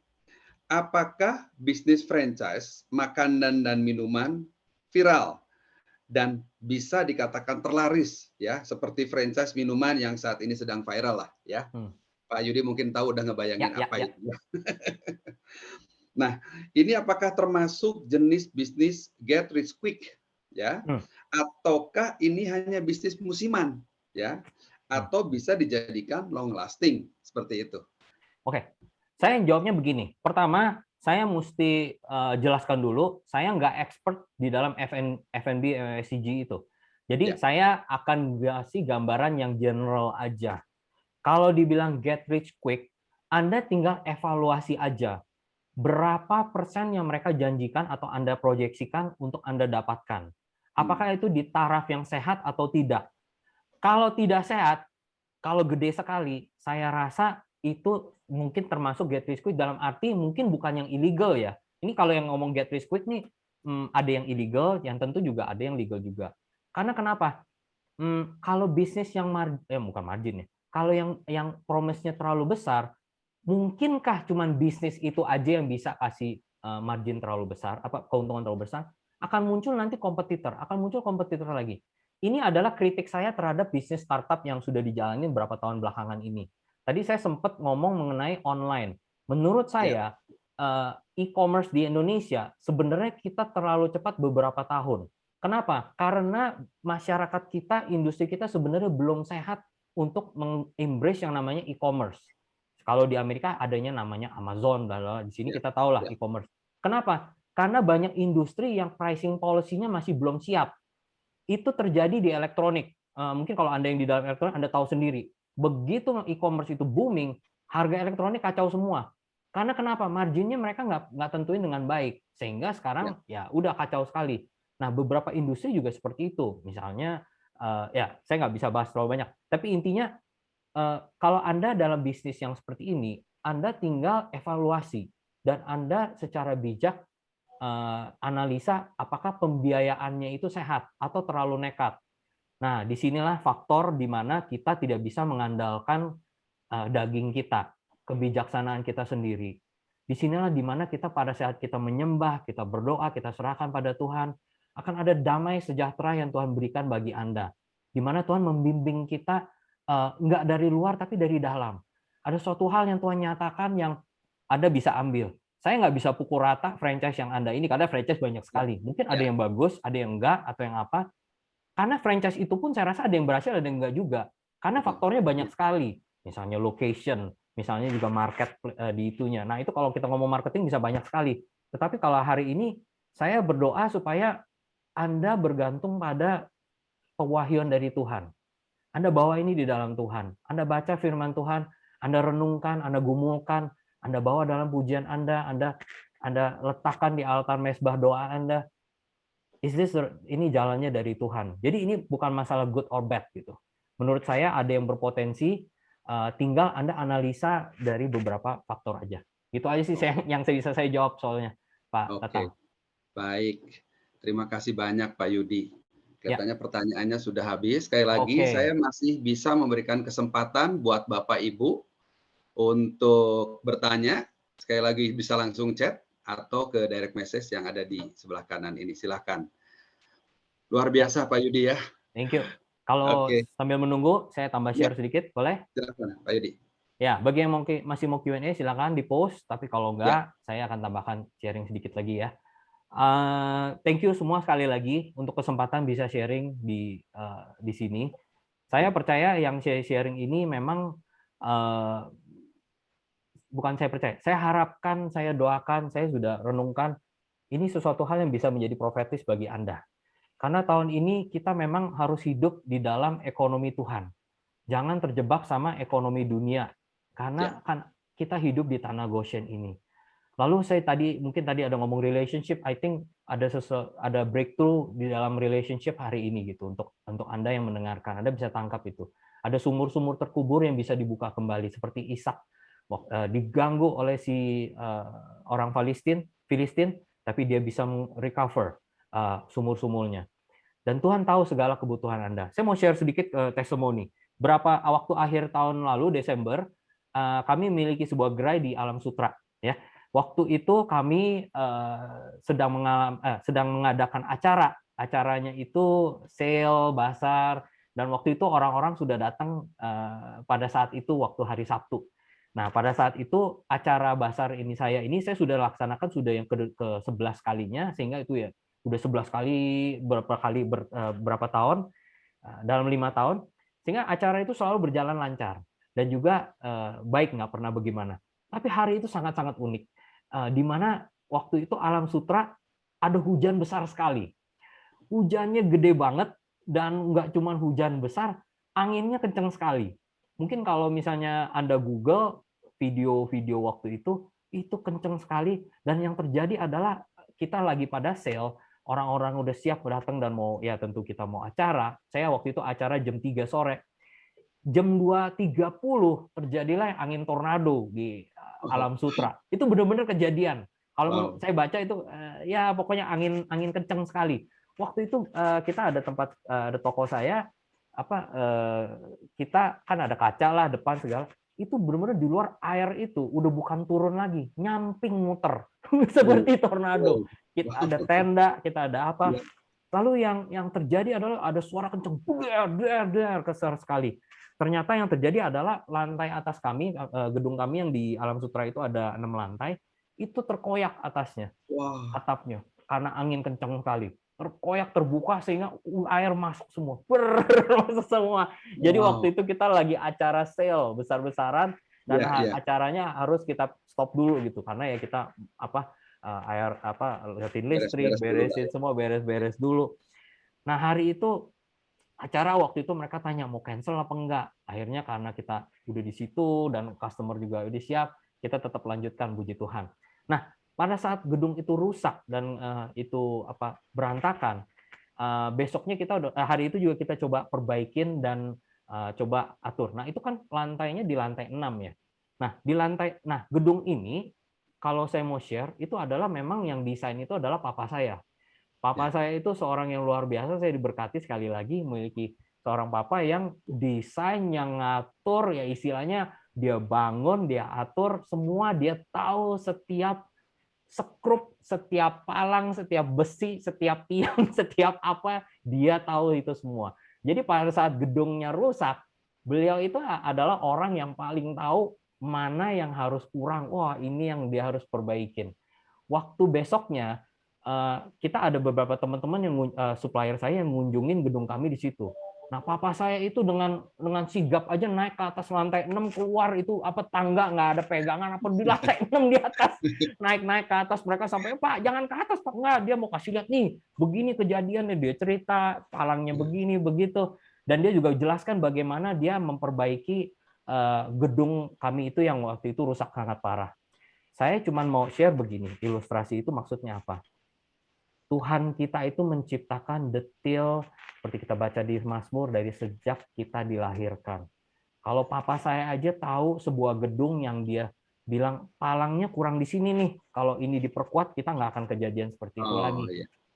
Apakah bisnis franchise makanan dan minuman viral dan bisa dikatakan terlaris ya, seperti franchise minuman yang saat ini sedang viral lah ya. Pak Yudi mungkin tahu udah ngebayangin apa itu. Nah, ini apakah termasuk jenis bisnis get rich quick ya? Ataukah ini hanya bisnis musiman ya? Atau bisa dijadikan long lasting seperti itu? Oke, saya jawabnya begini. Pertama, saya mesti jelaskan dulu, saya nggak expert di dalam F&B FMCG itu. Jadi saya akan kasih gambaran yang general aja. Kalau dibilang get rich quick, Anda tinggal evaluasi aja. Berapa persen yang mereka janjikan atau Anda proyeksikan untuk Anda dapatkan? Apakah itu di taraf yang sehat atau tidak? Kalau tidak sehat, kalau gede sekali, saya rasa itu mungkin termasuk get rich quick dalam arti mungkin bukan yang illegal ya. Ini kalau yang ngomong get rich quick nih, ada yang illegal, yang tentu juga ada yang legal juga. Karena kenapa? Kalau bisnis yang bukan margin ya. Kalau yang promise-nya terlalu besar, mungkinkah cuman bisnis itu aja yang bisa kasih margin terlalu besar, keuntungan terlalu besar? Akan muncul nanti kompetitor, akan muncul kompetitor lagi. Ini adalah kritik saya terhadap bisnis startup yang sudah dijalani beberapa tahun belakangan ini. Tadi saya sempat ngomong mengenai online. Menurut saya, e-commerce di Indonesia sebenarnya kita terlalu cepat beberapa tahun. Kenapa? Karena masyarakat kita, industri kita sebenarnya belum sehat untuk embrace yang namanya e-commerce. Kalau di Amerika adanya namanya Amazon, di sini kita tahu lah e-commerce. Kenapa? Karena banyak industri yang pricing policy-nya masih belum siap. Itu terjadi di elektronik. Mungkin kalau Anda yang di dalam elektronik, Anda tahu sendiri. Begitu e-commerce itu booming, harga elektronik kacau semua. Karena kenapa? Marginnya mereka nggak tentuin dengan baik. Sehingga sekarang ya udah kacau sekali. Nah, beberapa industri juga seperti itu. Misalnya, ya saya nggak bisa bahas terlalu banyak. Tapi intinya, kalau Anda dalam bisnis yang seperti ini, Anda tinggal evaluasi. Dan Anda secara bijak analisa apakah pembiayaannya itu sehat atau terlalu nekat. Nah, disinilah faktor di mana kita tidak bisa mengandalkan daging kita, kebijaksanaan kita sendiri. Disinilah di mana kita pada saat kita menyembah, kita berdoa, kita serahkan pada Tuhan, akan ada damai sejahtera yang Tuhan berikan bagi Anda. Di mana Tuhan membimbing kita nggak dari luar tapi dari dalam. Ada suatu hal yang Tuhan nyatakan yang Anda bisa ambil. Saya nggak bisa pukul rata franchise yang Anda ini, karena franchise banyak sekali. Mungkin ada yang bagus, ada yang enggak, atau yang apa. Karena franchise itu pun saya rasa ada yang berhasil, ada yang enggak juga. Karena faktornya banyak sekali. Misalnya location, misalnya juga market di itunya. Nah, itu kalau kita ngomong marketing bisa banyak sekali. Tetapi kalau hari ini, saya berdoa supaya Anda bergantung pada pewahyuan dari Tuhan. Anda bawa ini di dalam Tuhan. Anda baca firman Tuhan, Anda renungkan, Anda gumulkan, Anda bawa dalam pujian Anda letakkan di altar mezbah doa Anda. Ini jalannya dari Tuhan. Jadi ini bukan masalah good or bad gitu. Menurut saya ada yang berpotensi, tinggal Anda analisa dari beberapa faktor aja. Itu aja sih yang bisa saya jawab soalnya, Pak Tatang. Baik. Terima kasih banyak Pak Yudi. Kelihatannya pertanyaannya sudah habis. Sekali lagi saya masih bisa memberikan kesempatan buat Bapak Ibu untuk bertanya. Sekali lagi bisa langsung chat atau ke direct message yang ada di sebelah kanan ini. Silakan. Luar biasa Pak Yudi ya. Thank you. Kalau sambil menunggu, saya tambah share sedikit, boleh? Silakan Pak Yudi. Ya, bagi yang masih mau Q&A silakan di-post, tapi kalau enggak, saya akan tambahkan sharing sedikit lagi ya. Thank you semua sekali lagi untuk kesempatan bisa sharing di sini. Saya percaya yang saya sharing ini memang bukan saya percaya, saya harapkan, saya doakan, saya sudah renungkan, ini sesuatu hal yang bisa menjadi profetis bagi Anda. Karena tahun ini kita memang harus hidup di dalam ekonomi Tuhan. Jangan terjebak sama ekonomi dunia, karena kan kita hidup di tanah Goshen ini. Lalu saya mungkin tadi ada ngomong relationship, I think ada breakthrough di dalam relationship hari ini gitu untuk Anda yang mendengarkan. Anda bisa tangkap itu. Ada sumur-sumur terkubur yang bisa dibuka kembali seperti Ishak diganggu oleh si orang Filistin, tapi dia bisa recover sumur-sumurnya. Dan Tuhan tahu segala kebutuhan Anda. Saya mau share sedikit testimoni. Waktu akhir tahun lalu Desember, kami memiliki sebuah gerai di Alam Sutra. Ya, waktu itu kami sedang mengadakan acaranya itu sale, bazar, dan waktu itu orang-orang sudah datang pada saat itu waktu hari Sabtu. Nah, pada saat itu acara bazar saya sudah laksanakan sudah yang ke-11 kalinya, sehingga itu ya udah 11 kali berapa tahun dalam 5 tahun, sehingga acara itu selalu berjalan lancar dan juga baik, nggak pernah bagaimana. Tapi hari itu sangat-sangat unik, di mana waktu itu Alam Sutra ada hujan besar sekali, hujannya gede banget dan nggak cuma hujan besar, anginnya kencang sekali. Mungkin kalau misalnya Anda Google video-video waktu itu kencang sekali, dan yang terjadi adalah kita lagi pada sale, orang-orang udah siap datang dan mau, ya tentu kita mau acara. Saya waktu itu acara jam 3 sore. jam 2.30 terjadilah angin tornado di Alam Sutra. Itu benar-benar kejadian. Kalau saya baca itu ya pokoknya angin kencang sekali. Waktu itu kita ada tempat ada toko saya kita kan ada kaca lah depan segala. Itu benar-benar di luar air itu udah bukan turun lagi, nyamping muter seperti tornado. Kita ada tenda, kita ada apa. Lalu yang terjadi adalah ada suara kencang, besar sekali. Ternyata yang terjadi adalah lantai atas kami, gedung kami yang di Alam Sutra itu ada 6 lantai, itu terkoyak atasnya, atapnya, karena angin kencang sekali. Terkoyak, terbuka sehingga air masuk semua, masuk semua. Jadi waktu itu kita lagi acara sale besar-besaran dan acaranya harus kita stop dulu gitu karena ya kita liatin listrik, beresin semua, beres-beres dulu. Nah hari itu acara waktu itu mereka tanya mau cancel apa enggak. Akhirnya karena kita udah di situ dan customer juga udah siap, kita tetap lanjutkan, puji Tuhan. Nah pada saat gedung itu rusak dan itu berantakan, besoknya kita hari itu juga kita coba perbaikin dan coba atur. Nah itu kan lantainya di lantai 6 ya. Nah gedung ini kalau saya mau share itu adalah memang yang desain itu adalah papa saya. Papa saya itu seorang yang luar biasa, saya diberkati sekali lagi memiliki seorang papa yang desain, yang ngatur, ya istilahnya dia bangun, dia atur, semua dia tahu setiap skrup, setiap palang, setiap besi, setiap tiang, setiap apa, dia tahu itu semua. Jadi pada saat gedungnya rusak, beliau itu adalah orang yang paling tahu mana yang harus kurang. Wah, ini yang dia harus perbaikin. Waktu besoknya, kita ada beberapa teman-teman yang supplier saya yang ngunjungin gedung kami di situ. Nah, papa saya itu dengan sigap aja naik ke atas lantai 6, keluar itu tangga nggak ada pegangan di lantai 6 di atas. Naik ke atas, mereka sampai, "Pak, jangan ke atas, Pak." Nggak, dia mau kasih lihat nih, begini kejadiannya, dia cerita palangnya begini begitu. Dan dia juga jelaskan bagaimana dia memperbaiki gedung kami itu yang waktu itu rusak sangat parah. Saya cuma mau share begini, ilustrasi itu maksudnya apa? Tuhan kita itu menciptakan detail seperti kita baca di Mazmur dari sejak kita dilahirkan. Kalau papa saya aja tahu sebuah gedung yang dia bilang palangnya kurang di sini nih, kalau ini diperkuat kita nggak akan kejadian seperti itu lagi.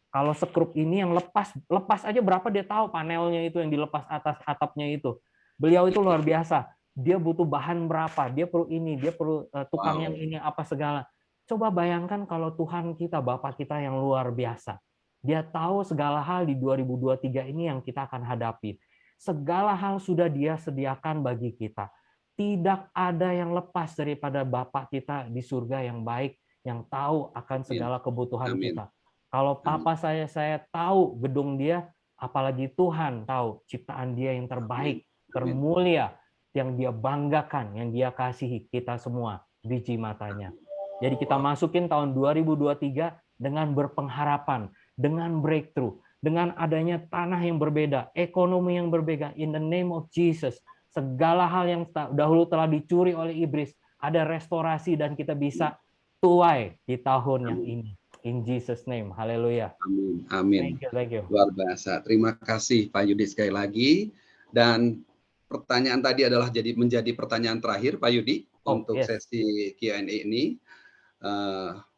Kalau skrup ini yang lepas aja berapa dia tahu panelnya itu yang dilepas atas atapnya itu. Beliau itu luar biasa. Dia butuh bahan berapa, dia perlu ini, dia perlu tukang yang ini apa segala. Coba bayangkan kalau Tuhan kita, Bapa kita yang luar biasa. Dia tahu segala hal di 2023 ini yang kita akan hadapi. Segala hal sudah Dia sediakan bagi kita. Tidak ada yang lepas daripada Bapa kita di surga yang baik, yang tahu akan segala kebutuhan kita. Kalau papa saya tahu gedung dia, apalagi Tuhan tahu ciptaan dia yang terbaik, termulia, yang dia banggakan, yang dia kasihi kita semua, biji matanya. Jadi kita masukin tahun 2023 dengan berpengharapan, dengan breakthrough, dengan adanya tanah yang berbeda, ekonomi yang berbeda, in the name of Jesus. Segala hal yang dahulu telah dicuri oleh iblis, ada restorasi dan kita bisa tuai di tahun yang ini. In Jesus' name, haleluya. Amin, amin. Thank you. Luar biasa. Terima kasih Pak Yudi sekali lagi. Dan pertanyaan tadi adalah menjadi pertanyaan terakhir Pak Yudi untuk sesi Q&A ini.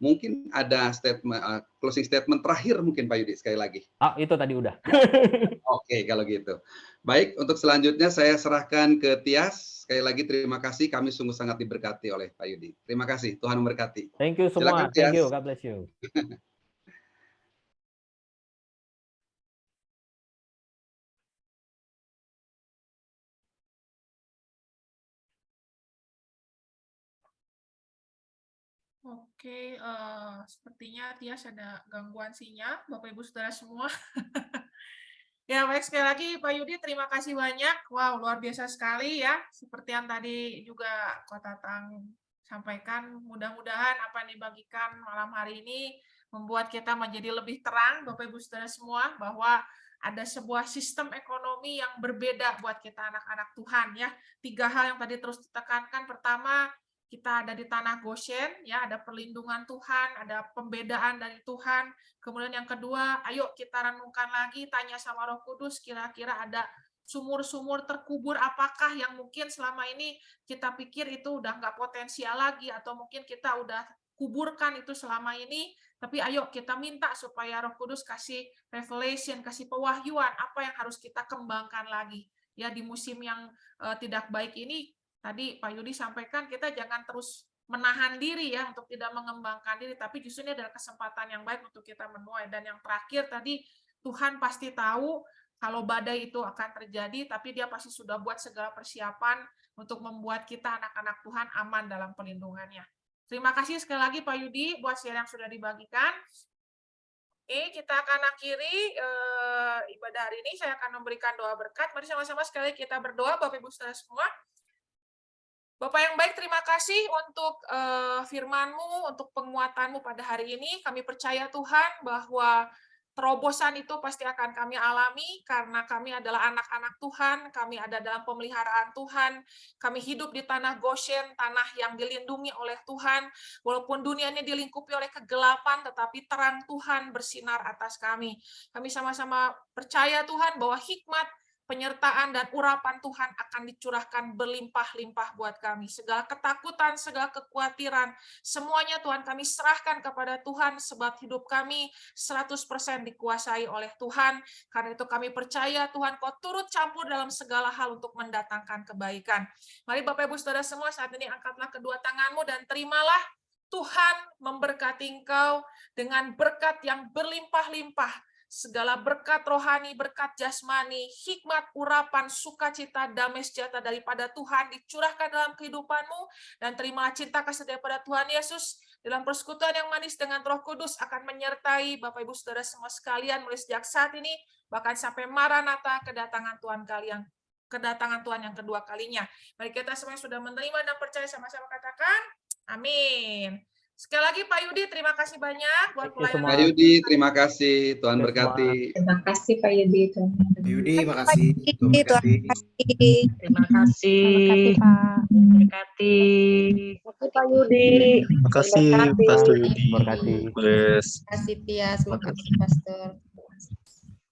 Mungkin ada closing statement terakhir mungkin Pak Yudi sekali lagi. Itu tadi udah. Oke, kalau gitu. Baik, untuk selanjutnya saya serahkan ke Tias. Sekali lagi terima kasih, kami sungguh sangat diberkati oleh Pak Yudi. Terima kasih, Tuhan memberkati. Thank you semua. Silakan, Thank you, God bless you. Oke, sepertinya Tias ada gangguan sinyal, Bapak Ibu Saudara semua. Ya, baik, sekali lagi Pak Yudi, terima kasih banyak. Wow, luar biasa sekali ya. Seperti yang tadi juga Ko Tatang sampaikan, mudah-mudahan apa yang dibagikan malam hari ini membuat kita menjadi lebih terang, Bapak Ibu Saudara semua, bahwa ada sebuah sistem ekonomi yang berbeda buat kita anak-anak Tuhan ya. 3 hal yang tadi terus ditekankan. Pertama, kita ada di tanah Goshen, ya, ada perlindungan Tuhan, ada pembedaan dari Tuhan. Kemudian yang kedua, ayo kita renungkan lagi, tanya sama Roh Kudus, kira-kira ada sumur-sumur terkubur apakah yang mungkin selama ini kita pikir itu udah nggak potensial lagi, atau mungkin kita udah kuburkan itu selama ini, tapi ayo kita minta supaya Roh Kudus kasih revelation, kasih pewahyuan apa yang harus kita kembangkan lagi. Ya, di musim yang tidak baik ini, tadi Pak Yudi sampaikan kita jangan terus menahan diri ya untuk tidak mengembangkan diri, tapi justru ini adalah kesempatan yang baik untuk kita menuai. Dan yang terakhir tadi, Tuhan pasti tahu kalau badai itu akan terjadi, tapi dia pasti sudah buat segala persiapan untuk membuat kita anak-anak Tuhan aman dalam perlindungannya. Terima kasih sekali lagi Pak Yudi buat share yang sudah dibagikan. Oke, kita akan akhiri ibadah hari ini. Saya akan memberikan doa berkat. Mari sama-sama sekali kita berdoa, Bapak Ibu Saudara semua. Bapak yang baik, terima kasih untuk firman-Mu, untuk penguatan-Mu pada hari ini. Kami percaya Tuhan bahwa terobosan itu pasti akan kami alami karena kami adalah anak-anak Tuhan, kami ada dalam pemeliharaan Tuhan, kami hidup di tanah Goshen, tanah yang dilindungi oleh Tuhan, walaupun dunia ini dilingkupi oleh kegelapan, tetapi terang Tuhan bersinar atas kami. Kami sama-sama percaya Tuhan bahwa hikmat, penyertaan dan urapan Tuhan akan dicurahkan berlimpah-limpah buat kami. Segala ketakutan, segala kekhawatiran, semuanya Tuhan kami serahkan kepada Tuhan sebab hidup kami 100% dikuasai oleh Tuhan. Karena itu kami percaya Tuhan Kau turut campur dalam segala hal untuk mendatangkan kebaikan. Mari Bapak Ibu Saudara semua saat ini angkatlah kedua tanganmu dan terimalah Tuhan memberkati engkau dengan berkat yang berlimpah-limpah. Segala berkat rohani, berkat jasmani, hikmat, urapan, sukacita, damai sejahtera daripada Tuhan dicurahkan dalam kehidupanmu, dan terimalah cinta kasih daripada Tuhan Yesus dalam persekutuan yang manis dengan Roh Kudus akan menyertai Bapak Ibu Saudara semua sekalian mulai sejak saat ini bahkan sampai Maranatha, kedatangan Tuhan yang kedua kalinya. Mari kita semua sudah menerima dan percaya, sama-sama katakan amin. Sekali lagi Pak Yudi, terima kasih banyak buat pelayanan. Pak Yudi, terima kasih. Tuhan berkati. Terima kasih Pak Yudi. Pak Yudi, makasih. Tuhan berkati. Terima kasih. Pak. Berkati. Pak Yudi. Terima kasih, Pastor Yudi. Berkati. Bless. Terima kasih Tias. Terima kasih Pastor.